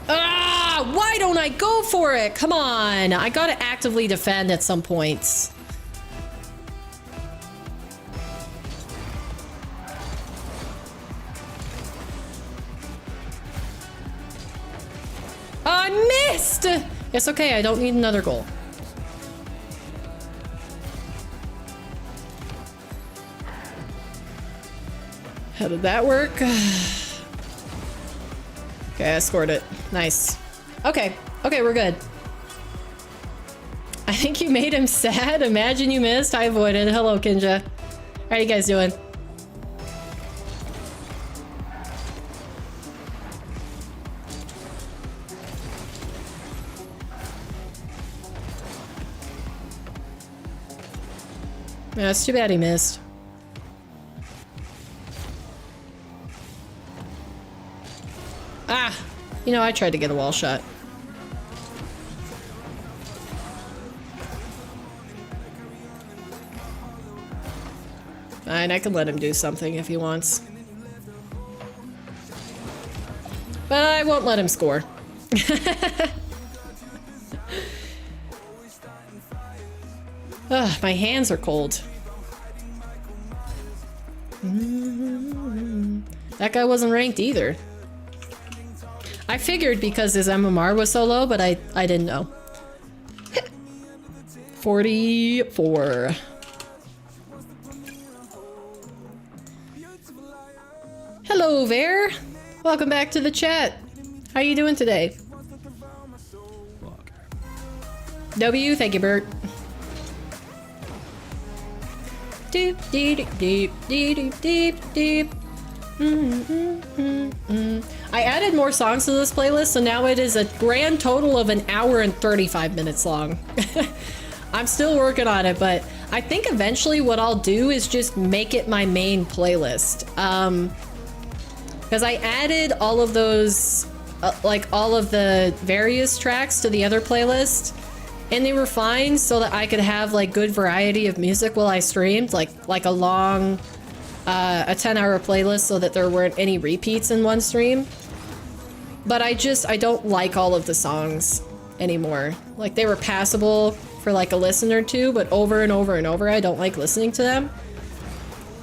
Ah! Why don't I go for it? Come on! I gotta actively defend at some points. I missed! It's okay, I don't need another goal. How did that work? Okay, I scored it. Nice. Okay, okay, we're good. I think you made him sad. Imagine you missed. I avoided. Hello, Kinja. How are you guys doing? Yeah, it's too bad he missed. Ah! You know, I tried to get a wall shot. Fine, I can let him do something if he wants. But I won't let him score. Ugh, my hands are cold. That guy wasn't ranked either. I figured because his MMR was so low, but I didn't know. 44. Hello there. Welcome back to the chat. How you doing today? W, thank you, Bert. Deep, deep, deep, deep, deep, deep. I added more songs to this playlist, so now it is a grand total of 1 hour and 35 minutes long. I'm still working on it, but I think eventually what I'll do is just make it my main playlist. Because I added all of those, like all of the various tracks to the other playlist, and they were fine so that I could have like good variety of music while I streamed, like a long, a 10-hour playlist so that there weren't any repeats in one stream. But I don't like all of the songs anymore. Like they were passable for like a listen or two, but over and over and over, I don't like listening to them.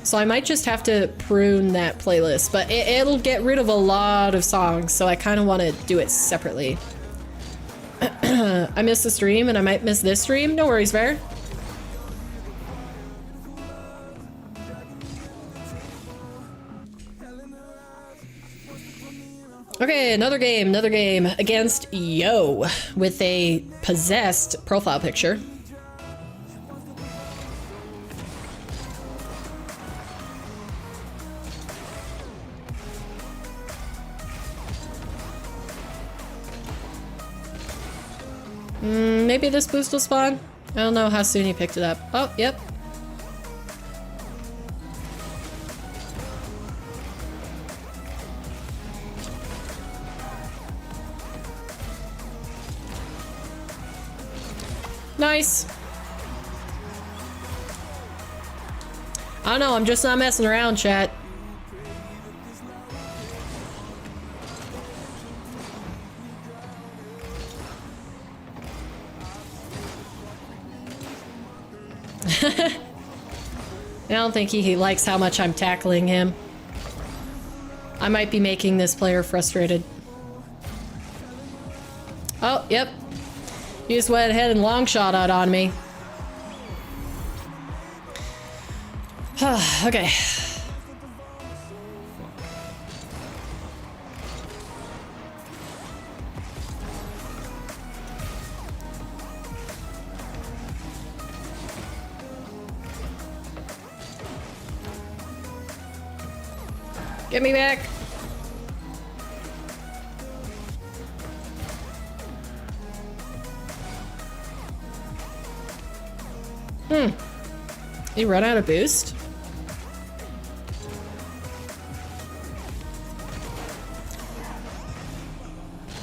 So I might just have to prune that playlist, but it'll get rid of a lot of songs, so I kind of want to do it separately. I missed the stream and I might miss this stream. No worries, Bear. Okay, another game against Yo with a possessed profile picture. Maybe this boost will spawn? I don't know how soon he picked it up. Oh, yep. Nice. I don't know, I'm just not messing around, chat. I don't think he likes how much I'm tackling him. I might be making this player frustrated. Oh, yep. He just went ahead and long shot out on me. Okay. Get me back. He run out of boost?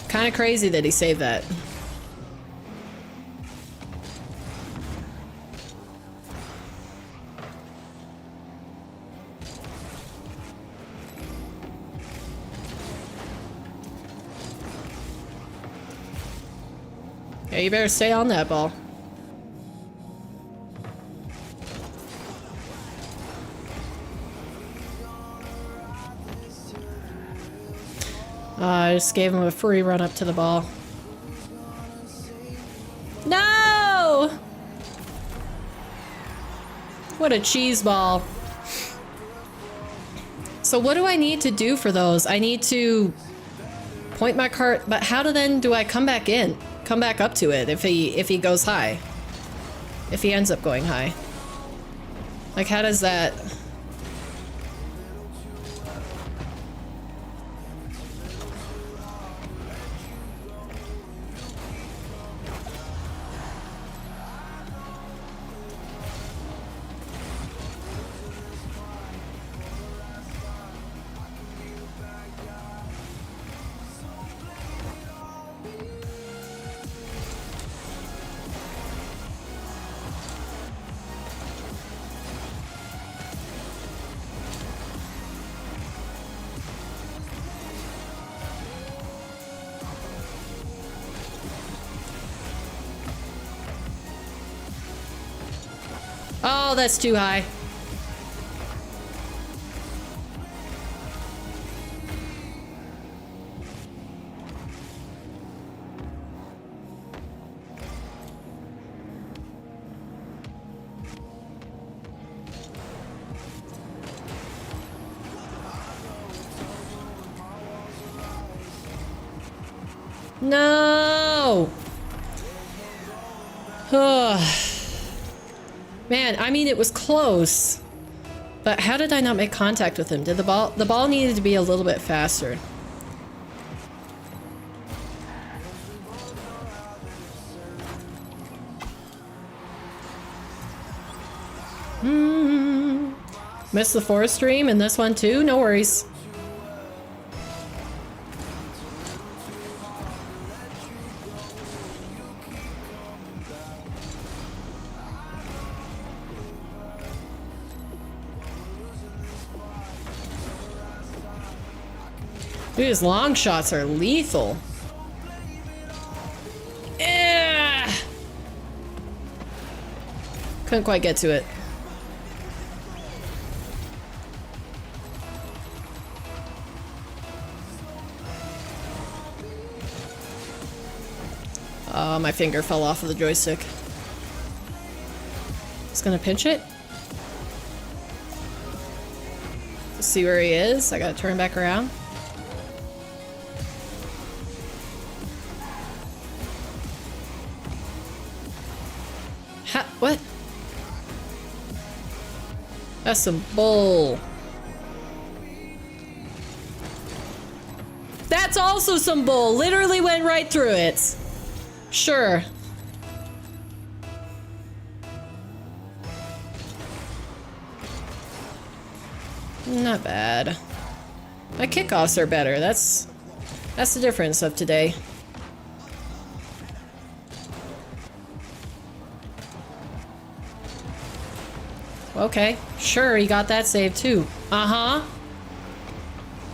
Kind of crazy that he saved that. Yeah, you better stay on that ball. I just gave him a free run up to the ball. What a cheese ball. So what do I need to do for those? I need to point my cart, but how do I come back in? Come back up to it if he goes high? If he ends up going high? Like, how does that... Oh, that's too high. No! Man, I mean, it was close. But how did I not make contact with him? Did the ball needed to be a little bit faster. Missed the forest stream and this one too? No worries. Dude, his long shots are lethal. Couldn't quite get to it. Oh, my finger fell off of the joystick. Just gonna pinch it. See where he is. I gotta turn back around. What? That's some bull. That's also some bull. Literally went right through it. Sure. Not bad. My kickoffs are better. That's the difference of today. Okay, sure, he got that save too. Uh-huh.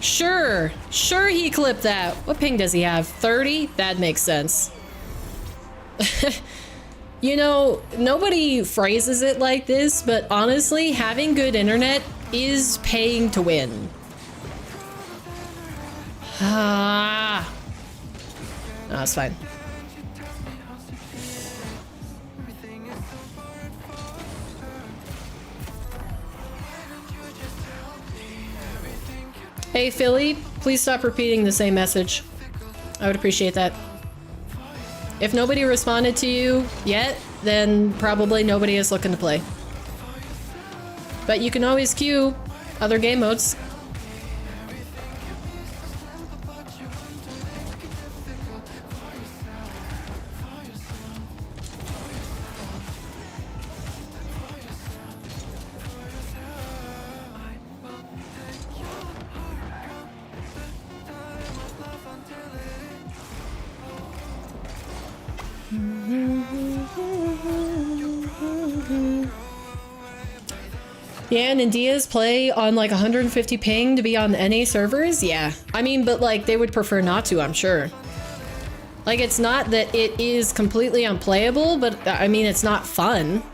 Sure, sure he clipped that. What ping does he have? 30? That makes sense. You know, nobody phrases it like this, but honestly, having good internet is paying to win. Ah. No, it's fine. Hey, Philly, please stop repeating the same message. I would appreciate that. If nobody responded to you yet, then probably nobody is looking to play. But you can always queue other game modes. Yeah, and Diaz play on like 150 ping to be on the NA servers? Yeah. I mean, but like they would prefer not to, I'm sure. Like it's not that it is completely unplayable, but I mean, it's not fun.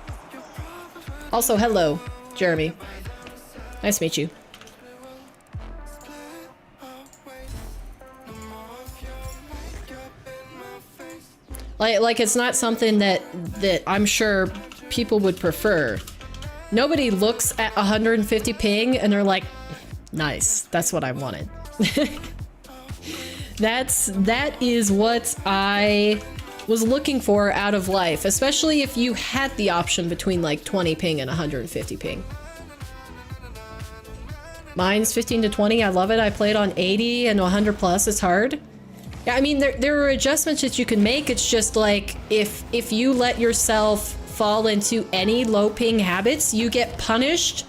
Also, hello, Jeremy. Nice to meet you. Like it's not something that I'm sure people would prefer. Nobody looks at 150 ping and they're like, nice, that's what I wanted. That is what I was looking for out of life, especially if you had the option between like 20 ping and 150 ping. Mine's 15 to 20, I love it. I played on 80 and 100 plus, it's hard. Yeah, I mean, there are adjustments that you can make. It's just like, if you let yourself fall into any low ping habits, you get punished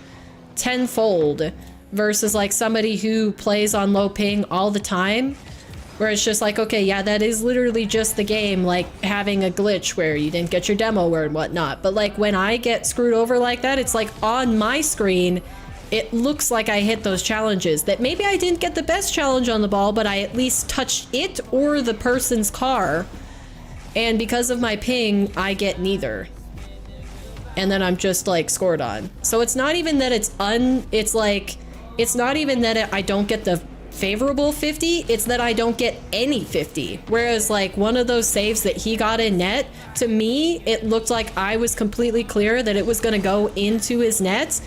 tenfold versus like somebody who plays on low ping all the time, where it's just like, okay, yeah, that is literally just the game, like having a glitch where you didn't get your demo or whatnot. But like when I get screwed over like that, it's like on my screen, it looks like I hit those challenges that maybe I didn't get the best challenge on the ball, but I at least touched it or the person's car. And because of my ping, I get neither. And then I'm just like scored on. So it's not even that it's not even that I don't get the favorable 50, it's that I don't get any 50. Whereas like one of those saves that he got in net, to me, it looked like I was completely clear that it was gonna go into his net.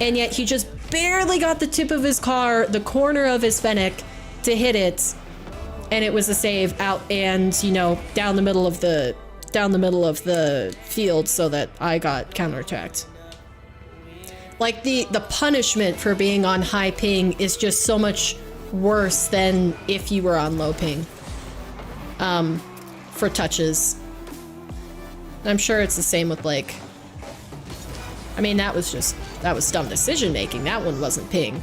And yet he just barely got the tip of his car, the corner of his Fennec to hit it. And it was a save out and, you know, down the middle of the field so that I got counterattacked. Like the punishment for being on high ping is just so much worse than if you were on low ping. For touches. I'm sure it's the same with like, I mean, that was dumb decision making. That one wasn't ping.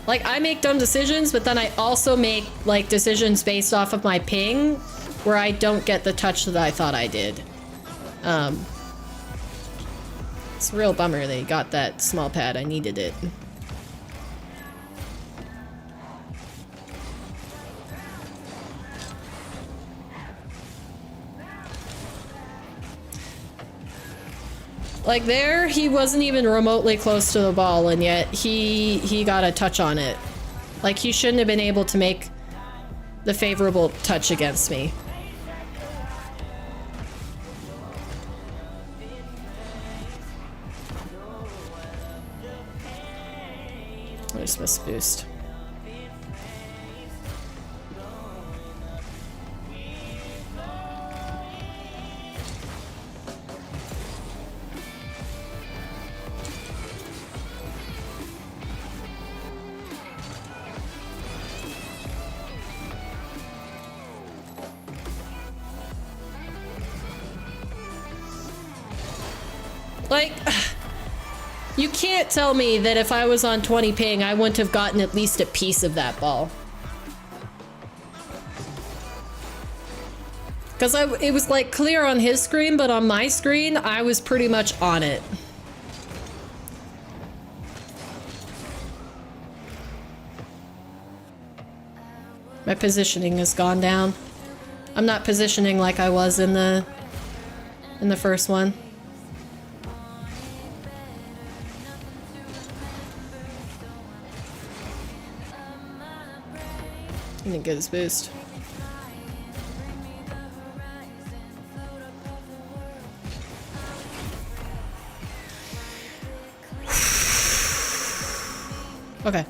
Like, I make dumb decisions, but then I also make like decisions based off of my ping where I don't get the touch that I thought I did. It's a real bummer that you got that small pad. I needed it. Like there, he wasn't even remotely close to the ball, and yet he got a touch on it. Like he shouldn't have been able to make the favorable touch against me. I just missed boost. Like, you can't tell me that if I was on 20 ping, I wouldn't have gotten at least a piece of that ball. Because it was like clear on his screen, but on my screen, I was pretty much on it. My positioning has gone down. I'm not positioning like I was in the first one. He didn't get his boost. Okay.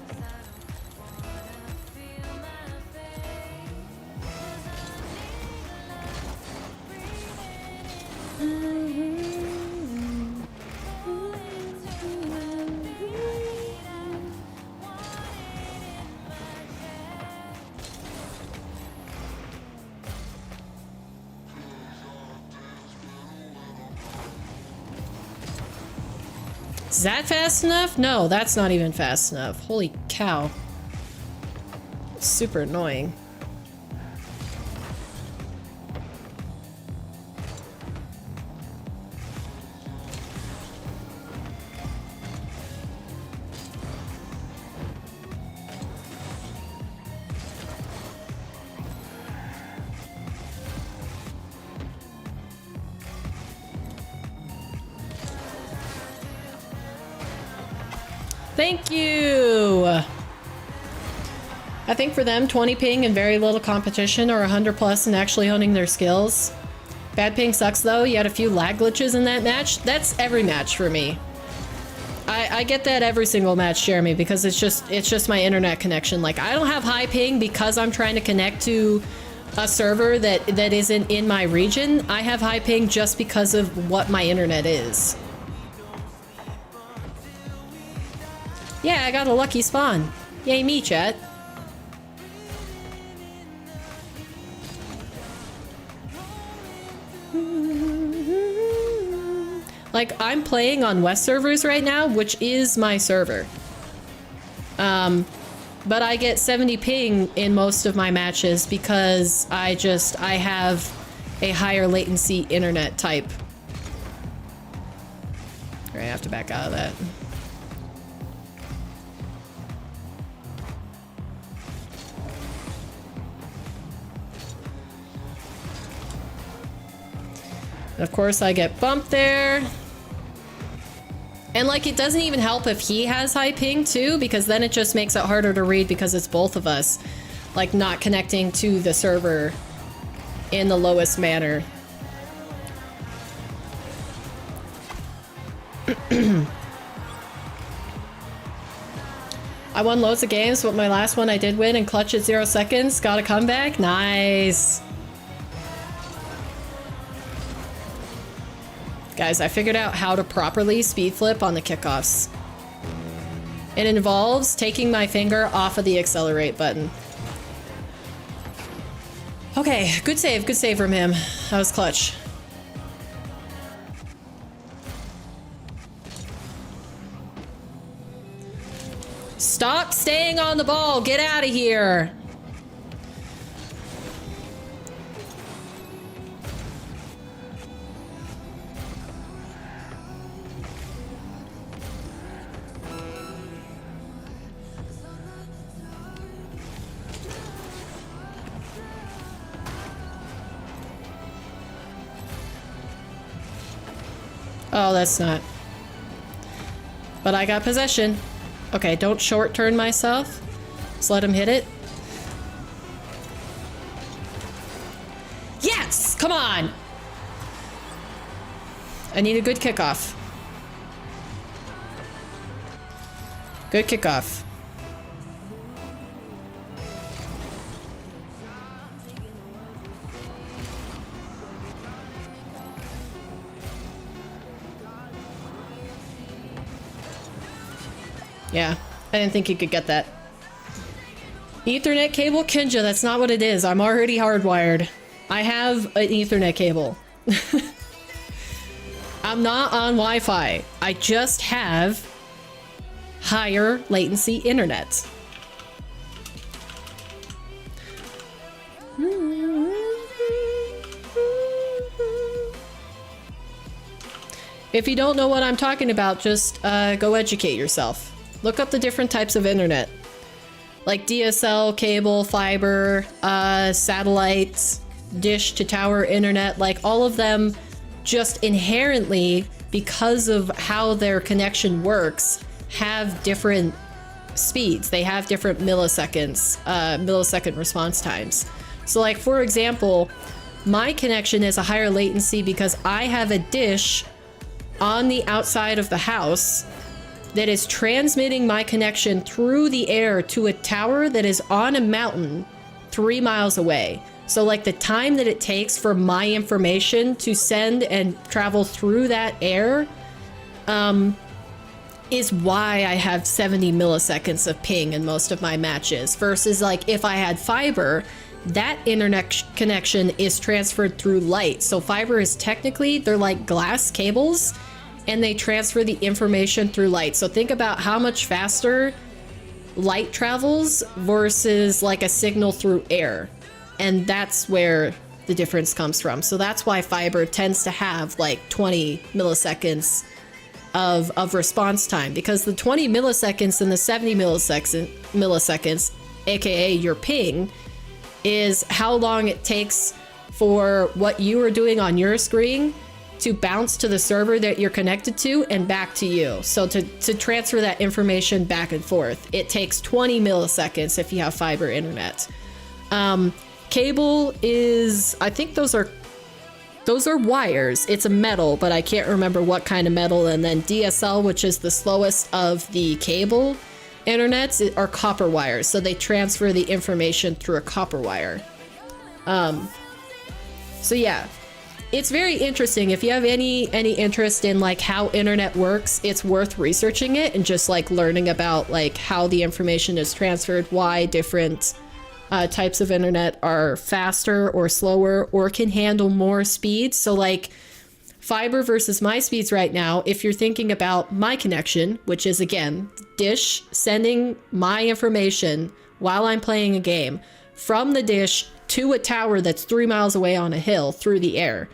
Is that fast enough? No, that's not even fast enough. Holy cow. It's super annoying. Thank you! I think for them, 20 ping and very little competition or 100 plus and actually honing their skills. Bad ping sucks though, you had a few lag glitches in that match. That's every match for me. I get that every single match, Jeremy, because it's just my internet connection. Like, I don't have high ping because I'm trying to connect to a server that isn't in my region. I have high ping just because of what my internet is. Yeah, I got a lucky spawn. Yay me, chat. Like, I'm playing on West servers right now, which is my server. But I get 70 ping in most of my matches because I have a higher latency internet type. All right, I have to back out of that. Of course, I get bumped there. And like, it doesn't even help if he has high ping too, because then it just makes it harder to read because it's both of us, like, not connecting to the server in the lowest manner. I won loads of games, but my last one I did win and clutch at 0 seconds. Got a comeback. Nice. Guys, I figured out how to properly speed flip on the kickoffs. It involves taking my finger off of the accelerate button. Okay, good save from him. That was clutch. Stop staying on the ball, get out of here. Oh, that's not. But I got possession. Okay, don't short turn myself. Just let him hit it. Yes! Come on! I need a good kickoff. Good kickoff. Yeah, I didn't think you could get that. Ethernet cable? Kinja, that's not what it is. I'm already hardwired. I have an Ethernet cable. I'm not on Wi-Fi. I just have higher latency internet. If you don't know what I'm talking about, just go educate yourself. Look up the different types of internet. Like DSL, cable, fiber, satellite, dish to tower internet, like all of them just inherently, because of how their connection works, have different speeds. They have different milliseconds, millisecond response times. So like, for example, my connection is a higher latency because I have a dish on the outside of the house that is transmitting my connection through the air to a tower that is on a mountain 3 miles away. So like, the time that it takes for my information to send and travel through that air is why I have 70 milliseconds of ping in most of my matches, versus like if I had fiber, that internet connection is transferred through light. So fiber is technically, they're like glass cables, and they transfer the information through light. So think about how much faster light travels versus like a signal through air. And that's where the difference comes from. So that's why fiber tends to have like 20 milliseconds of response time, because the 20 milliseconds and the 70 milliseconds, aka your ping, is how long it takes for what you are doing on your screen to bounce to the server that you're connected to and back to you. So to transfer that information back and forth, it takes 20 milliseconds if you have fiber internet. Cable is, I think those are those are wires. It's a metal, but I can't remember what kind of metal. And then DSL, which is the slowest of the cable internets, are copper wires. So they transfer the information through a copper wire. So yeah, it's very interesting. If you have any interest in like how internet works, it's worth researching it and just like learning about like how the information is transferred, why different types of internet are faster or slower or can handle more speeds. So like fiber versus my speeds right now, if you're thinking about my connection, which is again, dish sending my information while I'm playing a game from the dish to a tower that's 3 miles away on a hill through the air.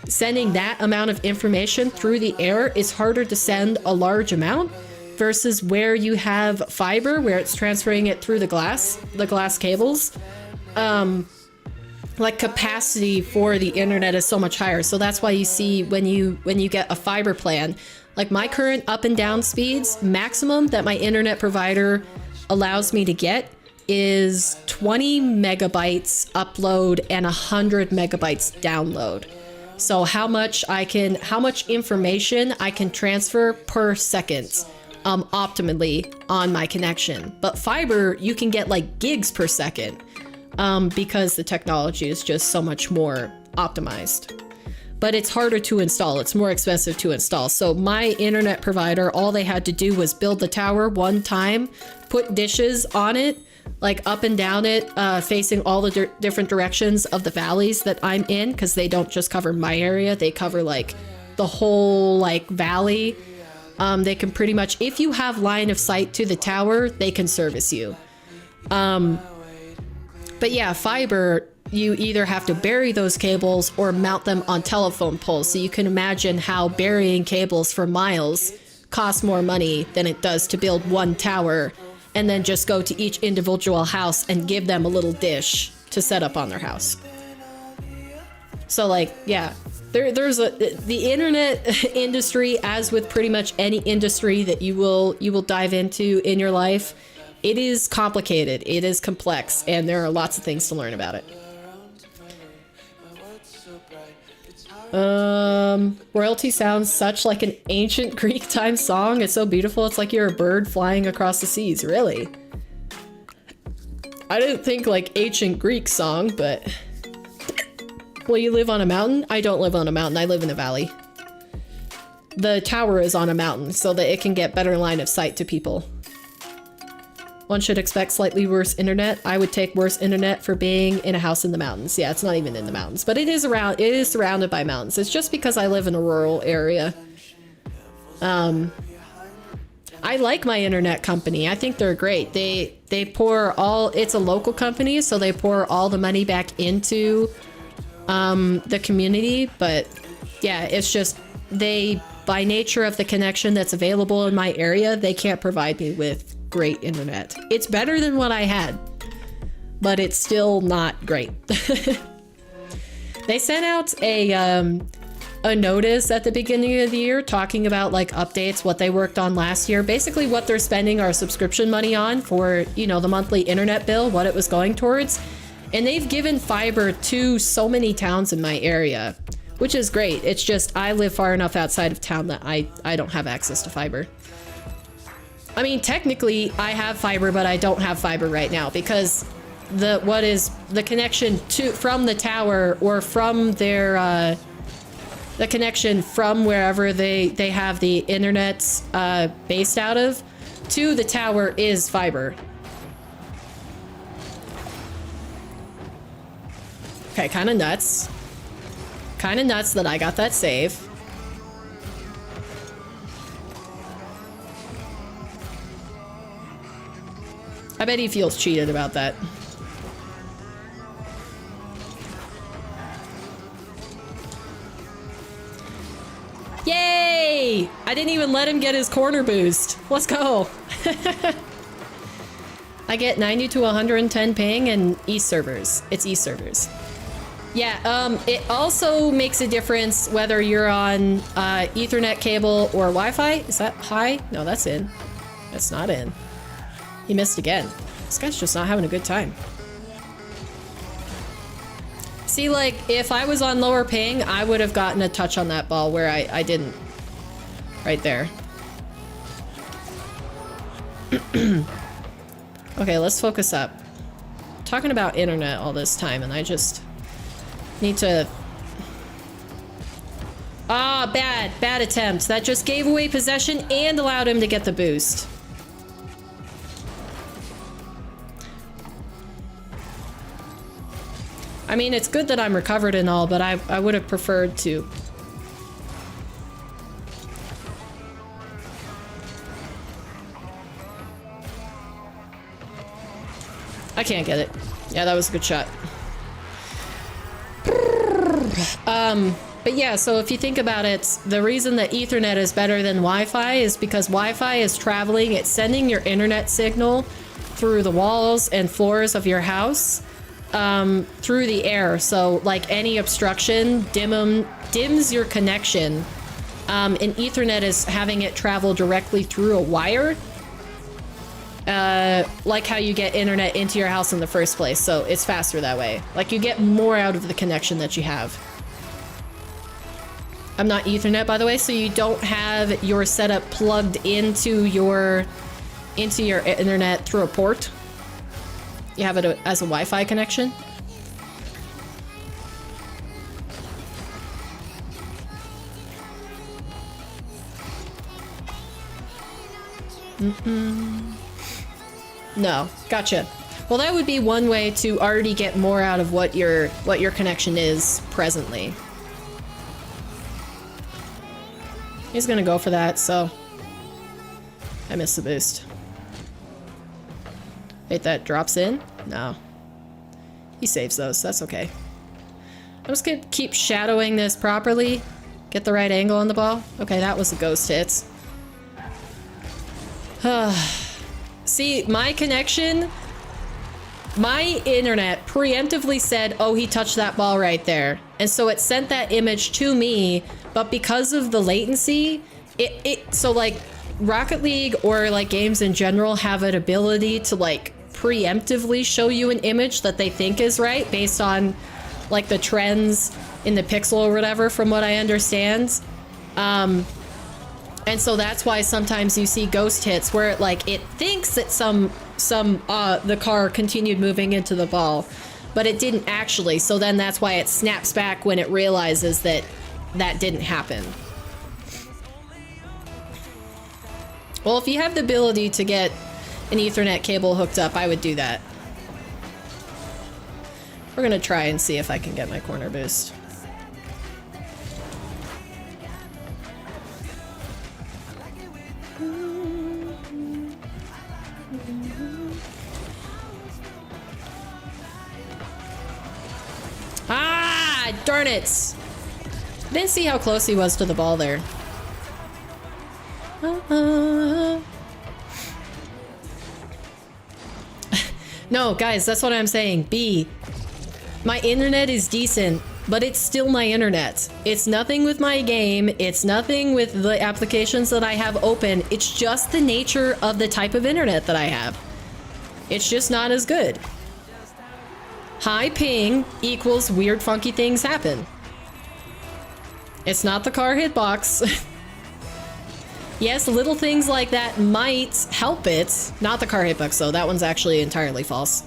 Sending that amount of information through the air is harder to send a large amount versus where you have fiber, where it's transferring it through the glass cables. Like capacity for the internet is so much higher. So that's why you see when you get a fiber plan, like my current up and down speeds, maximum that my internet provider allows me to get is 20 megabytes upload and 100 megabytes download. So how much information I can transfer per second optimally on my connection. But fiber, you can get like gigs per second because the technology is just so much more optimized. But it's harder to install. It's more expensive to install. So my internet provider, all they had to do was build the tower one time, put dishes on it, like up and down it, facing all the different directions of the valleys that I'm in, because they don't just cover my area, they cover like the whole like valley. They can pretty much, if you have line of sight to the tower, they can service you. But yeah, fiber, you either have to bury those cables or mount them on telephone poles. So you can imagine how burying cables for miles costs more money than it does to build one tower and then just go to each individual house and give them a little dish to set up on their house. So like, yeah, there's the internet industry, as with pretty much any industry that you will dive into in your life, it is complicated, it is complex, and there are lots of things to learn about it. Royalty sounds such like an ancient Greek time song. It's so beautiful. It's like you're a bird flying across the seas. Really? I didn't think like ancient Greek song, but... Will you live on a mountain? I don't live on a mountain. I live in a valley. The tower is on a mountain so that it can get better line of sight to people. One should expect slightly worse internet. I would take worse internet for being in a house in the mountains. Yeah, it's not even in the mountains, but it is surrounded by mountains. It's just because I live in a rural area. I like my internet company. I think they're great. They pour all, it's a local company, so they pour all the money back into the community, but yeah, it's just they, by nature of the connection that's available in my area, they can't provide me with great internet. It's better than what I had, but it's still not great. They sent out a notice at the beginning of the year talking about like updates, what they worked on last year, basically what they're spending our subscription money on for, you know, the monthly internet bill, what it was going towards. And they've given fiber to so many towns in my area, which is great. It's just I live far enough outside of town that I don't have access to fiber. I mean, technically I have fiber, but I don't have fiber right now because the connection from the tower or from their the connection from wherever they have the internet based out of to the tower is fiber. Okay, kind of nuts. Kind of nuts that I got that save. I bet he feels cheated about that. Yay! I didn't even let him get his corner boost. Let's go. I get 90 to 110 ping and East servers. It's East servers. Yeah, it also makes a difference whether you're on Ethernet cable or Wi-Fi. Is that high? No, that's in. That's not in. He missed again. This guy's just not having a good time. See, like, if I was on lower ping, I would have gotten a touch on that ball where I didn't. Right there. Okay, let's focus up. I'm talking about internet all this time, and I just need to... Ah, bad attempt. That just gave away possession and allowed him to get the boost. I mean, it's good that I'm recovered and all, but I would have preferred to. I can't get it. Yeah, that was a good shot. But yeah, so if you think about it, the reason that Ethernet is better than Wi-Fi is because Wi-Fi is traveling, it's sending your internet signal through the walls and floors of your house, through the air. So like any obstruction dims your connection. And Ethernet is having it travel directly through a wire. Like how you get internet into your house in the first place. So it's faster that way. Like you get more out of the connection that you have. I'm not Ethernet, by the way, so you don't have your setup plugged into your internet through a port. You have it as a Wi-Fi connection. No, gotcha. Well, that would be one way to already get more out of what your connection is presently. He's gonna go for that, so I missed the boost. Wait, that drops in? No. He saves those, that's okay. I'm just gonna keep shadowing this properly. Get the right angle on the ball. Okay, that was a ghost hit. See, my connection, my internet preemptively said, oh, he touched that ball right there. And so it sent that image to me, but because of the latency, so like Rocket League or like games in general have an ability to like preemptively show you an image that they think is right based on like the trends in the pixel or whatever, from what I understand. And so that's why sometimes you see ghost hits where it, like, it thinks that the car continued moving into the ball, but it didn't actually. So then that's why it snaps back when it realizes that that didn't happen. Well, if you have the ability to get an Ethernet cable hooked up, I would do that. We're gonna try and see if I can get my corner boost. Ah, darn it. Didn't see how close he was to the ball there. No, guys, that's what I'm saying. B. My internet is decent, but it's still my internet. It's nothing with my game. It's nothing with the applications that I have open. It's just the nature of the type of internet that I have. It's just not as good. High ping equals weird funky things happen. It's not the car hitbox. Yes, little things like that might help it. Not the car hitbox though, that one's actually entirely false.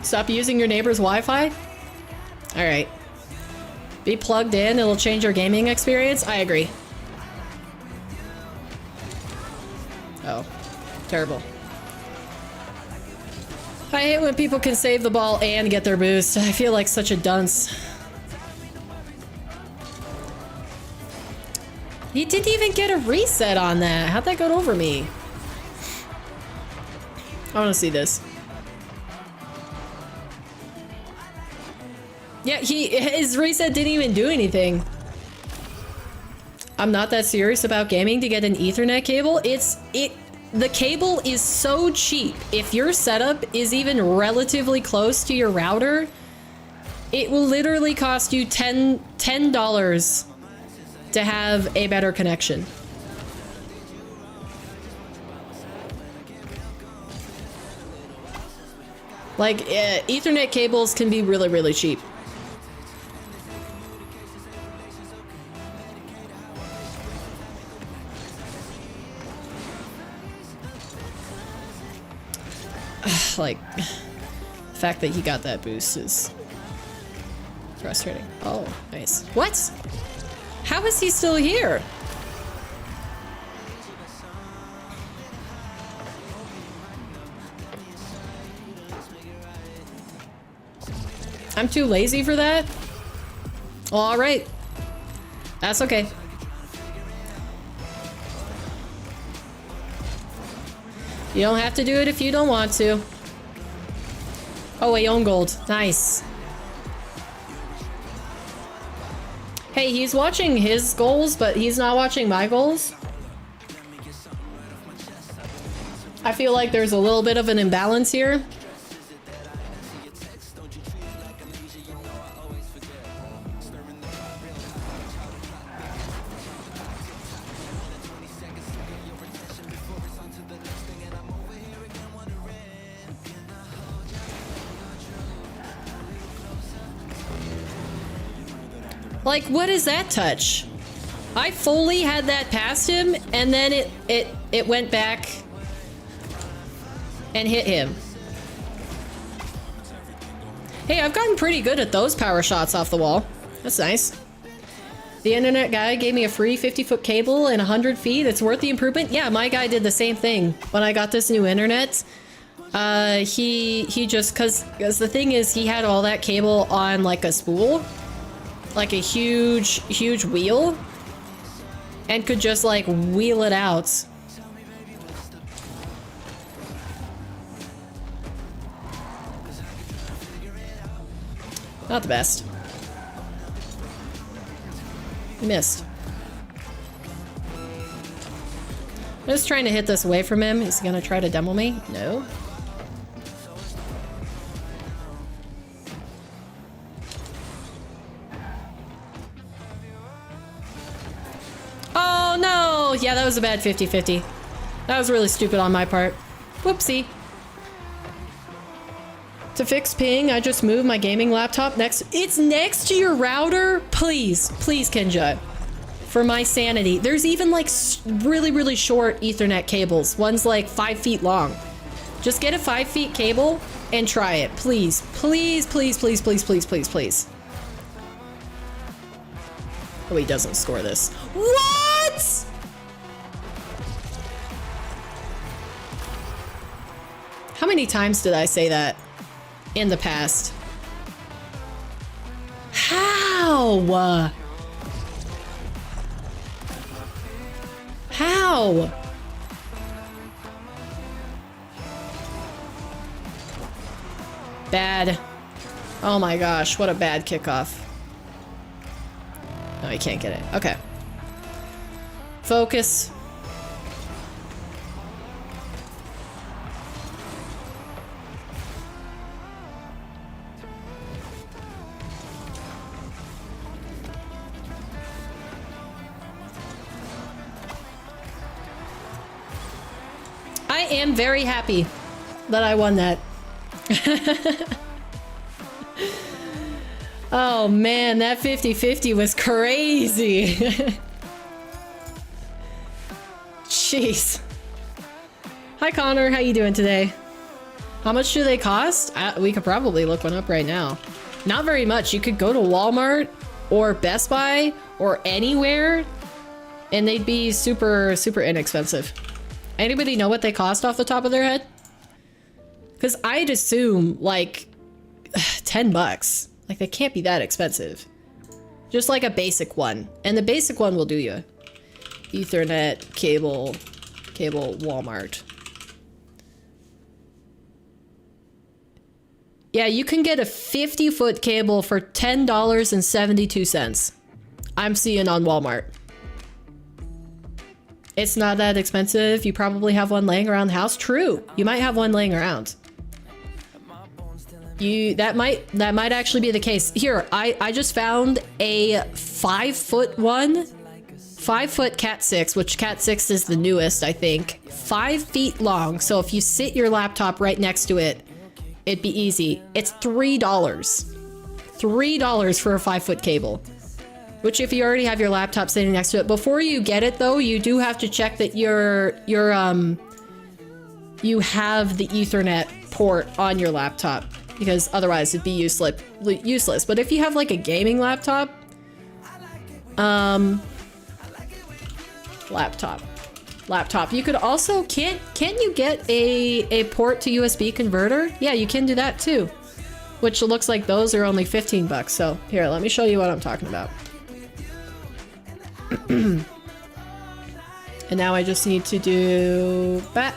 Stop using your neighbor's Wi-Fi? Alright. Be plugged in, it'll change your gaming experience? I agree. Oh. Terrible. I hate when people can save the ball and get their boost. I feel like such a dunce. He didn't even get a reset on that. How'd that go over me? I want to see this. Yeah, his reset didn't even do anything. I'm not that serious about gaming to get an Ethernet cable. The cable is so cheap. If your setup is even relatively close to your router, it will literally cost you $10 to have a better connection. Like, Ethernet cables can be really, really cheap. Like, the fact that he got that boost is frustrating. Oh, nice. What? How is he still here? I'm too lazy for that? All right. That's okay. You don't have to do it if you don't want to. Oh, a own gold. Nice. Hey, he's watching his goals, but he's not watching my goals. I feel like there's a little bit of an imbalance here. Like, what is that touch? I fully had that past him, and then it went back and hit him. Hey, I've gotten pretty good at those power shots off the wall. That's nice. The internet guy gave me a free 50-foot cable and 100 feet. It's worth the improvement. Yeah, my guy did the same thing when I got this new internet. He just, cause the thing is, he had all that cable on like a spool. Like a huge wheel, and could just like wheel it out. Not the best. Missed. I'm just trying to hit this away from him. Is he gonna try to demo me? No. Oh no! Yeah, that was a bad 50-50. That was really stupid on my part. Whoopsie. To fix ping, I just moved my gaming laptop next. It's next to your router? Please, please, Kinja. For my sanity. There's even like really short Ethernet cables. One's like 5 feet long. Just get a 5 feet cable and try it. Please, please, please, please, please, please, please, please. Oh, he doesn't score this. What? How many times did I say that in the past? How? How? Bad. Oh my gosh, what a bad kickoff. No, he can't get it. Okay. Focus. I am very happy that I won that. Oh man, that 50-50 was crazy. Jeez. Hi Connor, how you doing today? How much do they cost? We could probably look one up right now. Not very much. You could go to Walmart or Best Buy or anywhere and they'd be super inexpensive. Anybody know what they cost off the top of their head? Because I'd assume like 10 bucks. Like they can't be that expensive. Just like a basic one. And the basic one will do you. Ethernet, cable, Walmart. Yeah, you can get a 50-foot cable for $10.72. I'm seeing on Walmart. It's not that expensive. You probably have one laying around the house. True. You might have one laying around. That might actually be the case. Here, I just found a 5-foot one 5-foot Cat 6, which Cat 6 is the newest, I think. 5 feet long. So if you sit your laptop right next to it, it'd be easy. It's $3. $3 for a 5-foot cable. Which if you already have your laptop sitting next to it. Before you get it though, you do have to check that you have the Ethernet port on your laptop. Because otherwise it'd be useless. But if you have like a gaming laptop, laptop. You could also, can't you get a port to USB converter? Yeah, you can do that too. Which looks like those are only 15 bucks. So here, let me show you what I'm talking about. And now I just need to do that.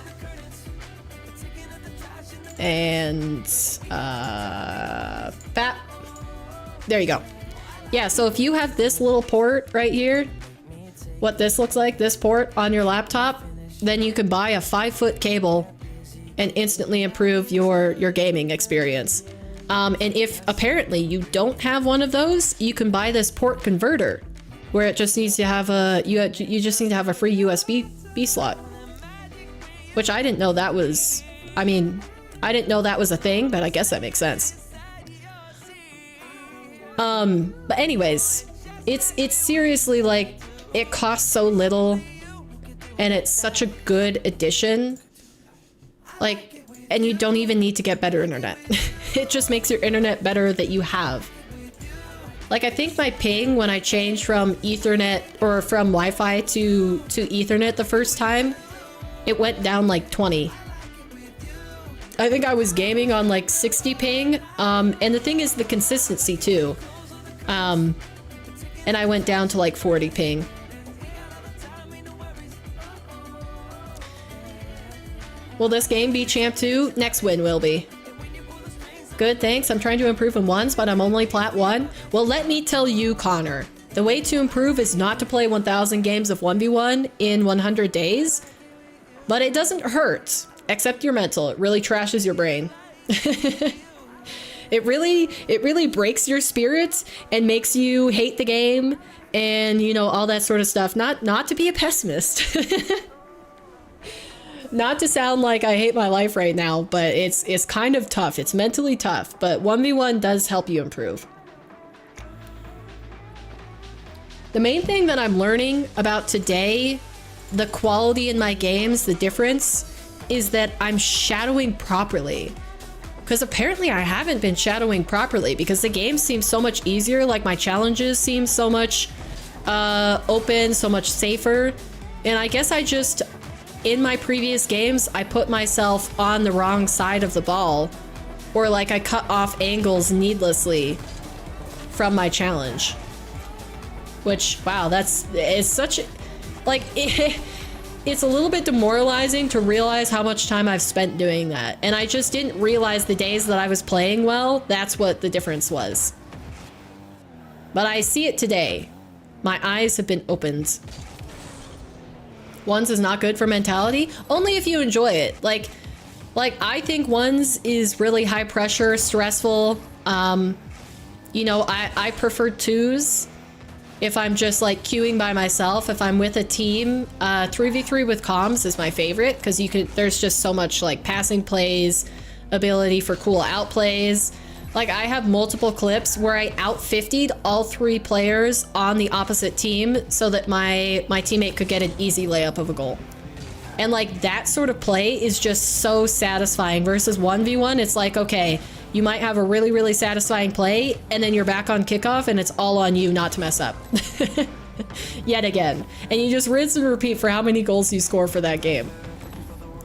And that. There you go. Yeah, so if you have this little port right here, what this looks like, this port on your laptop, then you can buy a 5-foot cable and instantly improve your gaming experience. And if apparently you don't have one of those, you can buy this port converter, where it just needs to have a you just need to have a free USB slot. Which I didn't know that was. I mean, I didn't know that was a thing, but I guess that makes sense. But anyways, it's seriously like, it costs so little and it's such a good addition. Like, and you don't even need to get better internet. It just makes your internet better that you have. Like, I think my ping when I changed from Ethernet or from Wi-Fi to Ethernet the first time, it went down like 20. I think I was gaming on like 60 ping. And the thing is the consistency too. And I went down to like 40 ping. Will this game be Champ 2? Next win will be. Good, thanks. I'm trying to improve in ones, but I'm only Plat 1. Well, let me tell you, Connor. The way to improve is not to play 1,000 games of 1v1 in 100 days. But it doesn't hurt. Except your mental. It really trashes your brain. It really breaks your spirits and makes you hate the game and, you know, all that sort of stuff. Not to be a pessimist. Not to sound like I hate my life right now, but it's kind of tough. It's mentally tough, but 1v1 does help you improve. The main thing that I'm learning about today, the quality in my games, the difference, is that I'm shadowing properly. Because apparently I haven't been shadowing properly because the game seems so much easier. Like my challenges seem so much open, so much safer. And I guess I just, in my previous games, I put myself on the wrong side of the ball, or like I cut off angles needlessly from my challenge. Which, wow, it's such, like, it's a little bit demoralizing to realize how much time I've spent doing that. And I just didn't realize the days that I was playing well, that's what the difference was. But I see it today. My eyes have been opened. Ones is not good for mentality, only if you enjoy it. Like I think ones is really high pressure, stressful. You know, I prefer twos if I'm just like queuing by myself. If I'm with a team, 3v3 with comms is my favorite because there's just so much like passing plays, ability for cool outplays. Like I have multiple clips where I out 50'd all 3 players on the opposite team so that my teammate could get an easy layup of a goal. And like that sort of play is just so satisfying versus 1v1. It's like, okay, you might have a really, really satisfying play and then you're back on kickoff and it's all on you not to mess up. Yet again. And you just rinse and repeat for how many goals you score for that game.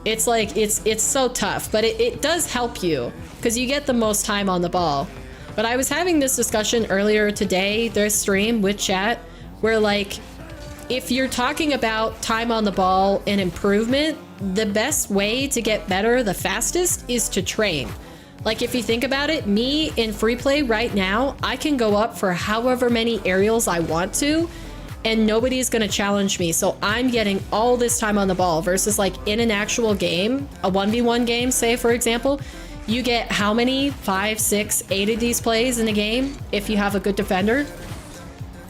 It's like, it's so tough, but it does help you because you get the most time on the ball. But I was having this discussion earlier today, their stream with chat, where like, if you're talking about time on the ball and improvement, the best way to get better the fastest is to train. Like if you think about it, me in free play right now, I can go up for however many aerials I want to, and nobody's gonna challenge me. So I'm getting all this time on the ball versus like in an actual game, a 1v1 game, say for example, you get how many? 5, 6, 8 of these plays in a game if you have a good defender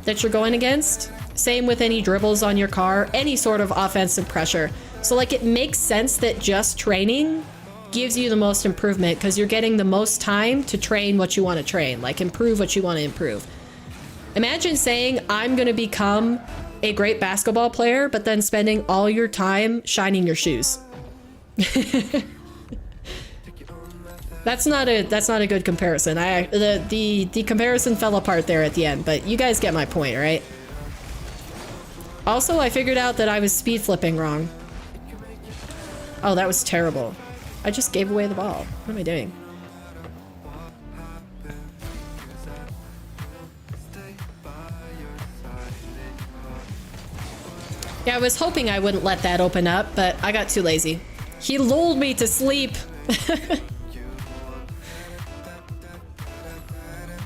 that you're going against. Same with any dribbles on your car, any sort of offensive pressure. So like it makes sense that just training gives you the most improvement because you're getting the most time to train what you want to train, like improve what you want to improve. Imagine saying, I'm going to become a great basketball player, but then spending all your time shining your shoes. That's not a good comparison. The comparison fell apart there at the end, but you guys get my point, right? Also, I figured out that I was speed flipping wrong. Oh, that was terrible. I just gave away the ball. What am I doing? Yeah, I was hoping I wouldn't let that open up, but I got too lazy. He lulled me to sleep.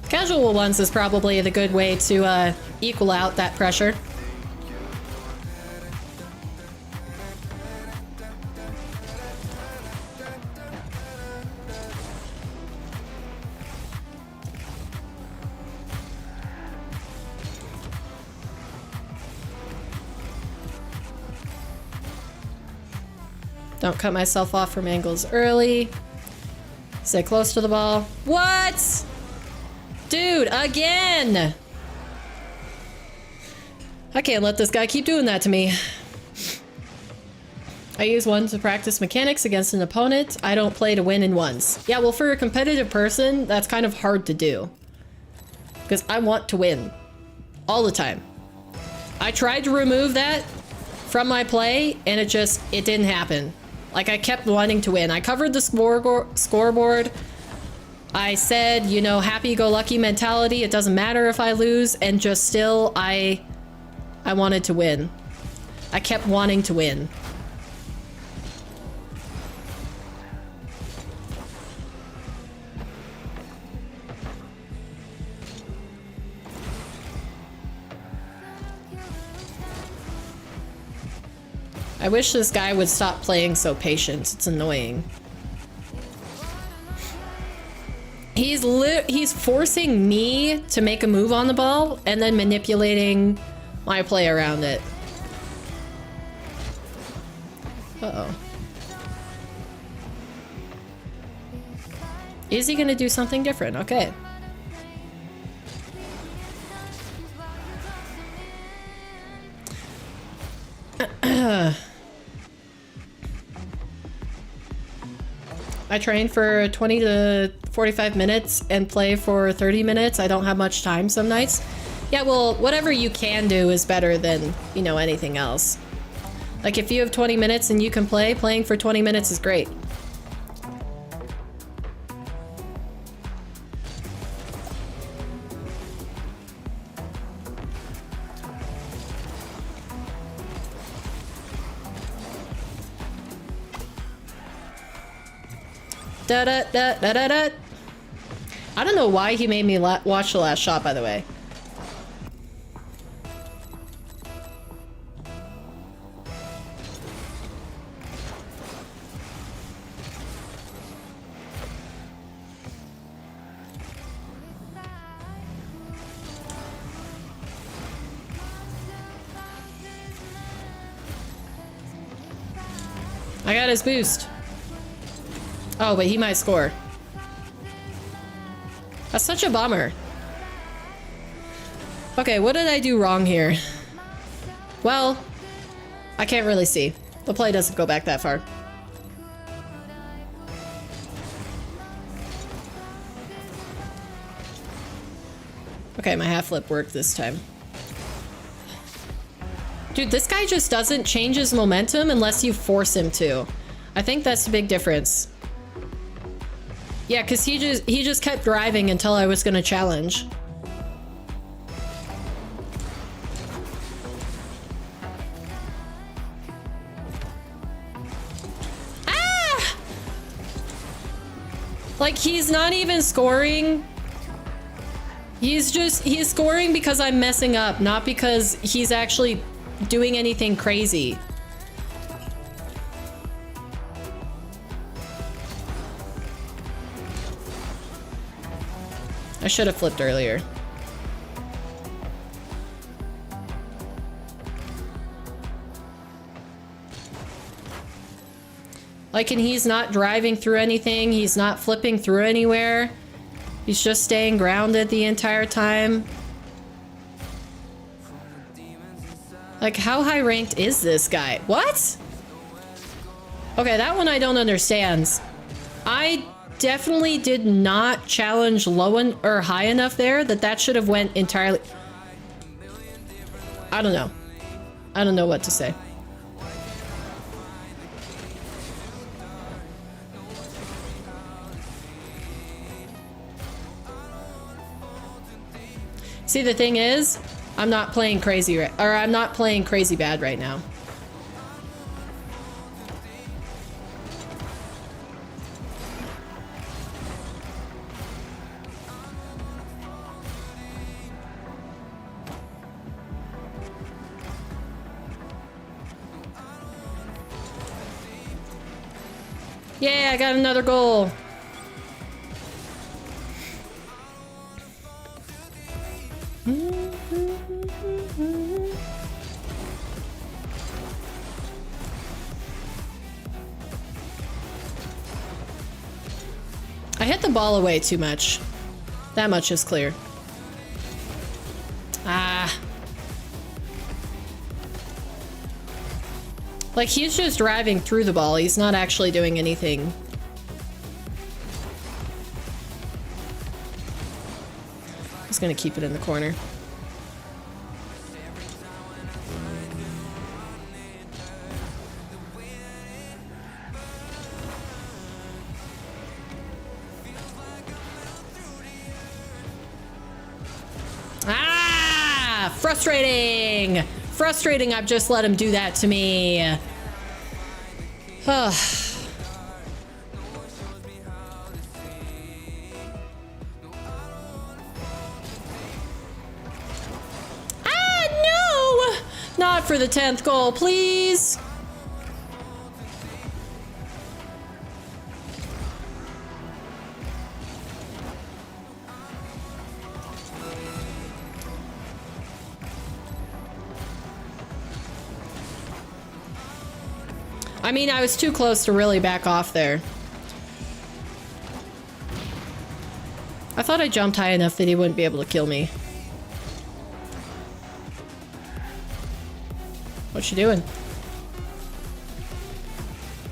Casual ones is probably the good way to equal out that pressure. Don't cut myself off from angles early. Stay close to the ball. What? Dude, again! I can't let this guy keep doing that to me. I use one to practice mechanics against an opponent. I don't play to win in ones. Yeah, well, for a competitive person, that's kind of hard to do. Because I want to win. All the time. I tried to remove that from my play, and it didn't happen. Like, I kept wanting to win. I covered the scoreboard. I said, you know, happy-go-lucky mentality. It doesn't matter if I lose. And just still, I wanted to win. I kept wanting to win. I wish this guy would stop playing so patient. It's annoying. He's forcing me to make a move on the ball and then manipulating my play around it. Uh-oh. Is he gonna do something different? Okay. I train for 20 to 45 minutes and play for 30 minutes. I don't have much time some nights. Yeah, well, whatever you can do is better than, you know, anything else. Like, if you have 20 minutes and you can play, playing for 20 minutes is great. Da-da-da-da-da-da. I don't know why he made me watch the last shot, by the way. I got his boost. Oh, but he might score. That's such a bummer. Okay, what did I do wrong here? Well, I can't really see. The play doesn't go back that far. Okay, my half flip worked this time. Dude, this guy just doesn't change his momentum unless you force him to. I think that's the big difference. Yeah, because he just kept driving until I was gonna challenge. Ah! Like, he's not even scoring. He's scoring because I'm messing up, not because he's actually doing anything crazy. I should have flipped earlier. Like, and he's not driving through anything. He's not flipping through anywhere. He's just staying grounded the entire time. Like, how high ranked is this guy? What? Okay, that one I don't understand. I definitely did not challenge low or high enough there that should have went entirely... I don't know. I don't know what to say. See, the thing is, I'm not playing crazy, or I'm not playing crazy bad right now. Yeah, I got another goal. I hit the ball away too much. That much is clear. Ah. Like, he's just driving through the ball. He's not actually doing anything. Just gonna keep it in the corner. Ah! Frustrating! Frustrating, I've just let him do that to me. Ah, no! Not for the 10th goal, please. I mean, I was too close to really back off there. I thought I jumped high enough that he wouldn't be able to kill me. What you doing?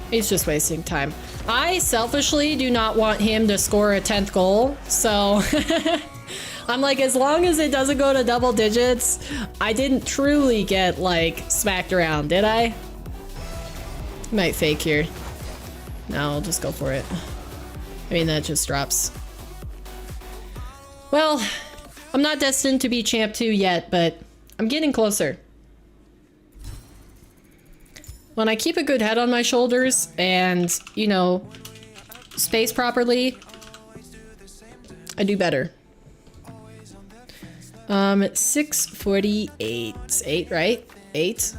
He's just wasting time. I selfishly do not want him to score a 10th goal, so I'm like, as long as it doesn't go to double digits, I didn't truly get, like, smacked around, did I? Might fake here. No, I'll just go for it. I mean, that just drops. Well, I'm not destined to be champ 2 yet, but I'm getting closer. When I keep a good head on my shoulders and, you know, space properly, I do better. 648. 8, right? 8.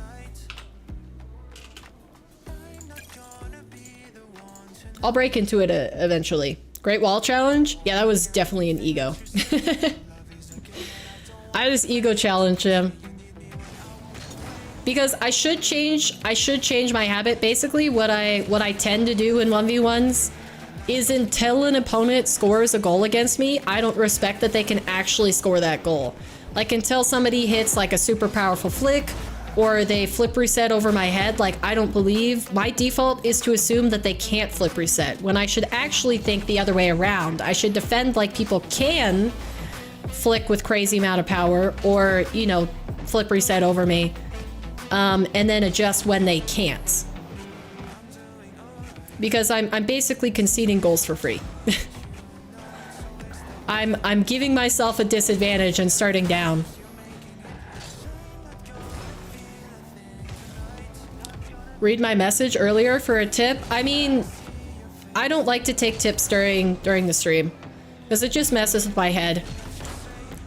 I'll break into it eventually. Great Wall Challenge? Yeah, that was definitely an ego. I just ego challenge him. Because I should change my habit. Basically, what I tend to do in 1v1s is until an opponent scores a goal against me, I don't respect that they can actually score that goal. Like, until somebody hits like a super powerful flick, or they flip reset over my head, like, I don't believe. My default is to assume that they can't flip reset, when I should actually think the other way around. I should defend like people can flick with crazy amount of power, or, you know, flip reset over me, and then adjust when they can't. Because I'm basically conceding goals for free. I'm giving myself a disadvantage and starting down. Read my message earlier for a tip. I mean, I don't like to take tips during the stream because it just messes with my head.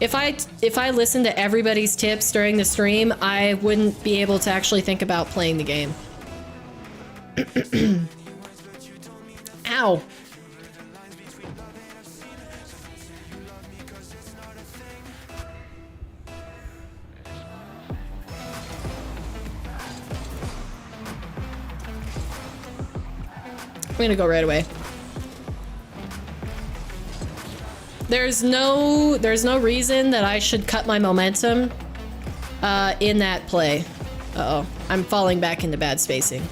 If I listen to everybody's tips during the stream, I wouldn't be able to actually think about playing the game. Ow. gonna go right away. There's no reason that I should cut my momentum in that play. Uh-oh, I'm falling back into bad spacing.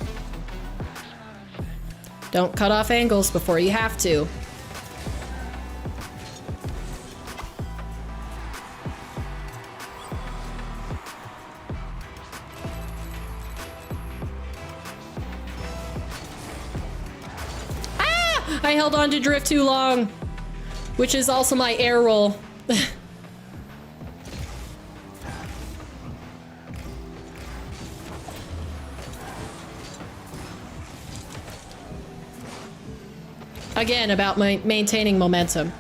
Don't cut off angles before you have to. Ah! I held on to drift too long, which is also my air roll. Again, about maintaining momentum.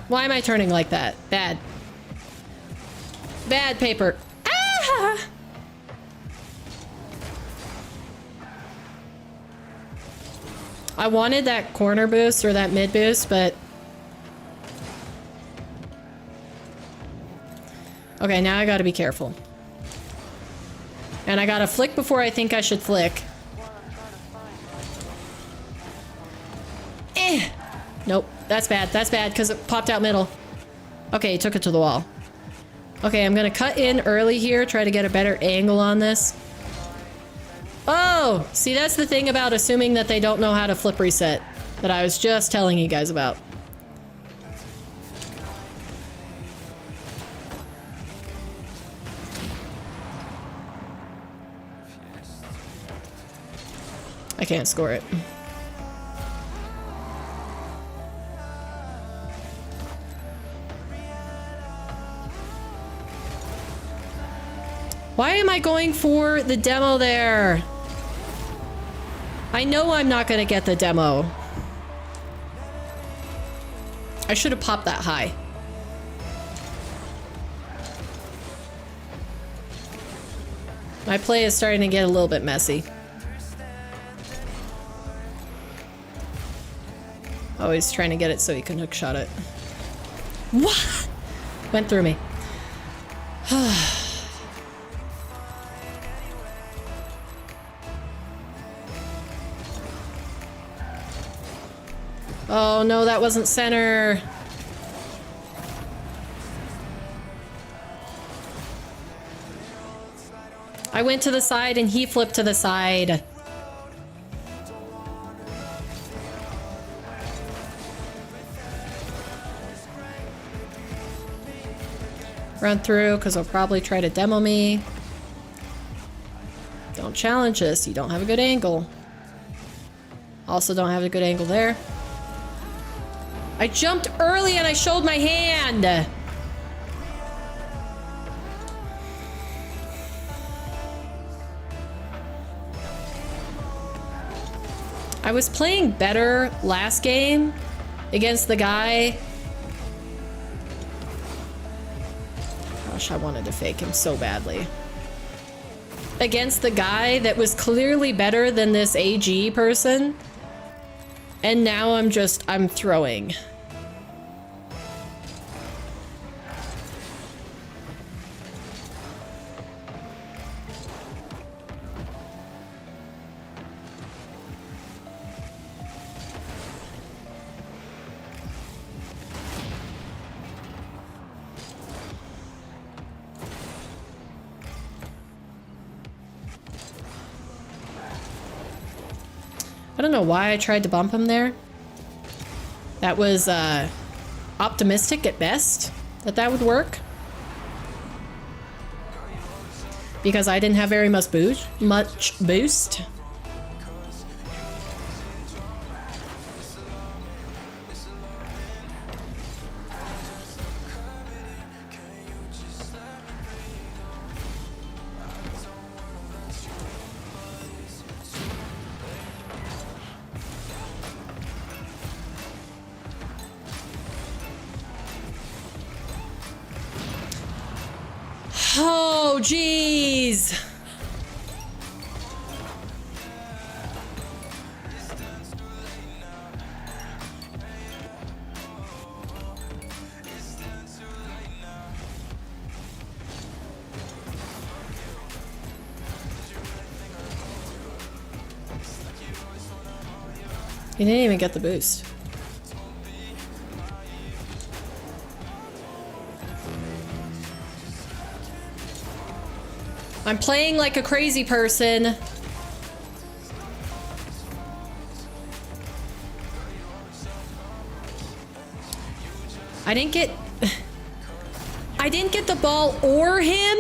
Why am I turning like that? Bad. Bad paper. Ah! I wanted that corner boost or that mid boost, but... Okay, now I gotta be careful. And I gotta flick before I think I should flick. Eh! Nope, that's bad. That's bad because it popped out middle. Okay, he took it to the wall. Okay, I'm gonna cut in early here, try to get a better angle on this. Oh! See, that's the thing about assuming that they don't know how to flip reset that I was just telling you guys about. I can't score it. Why am I going for the demo there? I know I'm not gonna get the demo. I should have popped that high. My play is starting to get a little bit messy. Always trying to get it so he can hookshot it. What? Went through me. Oh no, that wasn't center. I went to the side and he flipped to the side. Run through, because he'll probably try to demo me. Don't challenge us, you don't have a good angle. Also don't have a good angle there. I jumped early and I showed my hand! I was playing better last game against the guy. Gosh, I wanted to fake him so badly. Against the guy that was clearly better than this AG person. And now I'm throwing. I don't know why I tried to bump him there. That was optimistic at best that would work. Because I didn't have very much boost. Oh, jeez. He didn't even get the boost. I'm playing like a crazy person. I didn't get the ball or him.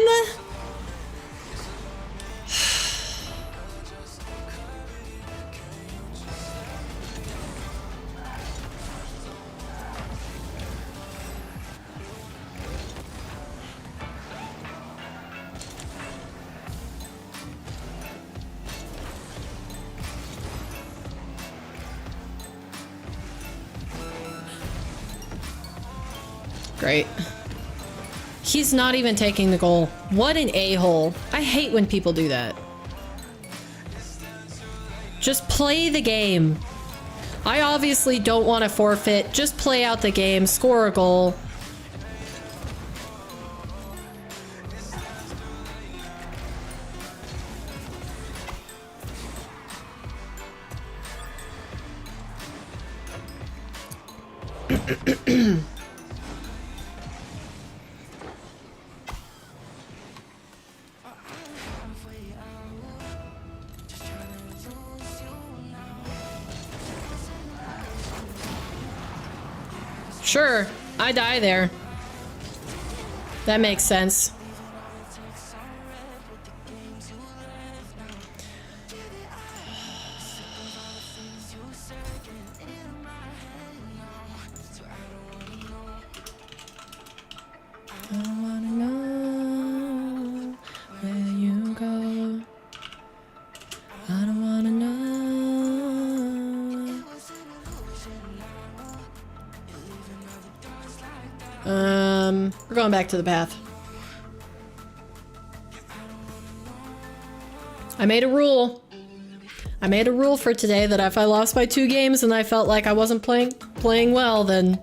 Great. He's not even taking the goal. What an a-hole. I hate when people do that. Just play the game. I obviously don't want to forfeit. Just play out the game, score a goal. Sure, I die there. That makes sense. I wanna know where you go. I don't wanna know. We're going back to the path. I made a rule. I made a rule for today that if I lost by 2 games and I felt like I wasn't playing well, then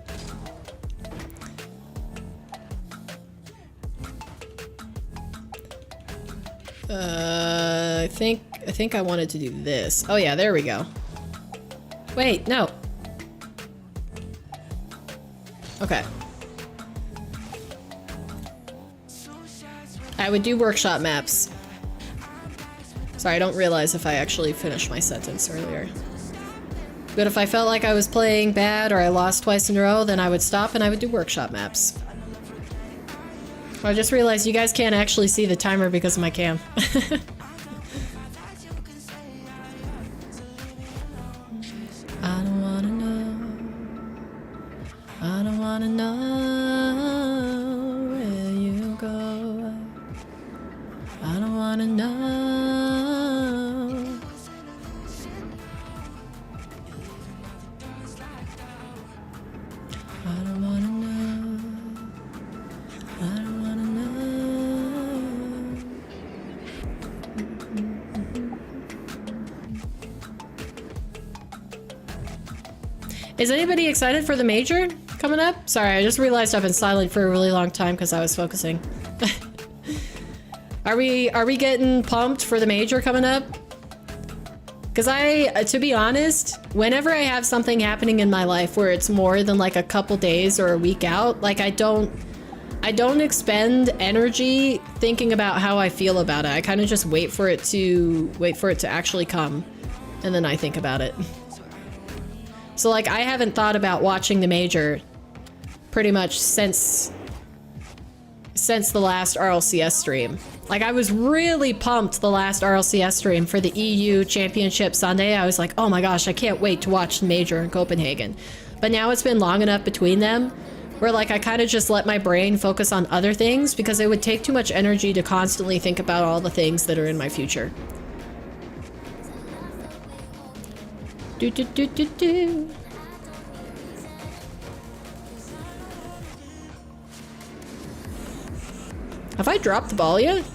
I think I wanted to do this. Oh yeah, there we go. Wait, no. Okay. I would do workshop maps. Sorry, I don't realize if I actually finished my sentence earlier. But if I felt like I was playing bad or I lost twice in a row, then I would stop and I would do workshop maps. I just realized you guys can't actually see the timer because of my cam. I don't wanna know. I don't wanna know where you go. I don't wanna know. I don't wanna know. I don't wanna know. Is anybody excited for the major coming up? Sorry, I just realized I've been silent for a really long time because I was focusing. Are we getting pumped for the major coming up? Because to be honest, whenever I have something happening in my life where it's more than like a couple days or a week out, like I don't expend energy thinking about how I feel about it. I kind of just wait for it to actually come, and then I think about it. So like I haven't thought about watching the major pretty much since the last RLCS stream. Like I was really pumped the last RLCS stream for the EU Championship Sunday. I was like, oh my gosh, I can't wait to watch the major in Copenhagen. But now it's been long enough between them where like I kind of just let my brain focus on other things because it would take too much energy to constantly think about all the things that are in my future. Do. Have I dropped the ball yet?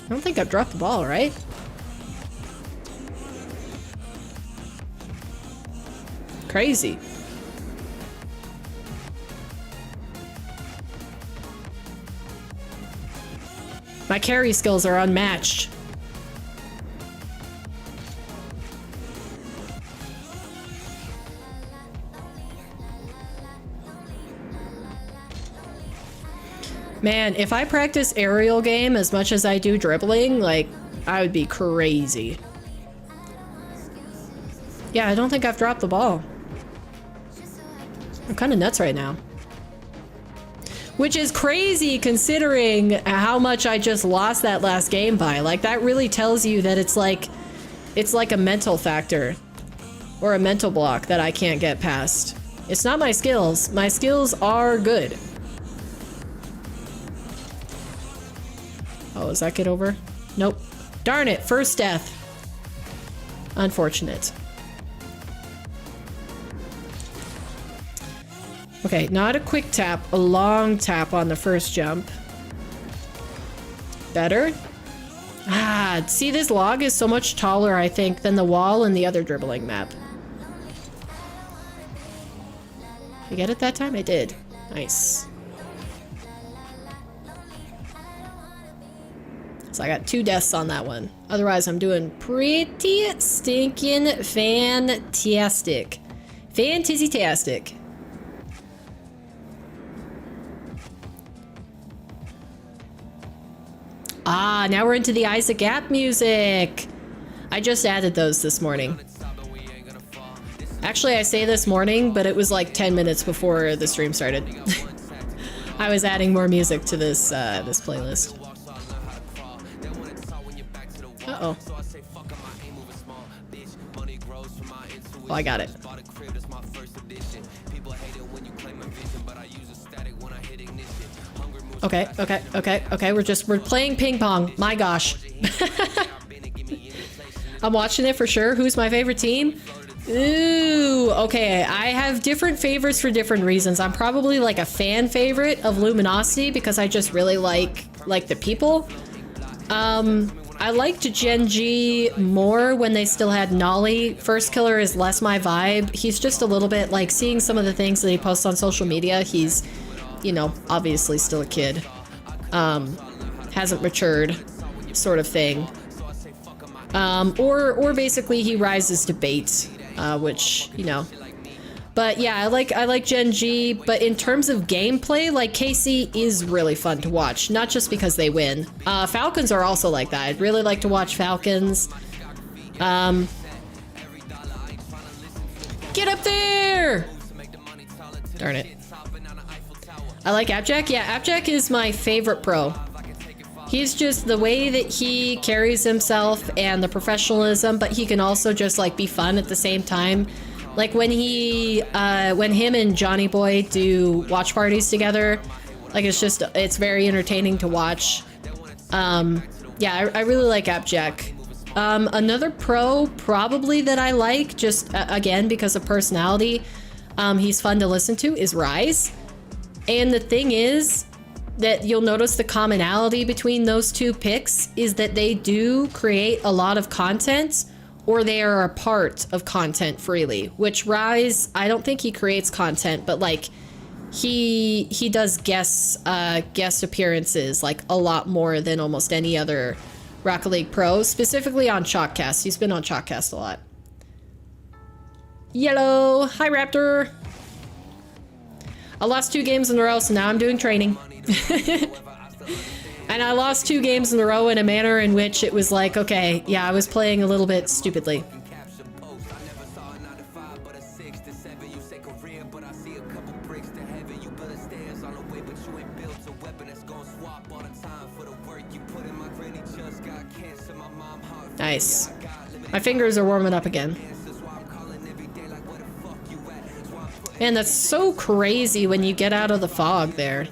I don't think I've dropped the ball, right? Crazy. My carry skills are unmatched. Man, if I practice aerial game as much as I do dribbling, like, I would be crazy. Yeah, I don't think I've dropped the ball. I'm kind of nuts right now. Which is crazy considering how much I just lost that last game by. Like, that really tells you that it's like a mental factor. Or a mental block that I can't get past. It's not my skills. My skills are good. Oh, does that get over? Nope. Darn it, first death. Unfortunate. Okay, not a quick tap, a long tap on the first jump. Better? Ah, see, this log is so much taller, I think, than the wall in the other dribbling map. You get it that time? I did. Nice. So I got 2 deaths on that one. Otherwise, I'm doing pretty stinking fantastic. Fantastic. Ah, now we're into the Isaac Gap music. I just added those this morning. Actually, I say this morning, but it was like 10 minutes before the stream started. I was adding more music to this this playlist. Uh-oh. Oh, I got it. Okay. We're playing ping pong. My gosh. I'm watching it for sure. Who's my favorite team? Ooh, okay. I have different favorites for different reasons. I'm probably like a fan favorite of Luminosity because I just really like the people. I liked Gen G more when they still had Nolly. First Killer is less my vibe. He's just a little bit like seeing some of the things that he posts on social media. He's, you know, obviously still a kid. Hasn't matured, sort of thing. Or basically he rises to bait, which, you know. But yeah, I like Gen G, but in terms of gameplay, like KC is really fun to watch, not just because they win. Falcons are also like that. I'd really like to watch Falcons. Get up there! Darn it. I like Abjack. Yeah, Abjack is my favorite pro. He's just the way that he carries himself and the professionalism, but he can also just like be fun at the same time. Like when when him and Johnny Boy do watch parties together, like it's very entertaining to watch. Yeah, I really like Abjack. Another pro probably that I like, just again because of personality, he's fun to listen to, is Rise. And the thing is that you'll notice the commonality between those two picks is that they do create a lot of content, or they are a part of content freely, which Rise, I don't think he creates content, but like he does guest appearances like a lot more than almost any other Rocket League pro, specifically on Chalkcast. He's been on Chalkcast a lot. Yellow, hi Raptor. I lost 2 games in a row, so now I'm doing training. And I lost 2 games in a row in a manner in which it was like, okay, yeah, I was playing a little bit stupidly. Nice. My fingers are warming up again. Man, that's so crazy when you get out of the fog there.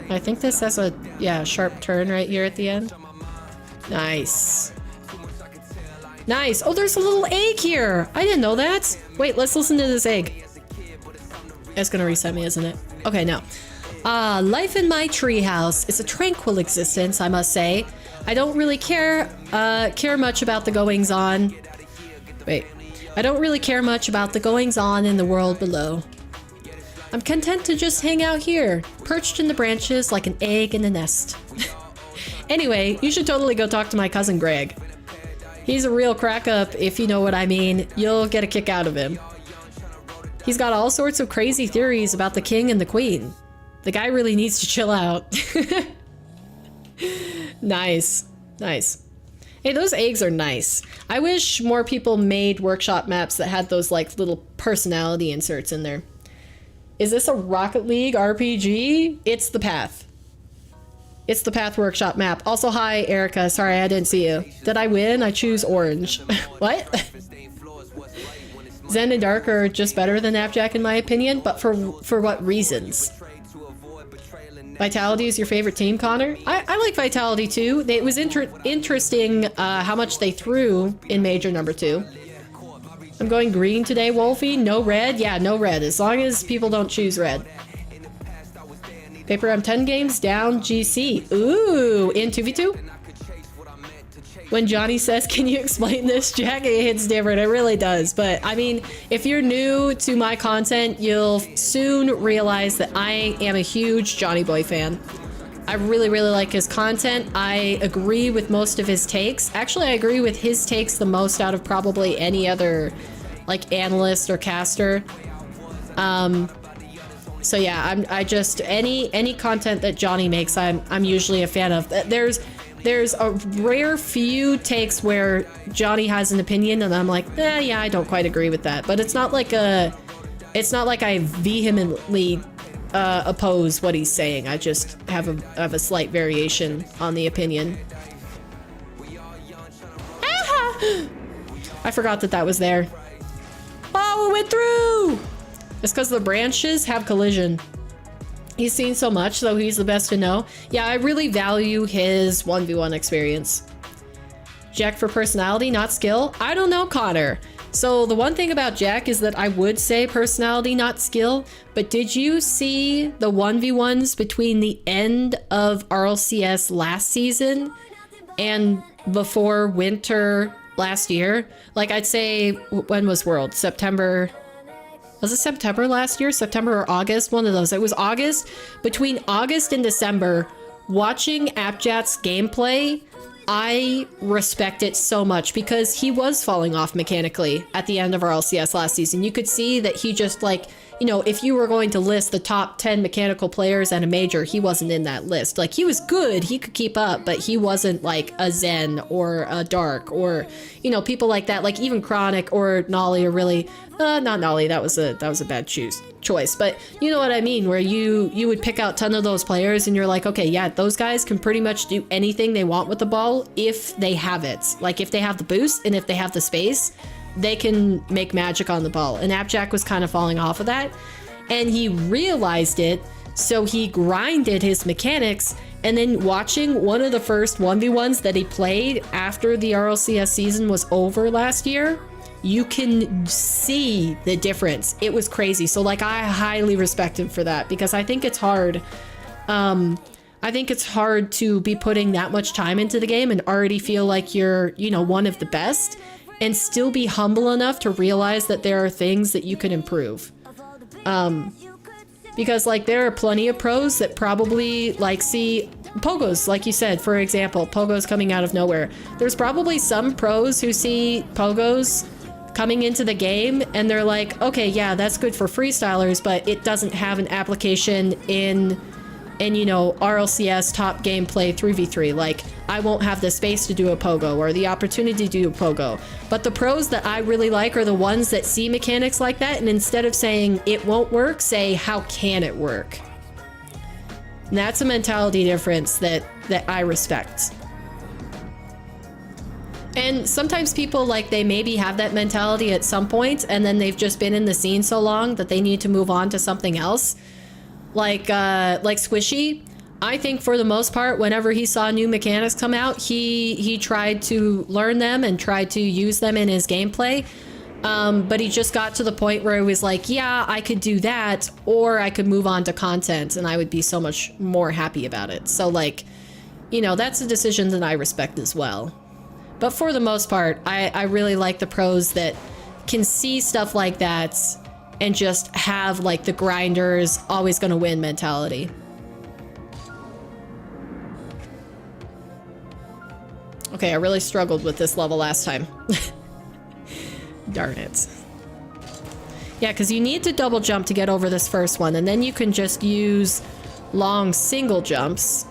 I think this has a, yeah, sharp turn right here at the end. Nice. Nice. Oh, there's a little egg here. I didn't know that. Wait, let's listen to this egg. It's gonna reset me, isn't it? Okay, no. Life in my treehouse is a tranquil existence, I must say. I don't really care much about the goings-on. Wait. I don't really care much about the goings-on in the world below. I'm content to just hang out here, perched in the branches like an egg in a nest. Anyway, you should totally go talk to my cousin Greg. He's a real crack-up, if you know what I mean. You'll get a kick out of him. He's got all sorts of crazy theories about the king and the queen. The guy really needs to chill out. Nice. Nice. Hey, those eggs are nice. I wish more people made workshop maps that had those like little personality inserts in there. Is this a Rocket League RPG? It's the Path. It's the Path workshop map. Also, hi, Erica. Sorry, I didn't see you. Did I win? I choose orange. What? Zen and Dark are just better than Appjack in my opinion, but for what reasons? Vitality is your favorite team, Connor? I like Vitality too. It was interesting how much they threw in Major number 2. I'm going green today, Wolfie. No red? Yeah, no red. As long as people don't choose red. Paper, I'm 10 games down GC. Ooh, in 2v2? When Johnny says, can you explain this, Jack? It hits different. It really does. But I mean, if you're new to my content, you'll soon realize that I am a huge Johnny Boy fan. I really, really like his content. I agree with most of his takes. Actually, I agree with his takes the most out of probably any other like analyst or caster. So yeah, I just any content that Johnny makes, I'm usually a fan of. There's a rare few takes where Johnny has an opinion and I'm like, yeah, I don't quite agree with that. But it's not like I vehemently oppose what he's saying. I just have a slight variation on the opinion. I forgot that was there. Oh, it went through! It's because the branches have collision. He's seen so much, though he's the best to know. Yeah, I really value his 1v1 experience. Jack for personality, not skill? I don't know, Connor. So the one thing about Jack is that I would say personality, not skill. But did you see the 1v1s between the end of RLCS last season and before winter last year? Like, I'd say, when was World? September... Was it September last year? September or August? One of those. It was August. Between August and December, watching Appjack's gameplay, I respect it so much because he was falling off mechanically at the end of our LCS last season. You could see that he just like, you know, if you were going to list the top 10 mechanical players at a major, he wasn't in that list. Like, he was good, he could keep up, but he wasn't like a Zen or a Dark or, you know, people like that. Like even Chronic or Nolly are really, not Nolly, that was a bad choice, but you know what I mean, where you would pick out a ton of those players and you're like, okay, yeah, those guys can pretty much do anything they want with the ball if they have it. Like if they have the boost and if they have the space, they can make magic on the ball. And Appjack was kind of falling off of that. And he realized it, so he grinded his mechanics. And then watching one of the first 1v1s that he played after the RLCS season was over last year, you can see the difference. It was crazy. So like, I highly respect him for that because I think it's hard. I think it's hard to be putting that much time into the game and already feel like you're, you know, one of the best and still be humble enough to realize that there are things that you can improve. Because like there are plenty of pros that probably like see Pogos, like you said, for example, Pogos coming out of nowhere. There's probably some pros who see Pogos coming into the game and they're like, okay, yeah, that's good for freestylers, but it doesn't have an application in you know, RLCS top gameplay 3v3. Like, I won't have the space to do a pogo or the opportunity to do a pogo. But the pros that I really like are the ones that see mechanics like that and instead of saying it won't work, say how can it work? And that's a mentality difference that I respect. And sometimes people, like, they maybe have that mentality at some point and then they've just been in the scene so long that they need to move on to something else. Like Squishy, I think for the most part, whenever he saw new mechanics come out, he tried to learn them and tried to use them in his gameplay. But he just got to the point where he was like, yeah, I could do that, or I could move on to content and I would be so much more happy about it. So like, you know, that's a decision that I respect as well. But for the most part, I really like the pros that can see stuff like that and just have like the grinders always gonna win mentality. Okay, I really struggled with this level last time. Darn it. Yeah, because you need to double jump to get over this first one, and then you can just use long single jumps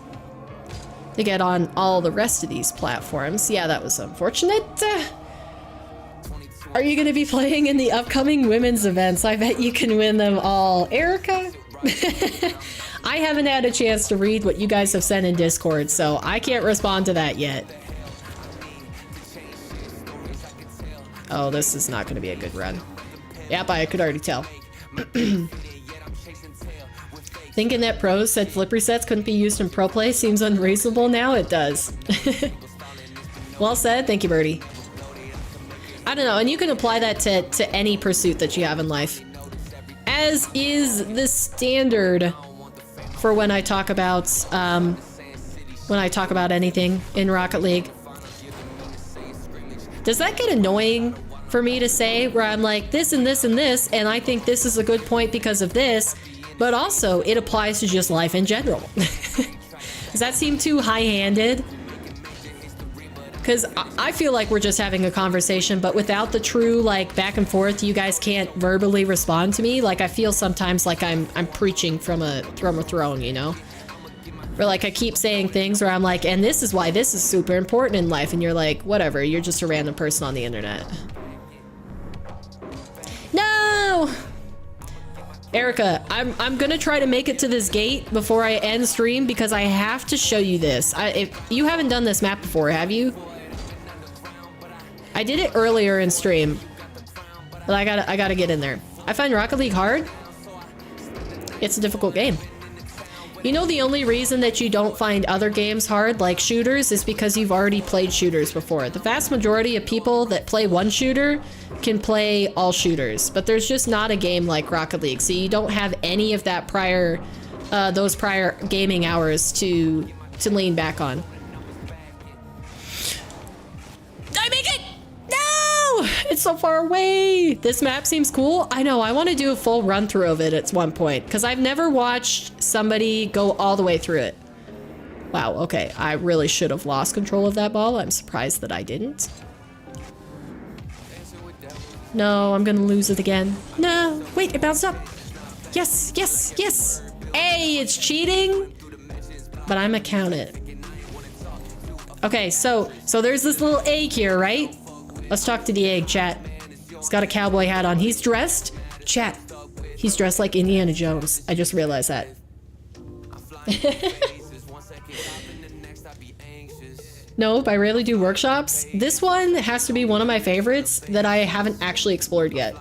to get on all the rest of these platforms. Yeah, that was unfortunate. Are you going to be playing in the upcoming women's events? I bet you can win them all. Erica? I haven't had a chance to read what you guys have sent in Discord, so I can't respond to that yet. Oh, this is not going to be a good run. Yep, I could already tell. Thinking that pros said flip resets couldn't be used in pro play seems unreasonable now. It does. Well said. Thank you, Birdie. I don't know, and you can apply that to any pursuit that you have in life. As is the standard for when I talk about anything in Rocket League. Does that get annoying for me to say, where I'm like, this and this and this, and I think this is a good point because of this, but also it applies to just life in general? Does that seem too high-handed? Because I feel like we're just having a conversation, but without the true, like, back and forth, you guys can't verbally respond to me. Like, I feel sometimes like I'm preaching from a throne, you know? Or like I keep saying things where I'm like, and this is why this is super important in life, and you're like, whatever, you're just a random person on the internet. No! Erica, I'm gonna try to make it to this gate before I end stream because I have to show you this. If you haven't done this map before, have you? I did it earlier in stream, but I gotta get in there. I find Rocket League hard. It's a difficult game. You know, the only reason that you don't find other games hard, like shooters, is because you've already played shooters before. The vast majority of people that play one shooter can play all shooters, but there's just not a game like Rocket League, so you don't have any of that those prior gaming hours to lean back on. Did I make it? No! It's so far away. This map seems cool. I know, I want to do a full run through of it at one point, because I've never watched somebody go all the way through it. Wow, okay, I really should have lost control of that ball. I'm surprised that I didn't. No, I'm gonna lose it again. No, wait, it bounced up. Yes, yes, yes. Hey, it's cheating, but I'm gonna count it. Okay, so there's this little egg here, right? Let's talk to the egg, chat. He's got a cowboy hat on. He's dressed, chat, he's dressed like Indiana Jones. I just realized that. Nope, I rarely do workshops. This one has to be one of my favorites that I haven't actually explored yet.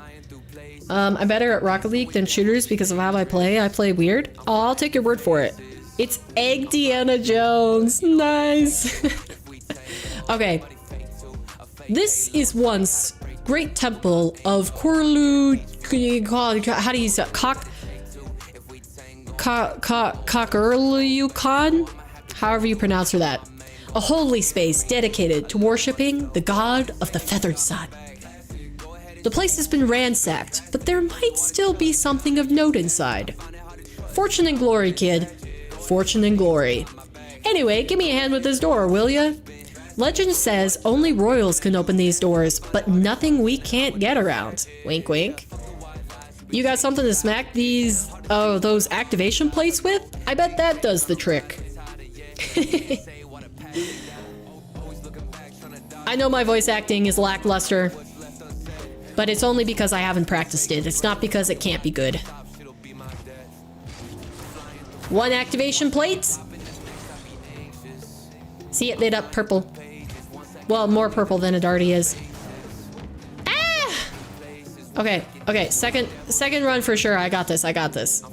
I'm better at Rocket League than shooters because of how I play. I play weird. Oh, I'll take your word for it. It's Egg Deanna Jones. Nice. Okay. This is once great temple of Korlu... How do you say it? Cockurlyukan? However you pronounce that. A holy space dedicated to worshipping the god of the feathered sun. The place has been ransacked, but there might still be something of note inside. Fortune and glory, kid. Fortune and glory. Anyway, give me a hand with this door, will ya? Legend says only royals can open these doors, but nothing we can't get around. Wink, wink. You got something to smack those activation plates with? I bet that does the trick. I know my voice acting is lackluster, but it's only because I haven't practiced it. It's not because it can't be good. One activation plate. See, it lit up purple. Well, more purple than it already is. Ah! Okay, okay, second run for sure. I got this, I got this.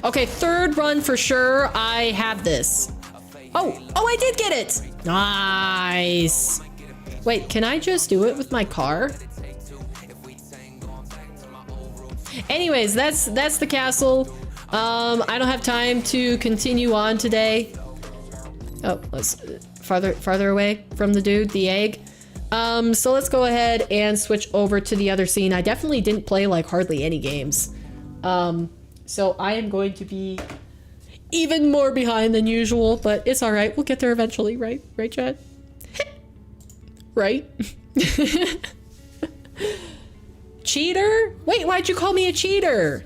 Okay, third run for sure. I have this. Oh, I did get it. Nice. Wait, can I just do it with my car? Anyways, that's the castle. I don't have time to continue on today. Oh, let's farther away from the dude, the egg. So let's go ahead and switch over to the other scene. I definitely didn't play like hardly any games. So I am going to be even more behind than usual, but it's all right. We'll get there eventually, right? Right, Chad? Right? Cheater? Wait, why'd you call me a cheater?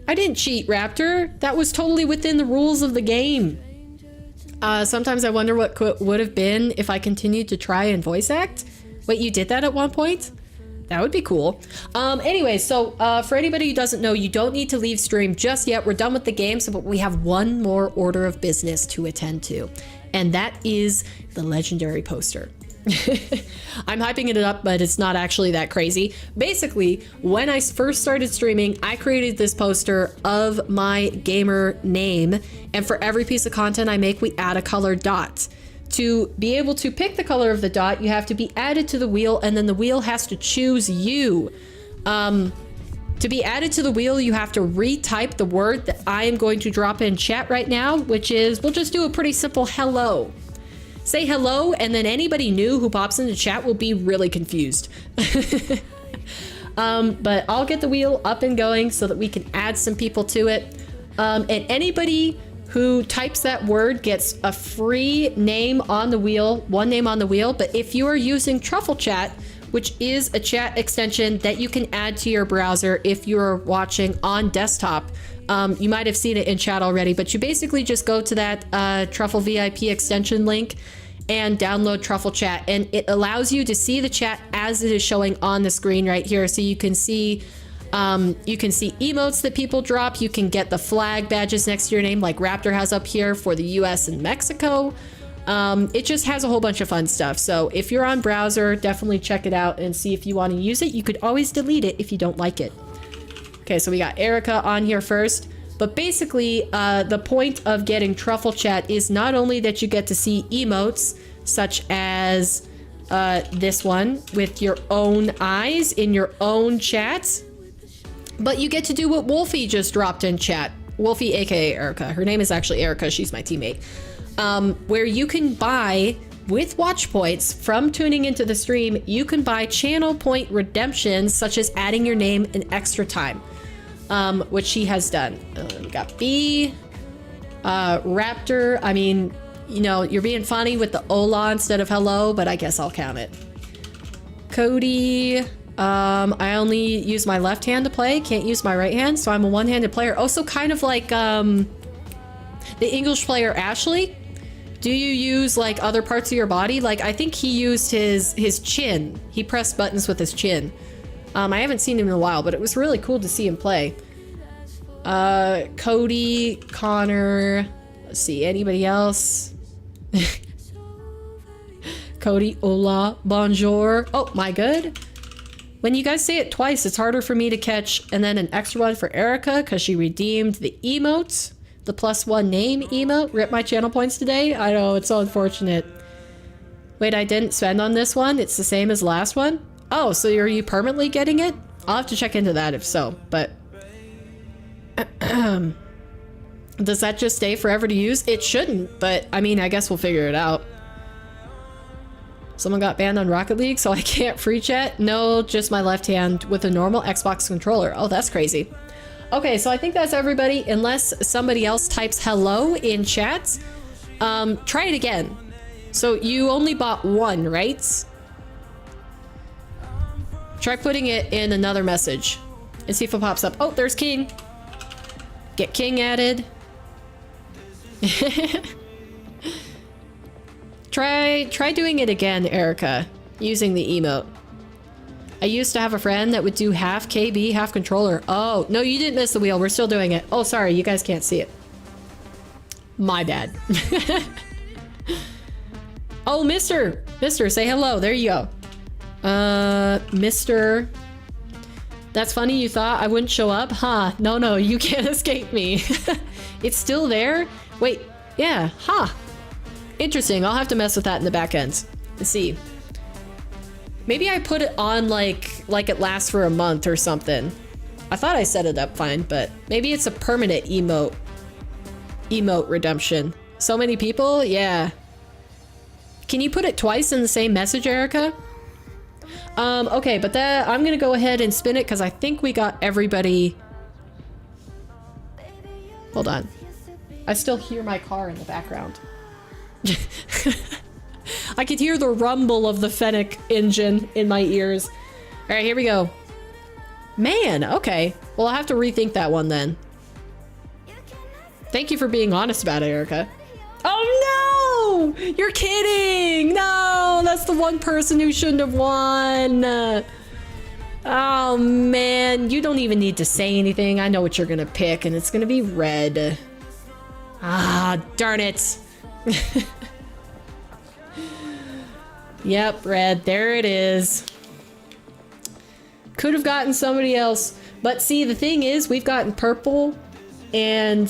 I didn't cheat, Raptor. That was totally within the rules of the game. Sometimes I wonder what would have been if I continued to try and voice act. Wait, you did that at one point? That would be cool. Anyway, so for anybody who doesn't know, you don't need to leave stream just yet. We're done with the game, so but we have one more order of business to attend to. And that is the legendary poster. I'm hyping it up, but it's not actually that crazy. Basically, when I first started streaming, I created this poster of my gamer name, and for every piece of content I make, we add a colored dot. To be able to pick the color of the dot, you have to be added to the wheel, and then the wheel has to choose you. To be added to the wheel, you have to retype the word that I am going to drop in chat right now, which is, we'll just do a pretty simple hello. Say hello, and then anybody new who pops into chat will be really confused. But I'll get the wheel up and going so that we can add some people to it. And anybody who types that word gets a free name on the wheel, one name on the wheel. But if you are using Truffle Chat, which is a chat extension that you can add to your browser if you're watching on desktop, you might have seen it in chat already, but you basically just go to that Truffle VIP extension link and download Truffle Chat, and it allows you to see the chat as it is showing on the screen right here. So you can see emotes that people drop. You can get the flag badges next to your name like Raptor has up here for the US and Mexico. It just has a whole bunch of fun stuff. So if you're on browser, definitely check it out and see if you want to use it. You could always delete it if you don't like it. Okay, so we got Erica on here first. But basically, the point of getting Truffle Chat is not only that you get to see emotes, such as this one with your own eyes in your own chat, but you get to do what Wolfie just dropped in chat. Wolfie, aka Erica. Her name is actually Erica. She's my teammate. Where you can buy, with watch points from tuning into the stream, you can buy channel point redemptions, such as adding your name in extra time. Which she has done. We got B, Raptor. I mean, you know, you're being funny with the hola instead of hello, but I guess I'll count it. Cody, I only use my left hand to play, can't use my right hand, so I'm a one-handed player. Also kind of like the English player Ashley. Do you use like other parts of your body? Like I think he used his chin. He pressed buttons with his chin. I haven't seen him in a while, but it was really cool to see him play. Cody, Connor, let's see, anybody else? Cody, hola, bonjour. Oh, my good. When you guys say it twice, it's harder for me to catch. And then an extra one for Erica, because she redeemed the emote, the +1 name emote. Rip my channel points today. I know, it's so unfortunate. Wait, I didn't spend on this one. It's the same as last one. Oh, so are you permanently getting it? I'll have to check into that if so, but... Does that just stay forever to use? It shouldn't, but I mean, I guess we'll figure it out. Someone got banned on Rocket League, so I can't free chat? No, just my left hand with a normal Xbox controller. Oh, that's crazy. Okay, so I think that's everybody, unless somebody else types hello in chat. Try it again. So you only bought one, right? Try putting it in another message and see if it pops up. Oh, there's King. Get King added. Try doing it again, Erica, using the emote. I used to have a friend that would do half KB, half controller. Oh, no, you didn't miss the wheel. We're still doing it. Oh, sorry, you guys can't see it. My bad. Oh, Mister, say hello. There you go. Mister. That's funny, you thought I wouldn't show up? Huh, no, you can't escape me. It's still there? Wait, yeah, huh. Interesting, I'll have to mess with that in the back end. Let's see. Maybe I put it on like it lasts for a month or something. I thought I set it up fine, but maybe it's a permanent emote redemption. So many people? Yeah. Can you put it twice in the same message, Erica? Okay, but that I'm gonna go ahead and spin it because I think we got everybody. Hold on. I still hear my car in the background. I could hear the rumble of the Fennec engine in my ears. All right, here we go. Man, okay. Well, I'll have to rethink that one then. Thank you for being honest about it, Erica. Oh no! You're kidding! No, that's the one person who shouldn't have won. Oh man, you don't even need to say anything. I know what you're gonna pick, and it's gonna be red. Ah, darn it. Yep, red. There it is. Could have gotten somebody else. But see, the thing is, we've gotten purple and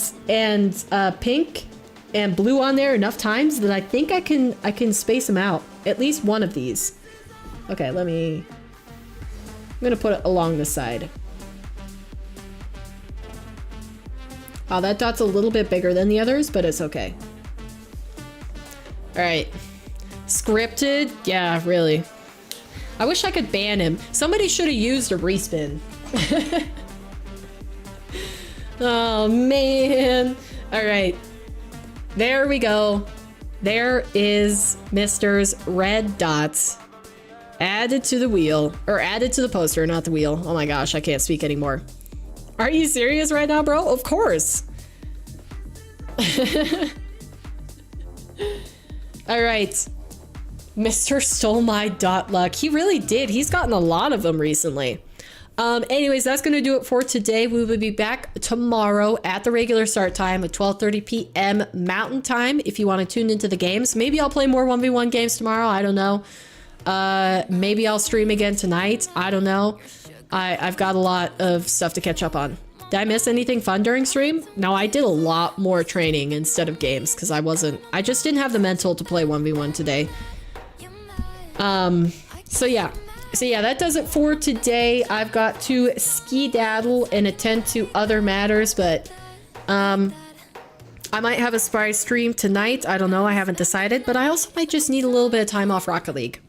pink and blue on there enough times that I think I can space them out. At least one of these. Okay, I'm gonna put it along the side. Oh, that dot's a little bit bigger than the others, but it's okay. All right. Scripted? Yeah, really. I wish I could ban him. Somebody should have used a respin. Oh, man. All right. There we go. There is Mr.'s red dots added to the wheel, or added to the poster, not the wheel. Oh my gosh, I can't speak anymore. Are you serious right now, bro? Of course. All right. Mr. stole my dot luck. He really did. He's gotten a lot of them recently. Anyways, that's going to do it for today. We will be back tomorrow at the regular start time at 12:30 p.m. Mountain Time if you want to tune into the games. Maybe I'll play more 1v1 games tomorrow. I don't know. Maybe I'll stream again tonight. I don't know. I've got a lot of stuff to catch up on. Did I miss anything fun during stream? No, I did a lot more training instead of games because I just didn't have the mental to play 1v1 today. So yeah, that does it for today. I've got to skedaddle and attend to other matters, but, I might have a surprise stream tonight. I don't know. I haven't decided, but I also might just need a little bit of time off Rocket League.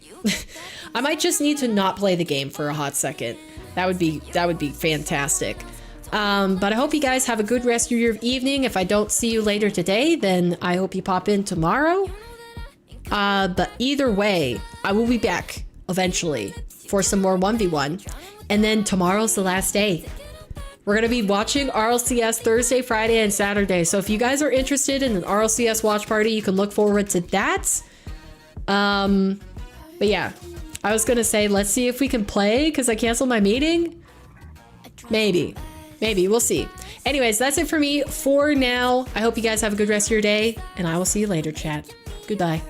I might just need to not play the game for a hot second. That would be fantastic. But I hope you guys have a good rest of your evening. If I don't see you later today, then I hope you pop in tomorrow. But either way, I will be back eventually for some more 1v1. And then tomorrow's the last day. We're going to be watching RLCS Thursday, Friday, and Saturday. So if you guys are interested in an RLCS watch party, you can look forward to that. But yeah, I was going to say, let's see if we can play because I canceled my meeting. Maybe, we'll see. Anyways, that's it for me for now. I hope you guys have a good rest of your day, and I will see you later, chat. Goodbye.